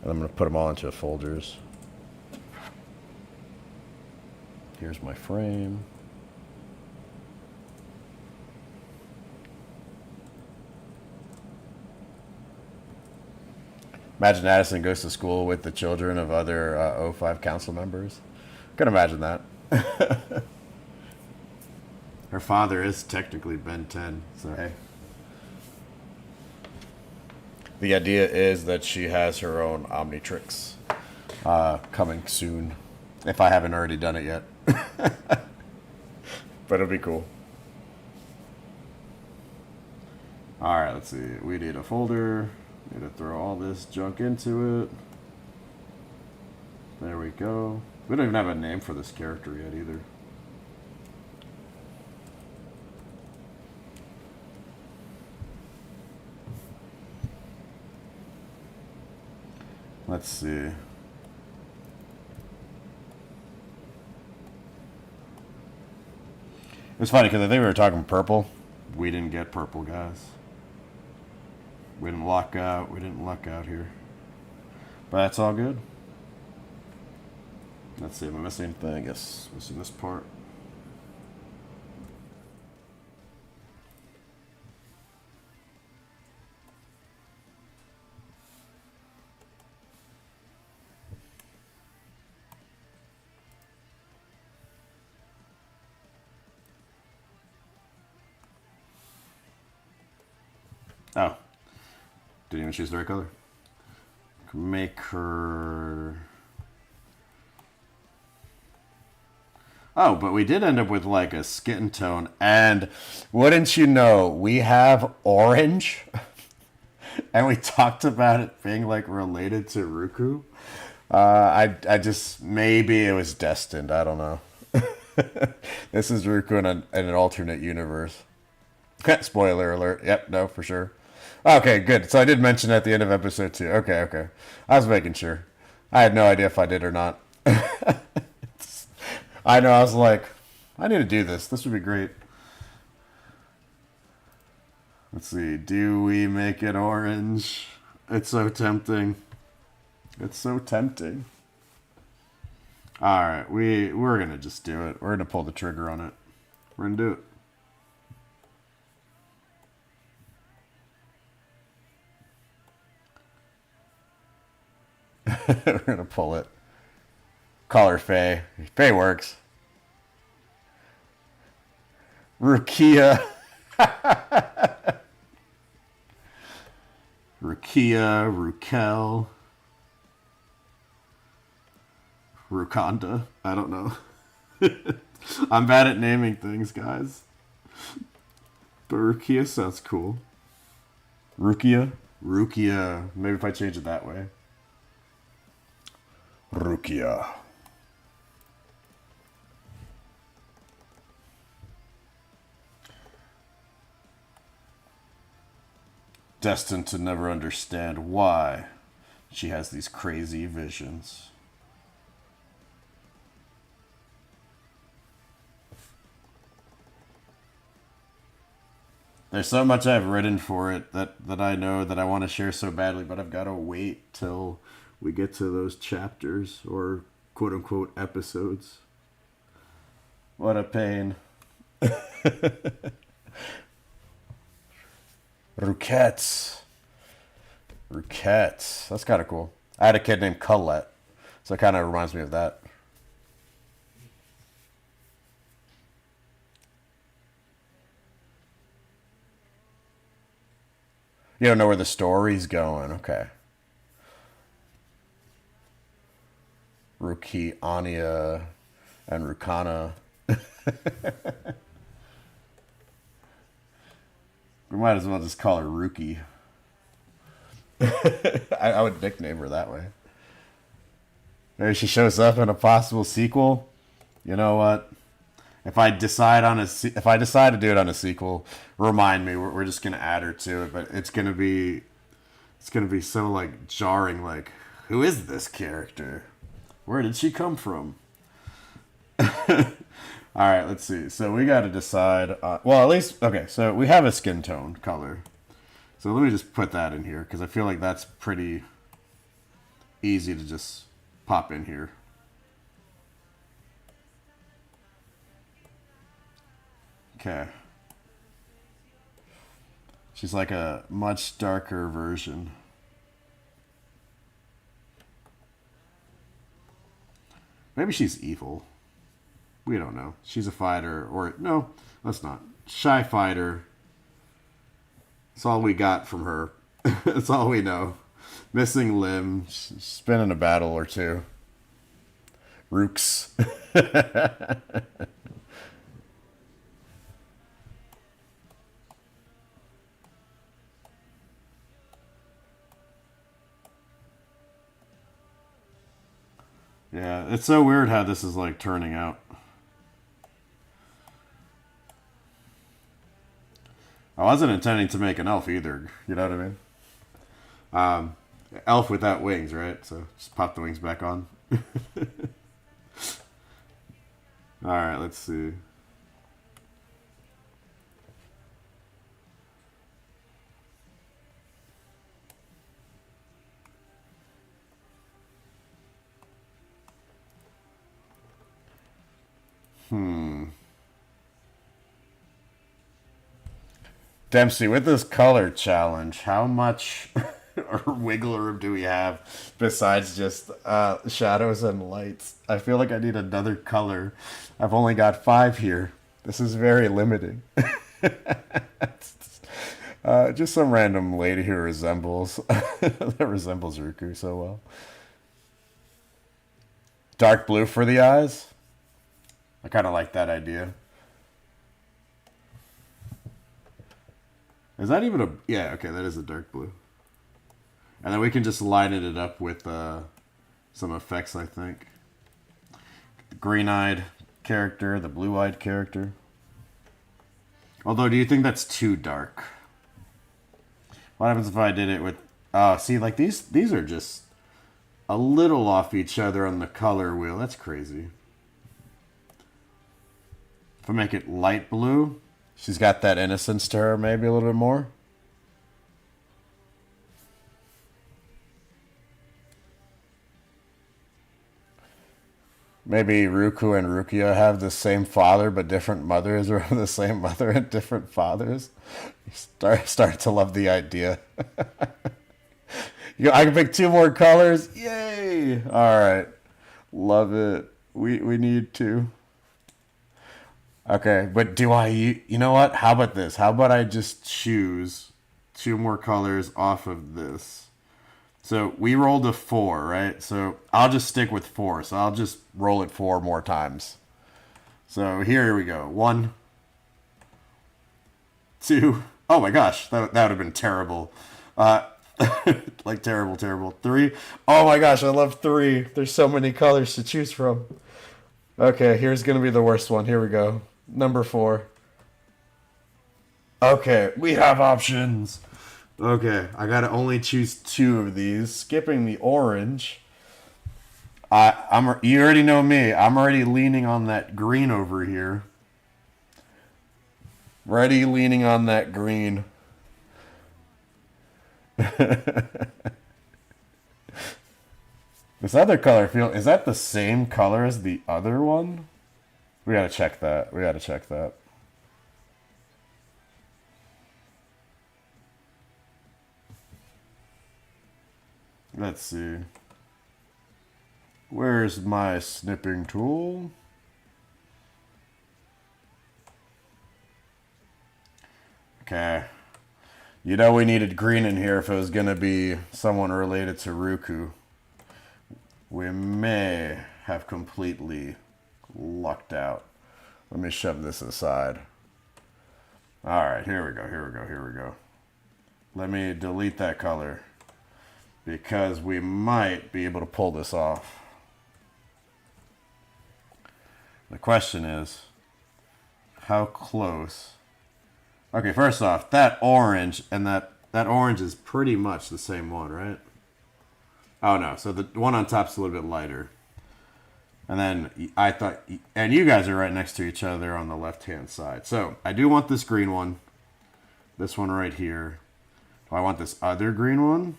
And I'm going to put them all into folders. Here's my frame. Imagine Addison goes to school with the children of other O5 council members. Can imagine that. Her father is technically Ben 10, so hey. The idea is that she has her own Omnitrix coming soon, if I haven't already done it yet. But it'll be cool. Alright, let's see. We need a folder. Need to throw all this junk into it. There we go. We don't even have a name for this character yet either. Let's see. It's funny because I think we were talking purple. We didn't get purple, guys. We didn't luck out. We didn't luck out here. But that's all good. Let's see, am I missing anything? Yes, missing this part. Oh. Didn't even choose the right color. Make her... Oh, but we did end up with like a skin tone. And wouldn't you know, we have orange. And we talked about it being like related to Ruku. I just, maybe it was destined. I don't know. This is Ruku in an alternate universe. Spoiler alert. Yep, no, for sure. Okay, good. So I did mention at the end of episode 2. Okay. I was making sure. I had no idea if I did or not. I know, I was like, I need to do this. This would be great. Let's see. Do we make it orange? It's so tempting. It's so tempting. Alright, we're going to just do it. We're going to pull the trigger on it. We're going to do it. We're gonna pull it. Call her Faye. Faye works. Rukia. Rukia, Rukel. Rukonda. I don't know. I'm bad at naming things, guys. But Rukia sounds cool. Rukia? Rukia. Maybe if I change it that way. Rukia. Destined to never understand why she has these crazy visions. There's so much I've written for it that I know that I want to share so badly, but I've got to wait till we get to those chapters or quote-unquote episodes. What a pain. Ruquettes. That's kind of cool. I had a kid named Colette, so it kind of reminds me of that. You don't know where the story's going. Okay. Ruki, Anya, and Rukana. We might as well just call her Ruki. I would nickname her that way. Maybe she shows up in a possible sequel. You know what? If I decide to do it on a sequel, remind me. We're just gonna add her to it, but it's gonna be so like jarring. Like, who is this character? Where did she come from? All right, let's see. So we got to decide. Well, at least okay. So we have a skin tone color. So let me just put that in here because I feel like that's pretty easy to just pop in here. Okay. She's like a much darker version. Maybe she's evil. We don't know. She's a fighter, or no, let's not. Shy fighter. That's all we got from her. That's all we know. Missing limb. She's been in a battle or two. Rooks. Yeah, it's so weird how this is like turning out. I wasn't intending to make an elf either. You know what I mean? Elf without wings, right? So just pop the wings back on. All right, let's see. Dempsey, with this color challenge, how much or wiggle room do we have besides just shadows and lights? I feel like I need another color. I've only got 5 here. This is very limiting. Just some random lady who resembles that resembles Riku so well. Dark blue for the eyes. I kind of like that idea. Is that even a... Yeah, okay, that is a dark blue. And then we can just line it up with some effects, I think. The green-eyed character, the blue-eyed character. Although, do you think that's too dark? What happens if I did it with... Oh, see, like these are just a little off each other on the color wheel. That's crazy. If I make it light blue... She's got that innocence to her, maybe a little bit more. Maybe Ruku and Rukia have the same father but different mothers, or the same mother and different fathers. You start to love the idea. I can pick 2 more colors. Yay! All right, love it. We need to. Okay, but do I... You know what? How about this? How about I just choose 2 more colors off of this? So we rolled a 4, right? So I'll just stick with 4. So I'll just roll it 4 more times. So here we go. 1, 2... Oh my gosh, that would have been terrible. Like terrible, terrible. 3. Oh my gosh, I love 3. There's so many colors to choose from. Okay, here's going to be the worst one. Here we go. Number 4. Okay, we have options. Okay, I gotta only choose 2 of these. Skipping the orange. You already know me. I'm already leaning on that green over here. Ready leaning on that green. This other color is that the same color as the other one? We gotta check that. Let's see. Where's my snipping tool? Okay. You know we needed green in here if it was gonna be someone related to Ruku. We may have completely lucked out. Let me shove this aside. Alright, here we go. Let me delete that color, because we might be able to pull this off. The question is, how close? Okay, first off, that orange and that orange is pretty much the same one, right? Oh no, so the one on top's a little bit lighter. And then I thought, and you guys are right next to each other on the left-hand side. So I do want this green one. This one right here. Do I want this other green one?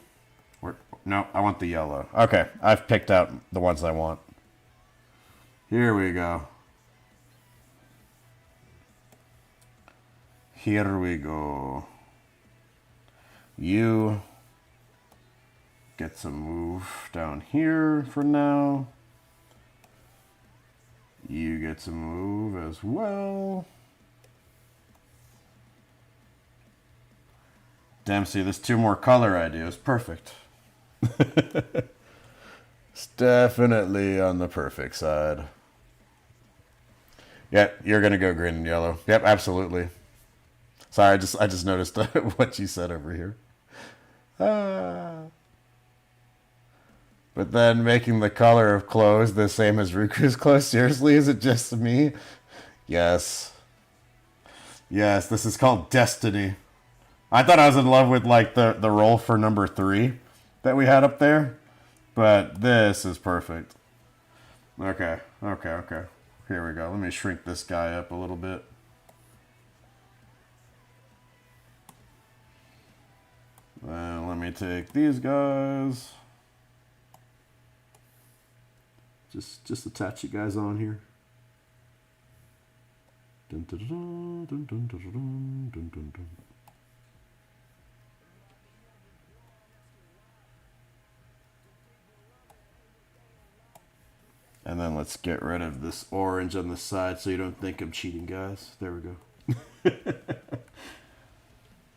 Or, no, I want the yellow. Okay, I've picked out the ones I want. Here we go. Here we go. You get some move down here for now. You get some move as well. Dempsey, there's 2 more color ideas. Perfect. It's definitely on the perfect side. Yeah, you're gonna go green and yellow. Yep, absolutely. Sorry, I just noticed what you said over here. But then making the color of clothes the same as Ruku's clothes. Seriously, is it just me? Yes. Yes, this is called destiny. I thought I was in love with like the roll for number 3 that we had up there. But this is perfect. Okay. Here we go. Let me shrink this guy up a little bit. Then let me take these guys. Just attach you guys on here. Dun, dun, dun, dun, dun, dun, dun, dun, dun, dun. And then let's get rid of this orange on the side so you don't think I'm cheating, guys. There we go.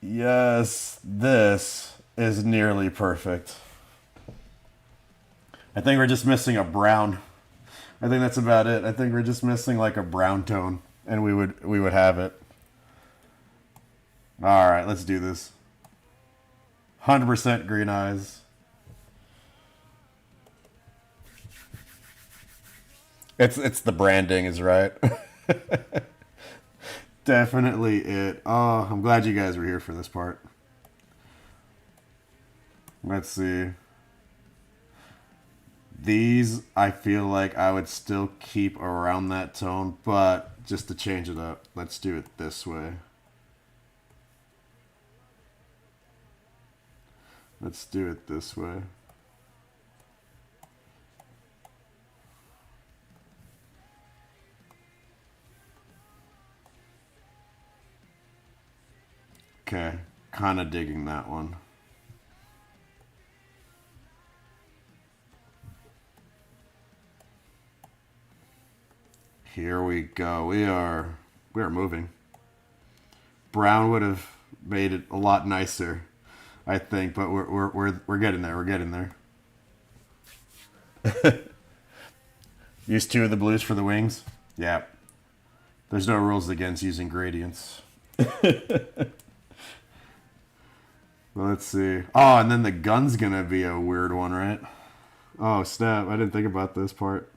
Yes, this is nearly perfect. I think we're just missing a brown. I think that's about it. I think we're just missing like a brown tone, and we would have it. All right, let's do this. 100% green eyes. It's the branding is right. Definitely it. Oh, I'm glad you guys were here for this part. Let's see. These, I feel like I would still keep around that tone, but just to change it up, let's do it this way. Let's do it this way. Okay, kind of digging that one. Here we go. We are moving. Brown would have made it a lot nicer, I think, but we're getting there. We're getting there. Use 2 of the blues for the wings. Yeah. There's no rules against using gradients. Well, let's see. Oh, and then the gun's gonna be a weird one, right? Oh, snap. I didn't think about this part.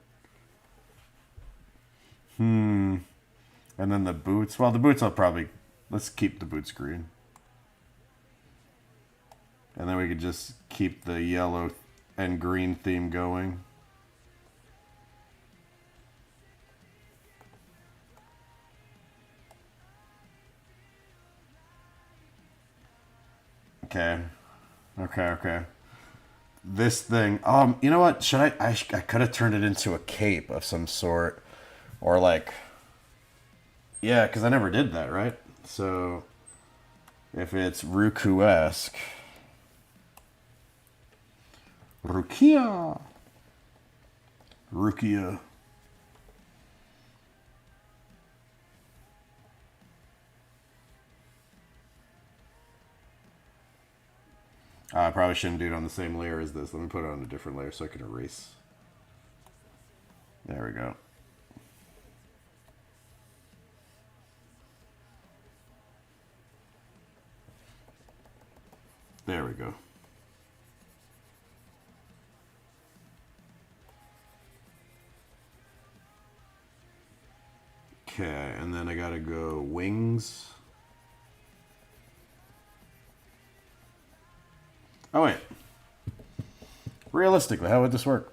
And then the boots. Well, the boots I'll probably... Let's keep the boots green. And then we could just keep the yellow and green theme going. Okay. This thing. You know what? Should I could have turned it into a cape of some sort. Or like... Yeah, because I never did that, right? So... If it's Ruku-esque... Rukia! I probably shouldn't do it on the same layer as this. Let me put it on a different layer so I can erase. There we go. There we go. Okay, and then I gotta go wings. Oh wait. Realistically, how would this work?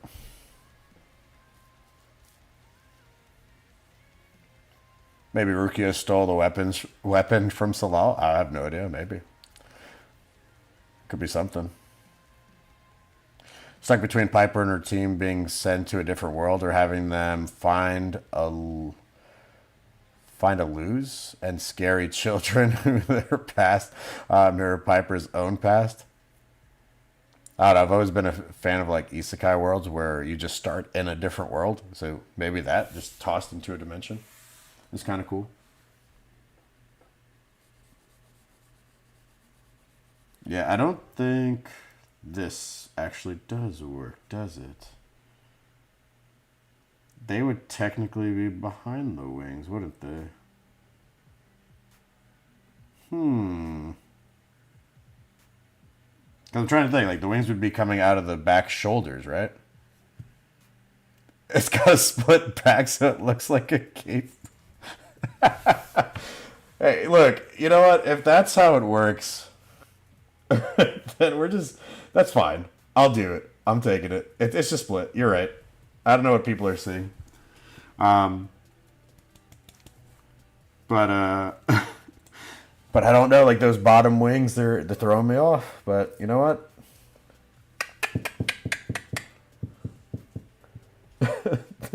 Maybe Rukia stole the weapon from Salal. I have no idea. Maybe. Could be something. Stuck between Piper and her team being sent to a different world or having them find a lose and scary children who their past mirror Piper's own past. I don't know. I've always been a fan of like isekai worlds where you just start in a different world. So maybe that just tossed into a dimension is kind of cool. Yeah, I don't think this actually does work, does it? They would technically be behind the wings, wouldn't they? Because I'm trying to think, like, the wings would be coming out of the back shoulders, right? It's got a split back so it looks like a cape. Hey, look, you know what? If that's how it works, then that's fine. I'll do it. I'm taking it. It's just split. You're right. I don't know what people are seeing. But but I don't know, like those bottom wings, they're throwing me off. But you know what?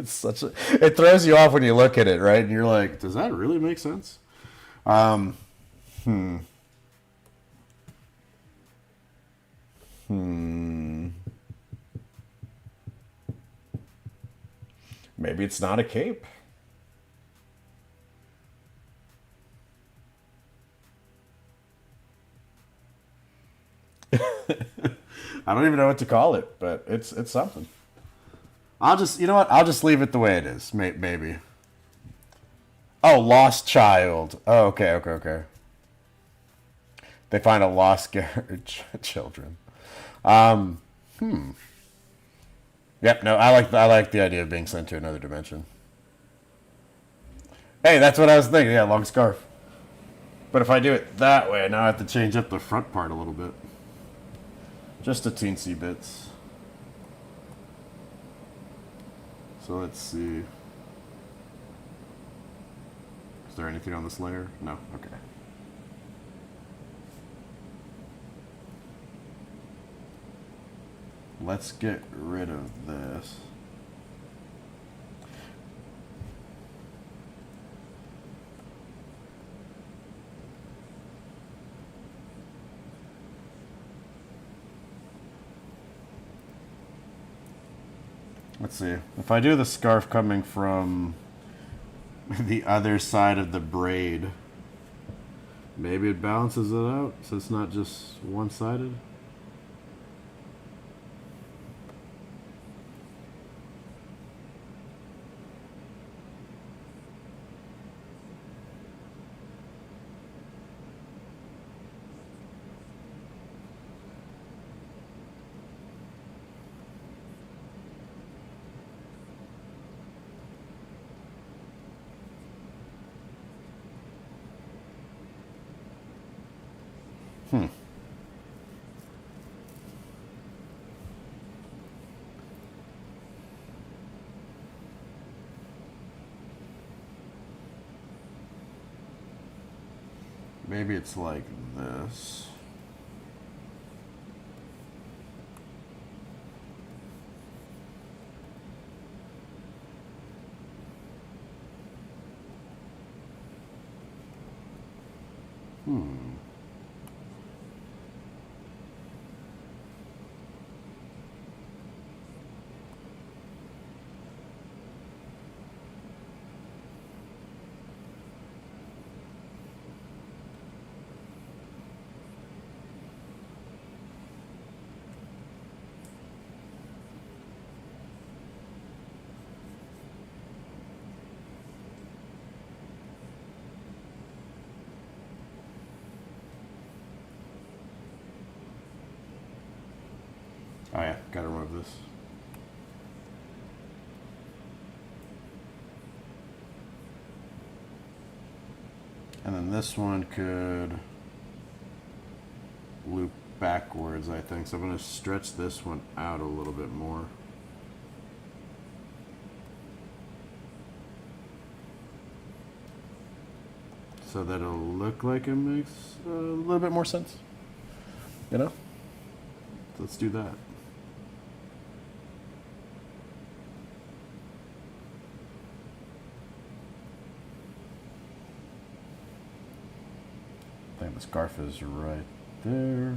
It throws you off when you look at it, right? And you're like, does that really make sense? Maybe it's not a cape. I don't even know what to call it, but it's something. You know what? I'll just leave it the way it is. Maybe. Oh, lost child. Oh, okay. They find a lost children. Yep. No, I like the idea of being sent to another dimension. Hey, that's what I was thinking. Yeah, long scarf. But if I do it that way, now I have to change up the front part a little bit. Just a teensy bits. So let's see. Is there anything on this layer? No? Okay. Let's get rid of this. Let's see. If I do the scarf coming from the other side of the braid, maybe it balances it out so it's not just one-sided. Maybe it's like this. Oh yeah, gotta remove this. And then this one could loop backwards, I think. So I'm going to stretch this one out a little bit more. so that it'll look like it makes a little bit more sense. You know? Let's do that. I think the scarf is right there.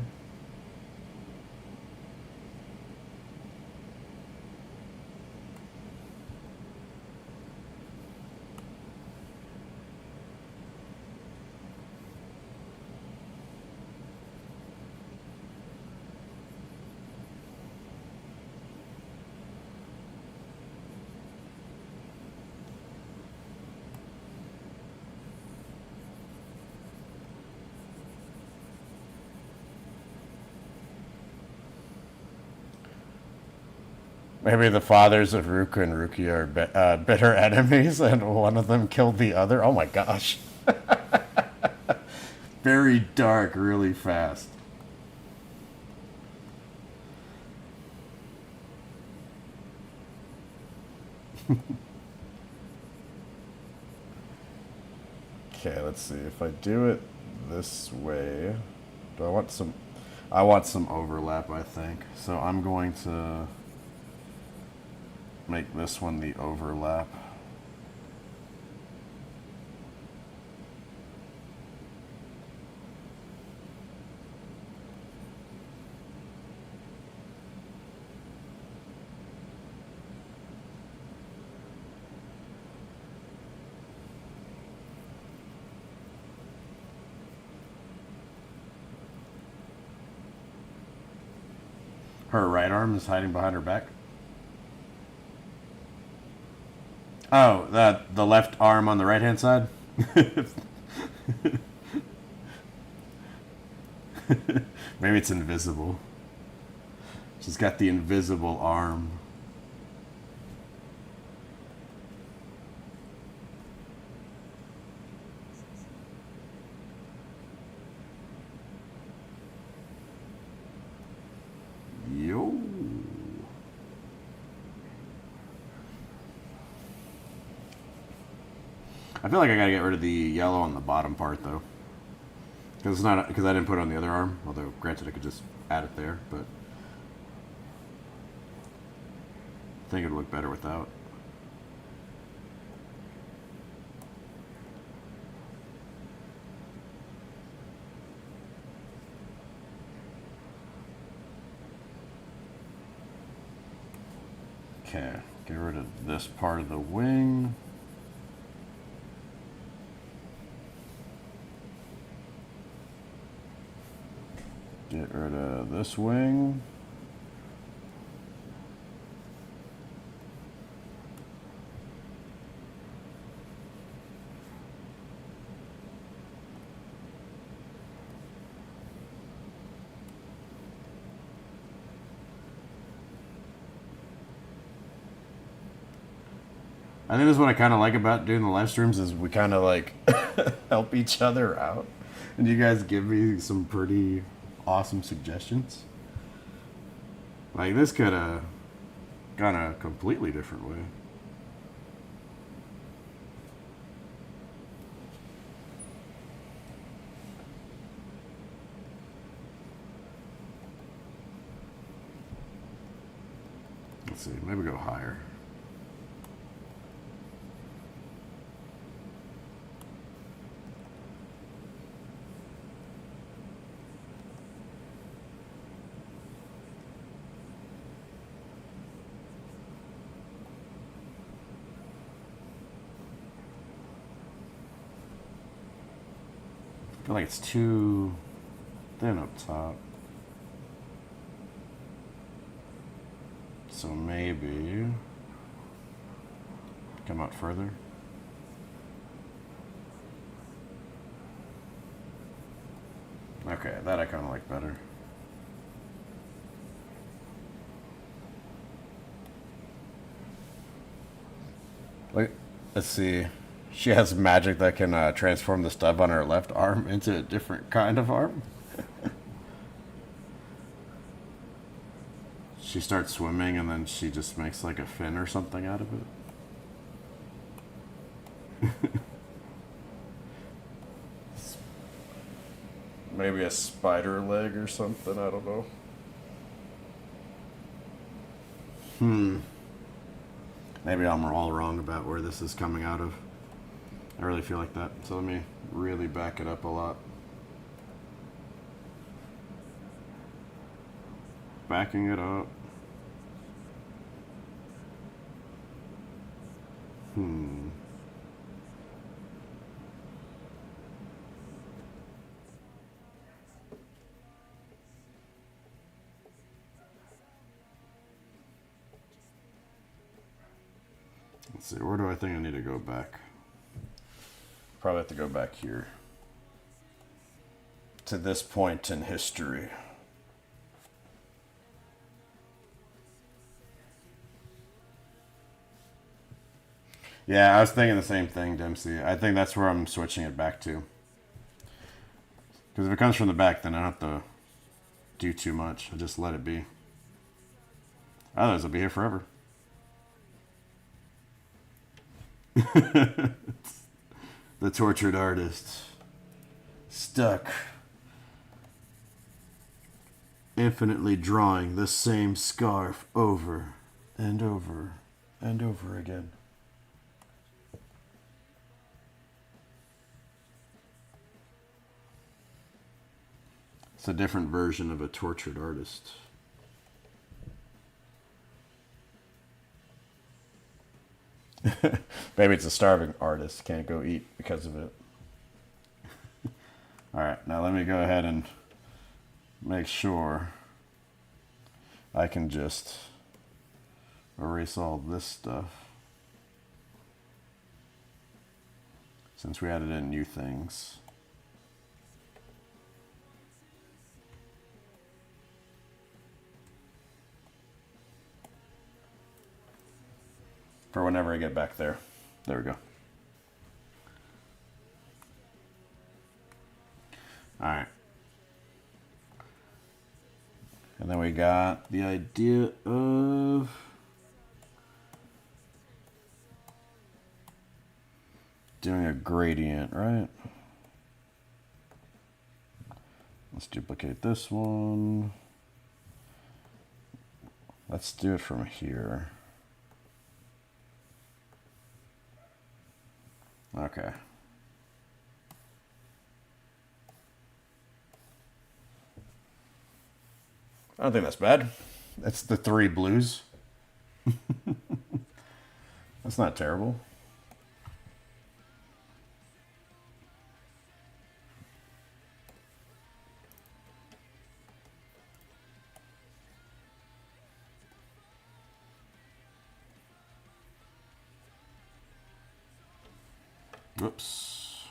Maybe the fathers of Ruka and Rukia are bitter enemies, and one of them killed the other. Oh my gosh. Very dark, really fast. Okay, let's see. If I do it this way, do I want some... I want some overlap, I think. So I'm going to make this one the overlap. Her right arm is hiding behind her back. Oh, the left arm on the right hand side? Maybe it's invisible. She's got the invisible arm. Yo. I feel like I gotta get rid of the yellow on the bottom part though, because it's not, because I didn't put it on the other arm. Although, granted, I could just add it there, but I think it'd look better without. Okay, get rid of this part of the wing. Get rid of this wing. I think this is what I kind of like about doing the live streams is we kind of like help each other out. And you guys give me some pretty awesome suggestions. Like this could have gone a completely different way. Let's see, maybe go higher. I feel like it's too thin up top. So maybe come out further. Okay, that I kind of like better. Wait, let's see. She has magic that can transform the stub on her left arm into a different kind of arm. She starts swimming and then she just makes like a fin or something out of it. Maybe a spider leg or something, I don't know. Maybe I'm all wrong about where this is coming out of. I really feel like that. So let me really back it up a lot. Backing it up. Let's see, where do I think I need to go back? Probably have to go back here. To this point in history. Yeah, I was thinking the same thing, Dempsey. I think that's where I'm switching it back to. Because if it comes from the back, then I don't have to do too much. I just let it be. Otherwise, it'll be here forever. The tortured artist. Stuck. Infinitely drawing the same scarf over and over and over again. It's a different version of a tortured artist. Maybe it's a starving artist. Can't go eat because of it. Alright, now let me go ahead and make sure I can just erase all this stuff. Since we added in new things. For whenever I get back there. There we go. Alright. And then we got the idea of doing a gradient, right? Let's duplicate this one. Let's do it from here. Okay. I don't think that's bad. That's the 3 blues. That's not terrible. Whoops.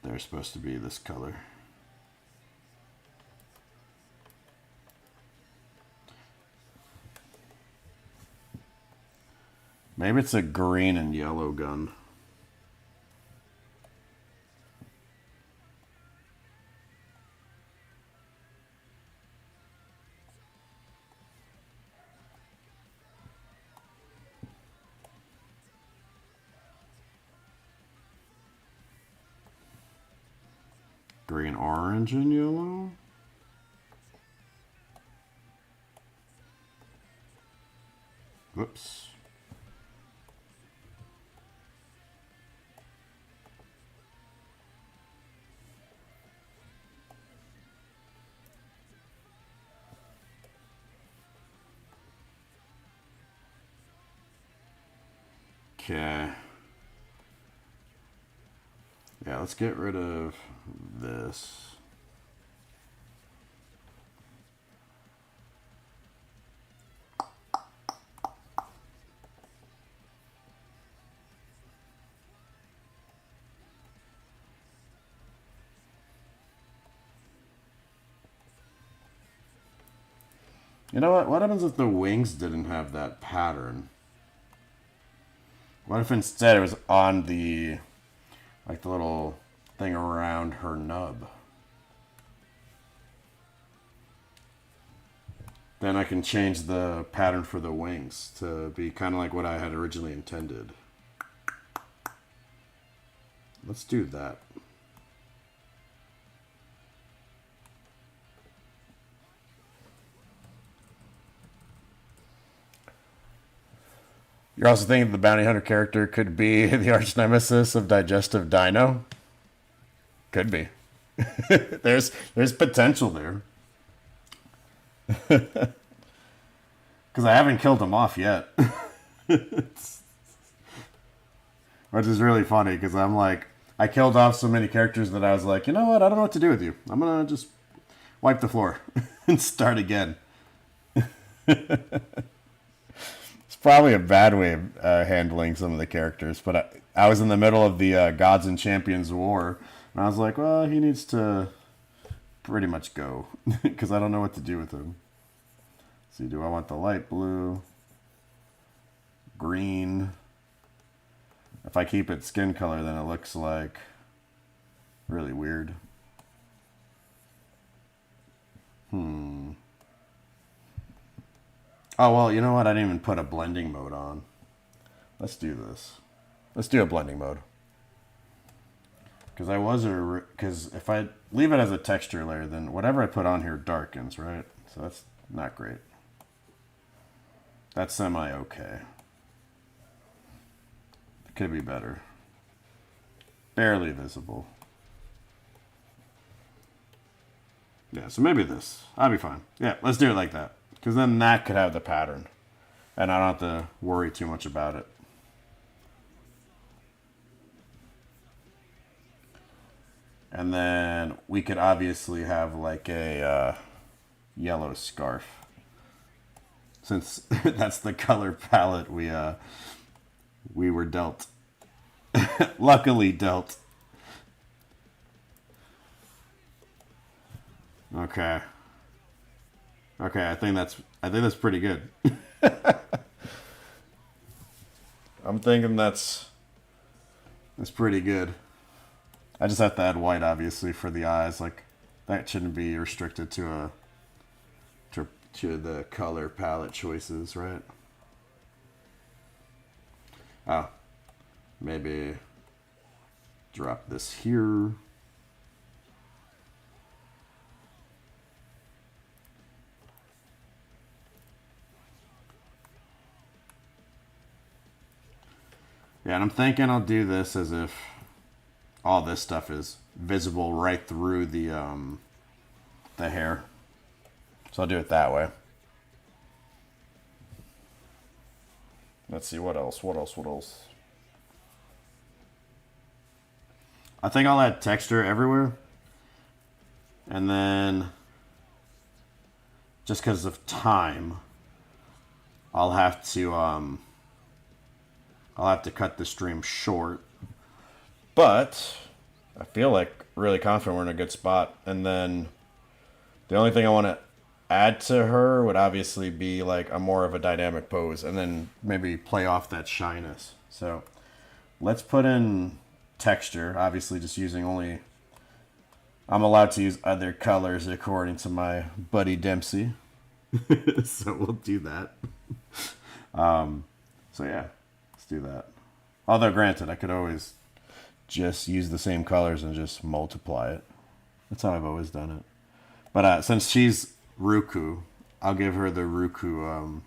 They're supposed to be this color. Maybe it's a green and yellow gun. Green, orange, and yellow. Whoops. Okay. Yeah, let's get rid of this. You know what? What happens if the wings didn't have that pattern? What if instead it was on the, like the little thing around her nub? Then I can change the pattern for the wings to be kind of like what I had originally intended. Let's do that. You're also thinking the bounty hunter character could be the arch nemesis of Digestive Dino? Could be. there's potential there. Because I haven't killed him off yet. Which is really funny, because I'm like, I killed off so many characters that I was like, you know what, I don't know what to do with you. I'm going to just wipe the floor and start again. It's probably a bad way of handling some of the characters, but I was in the middle of the Gods and Champions War, and I was like, well, he needs to pretty much go, because I don't know what to do with him. Let's see, do I want the light blue? Green? If I keep it skin color, then it looks like really weird. Oh, well, you know what? I didn't even put a blending mode on. Let's do this. Let's do a blending mode. Because if I leave it as a texture layer, then whatever I put on here darkens, right? So that's not great. That's semi-okay. It could be better. Barely visible. Yeah, so maybe this. I'll be fine. Yeah, let's do it like that. Because then that could have the pattern. And I don't have to worry too much about it. And then we could obviously have like a yellow scarf. Since that's the color palette we were dealt. Luckily dealt. Okay. Okay, I think that's pretty good. I'm thinking that's pretty good. I just have to add white, obviously, for the eyes. Like, that shouldn't be restricted to the color palette choices, right? Oh, maybe drop this here. Yeah, and I'm thinking I'll do this as if all this stuff is visible right through the hair. So I'll do it that way. Let's see, what else? I think I'll add texture everywhere. And then, just because of time, I'll have to cut the stream short. But I feel like really confident we're in a good spot. And then the only thing I want to add to her would obviously be like a more of a dynamic pose, and then maybe play off that shyness. So let's put in texture, obviously just using only, I'm allowed to use other colors according to my buddy Dempsey. So we'll do that. So yeah, let's do that. Although granted, I could always just use the same colors and just multiply it. That's how I've always done it. But since she's Ruku, I'll give her the Ruku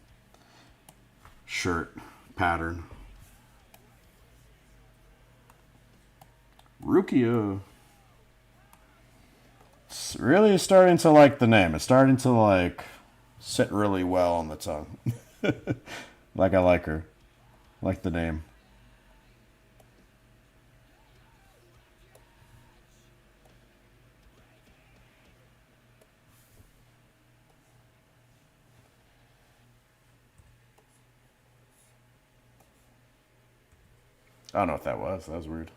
shirt pattern. Rukia. It's really starting to like the name. It's starting to like sit really well on the tongue. Like I like her. Like the name. I don't know what that was. That was weird.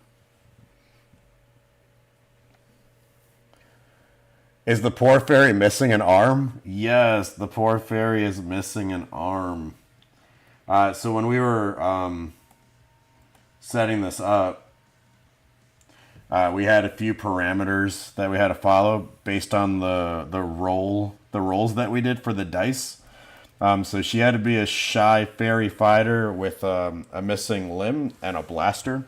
Is the poor fairy missing an arm? Yes, the poor fairy is missing an arm. So when we were setting this up, we had a few parameters that we had to follow based on the rolls that we did for the dice. So she had to be a shy fairy fighter with a missing limb and a blaster.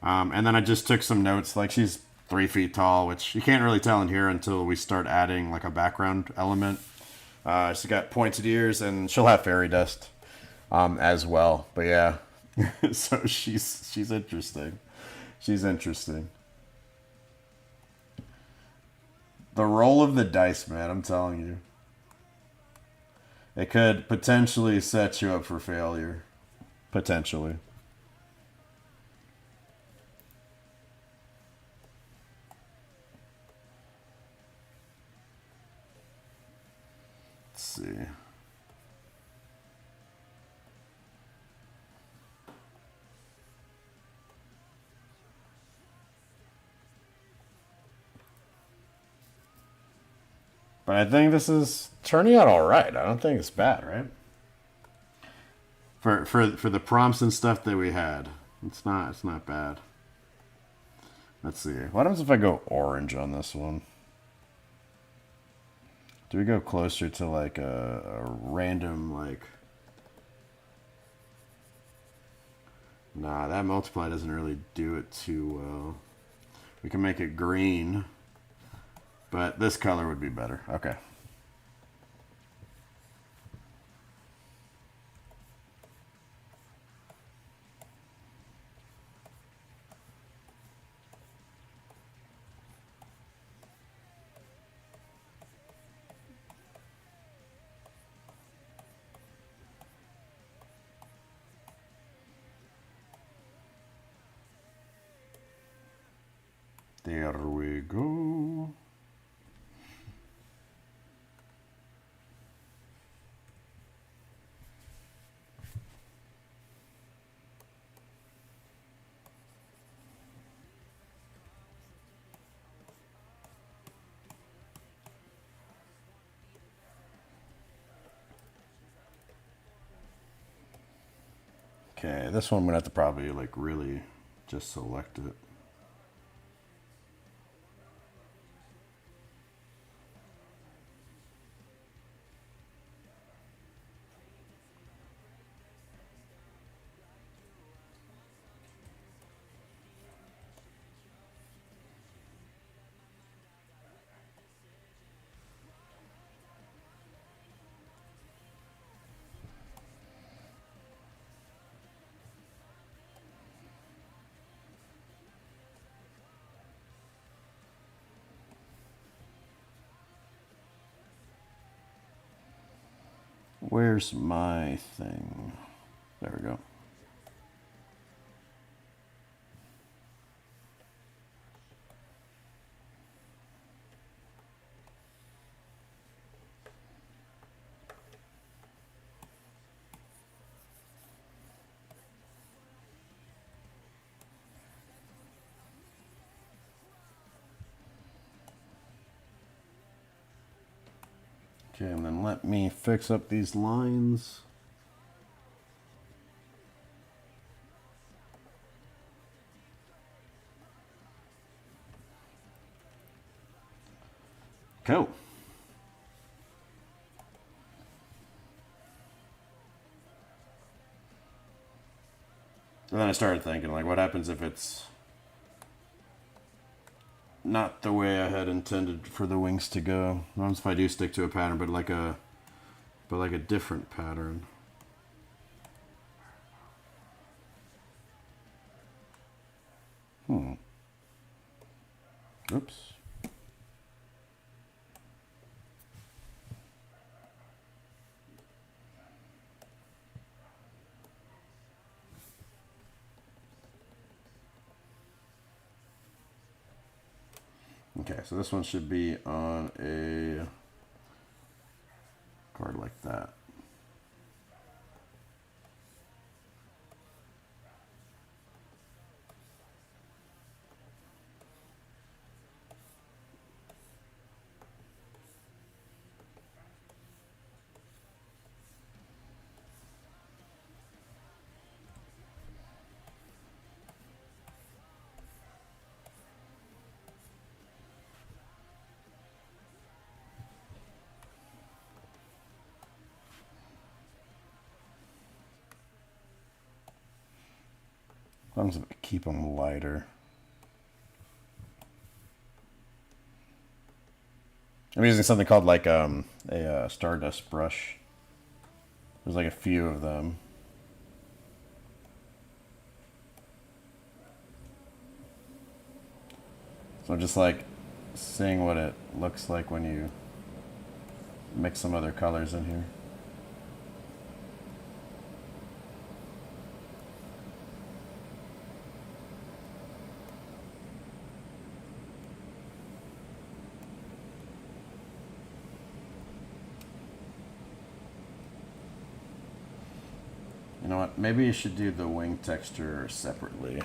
And then I just took some notes. Like, she's 3 feet tall, which you can't really tell in here until we start adding like a background element. She's got pointed ears, and she'll have fairy dust. as well. But yeah, so she's interesting. She's interesting. The roll of the dice, man. I'm telling you, it could potentially set you up for failure. Potentially. Let's see. But I think this is turning out all right. I don't think it's bad, right? For the prompts and stuff that we had, it's not bad. Let's see. What happens if I go orange on this one? Do we go closer to like a random like? Nah, that multiply doesn't really do it too well. We can make it green, but this color would be better. Okay. There we go. Okay, this one I'm gonna have to probably like really just select it. Where's my thing? There we go. Okay, and then let me fix up these lines. Cool. And then I started thinking, like, what happens if it's not the way I had intended for the wings to go? What happens if I do stick to a pattern, but like a different pattern? Oops. Okay, so this one should be on a card like that. As long as I keep them lighter. I'm using something called like a stardust brush. There's like a few of them. So I'm just like seeing what it looks like when you mix some other colors in here. You know what? Maybe you should do the wing texture separately.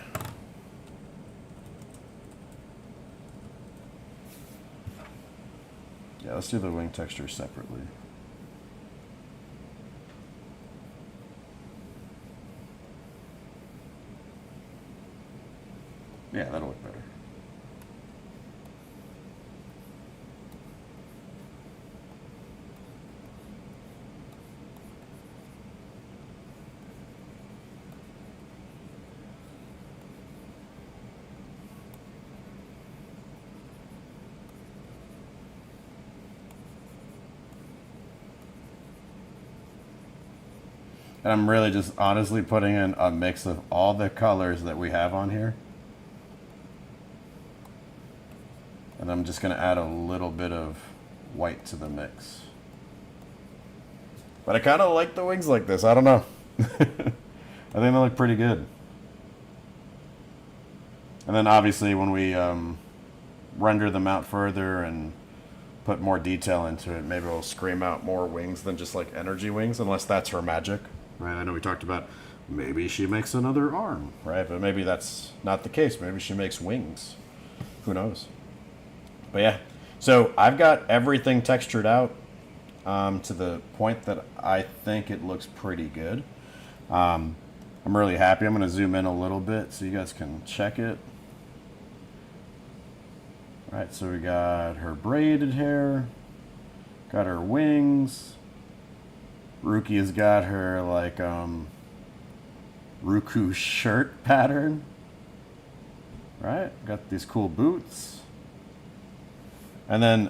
Yeah, let's do the wing texture separately. Yeah, that'll look better. And I'm really just honestly putting in a mix of all the colors that we have on here. And I'm just going to add a little bit of white to the mix. But I kind of like the wings like this. I don't know. I think they look pretty good. And then obviously when we render them out further and put more detail into it, maybe we'll scream out more wings than just like energy wings, unless that's her magic. Right, I know we talked about maybe she makes another arm, right? But maybe that's not the case. Maybe she makes wings. Who knows? But yeah, so I've got everything textured out to the point that I think it looks pretty good. I'm really happy. I'm going to zoom in a little bit so you guys can check it. All right, so we got her braided hair, got her wings. Ruki has got her like Ruku shirt pattern, right? Got these cool boots, and then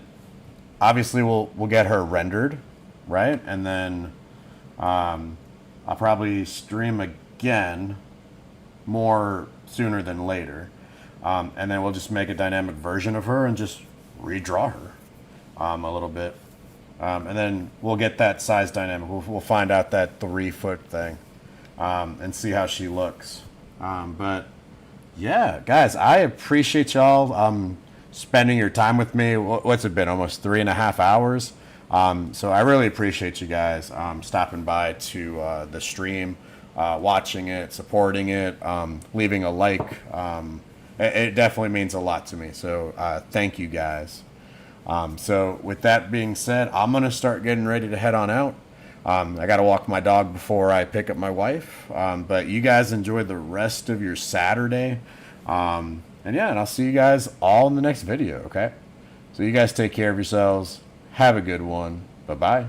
obviously we'll get her rendered, right? And then I'll probably stream again more sooner than later, and then we'll just make a dynamic version of her and just redraw her a little bit. And then we'll get that size dynamic. We'll find out that 3-foot thing and see how she looks. But yeah, guys, I appreciate y'all spending your time with me. What's it been? Almost 3.5 hours. So I really appreciate you guys stopping by to the stream, watching it, supporting it, leaving a like. It definitely means a lot to me. So thank you guys. So with that being said, I'm going to start getting ready to head on out. I got to walk my dog before I pick up my wife. But you guys enjoy the rest of your Saturday. And yeah, and I'll see you guys all in the next video, okay? So you guys take care of yourselves. Have a good one. Bye-bye.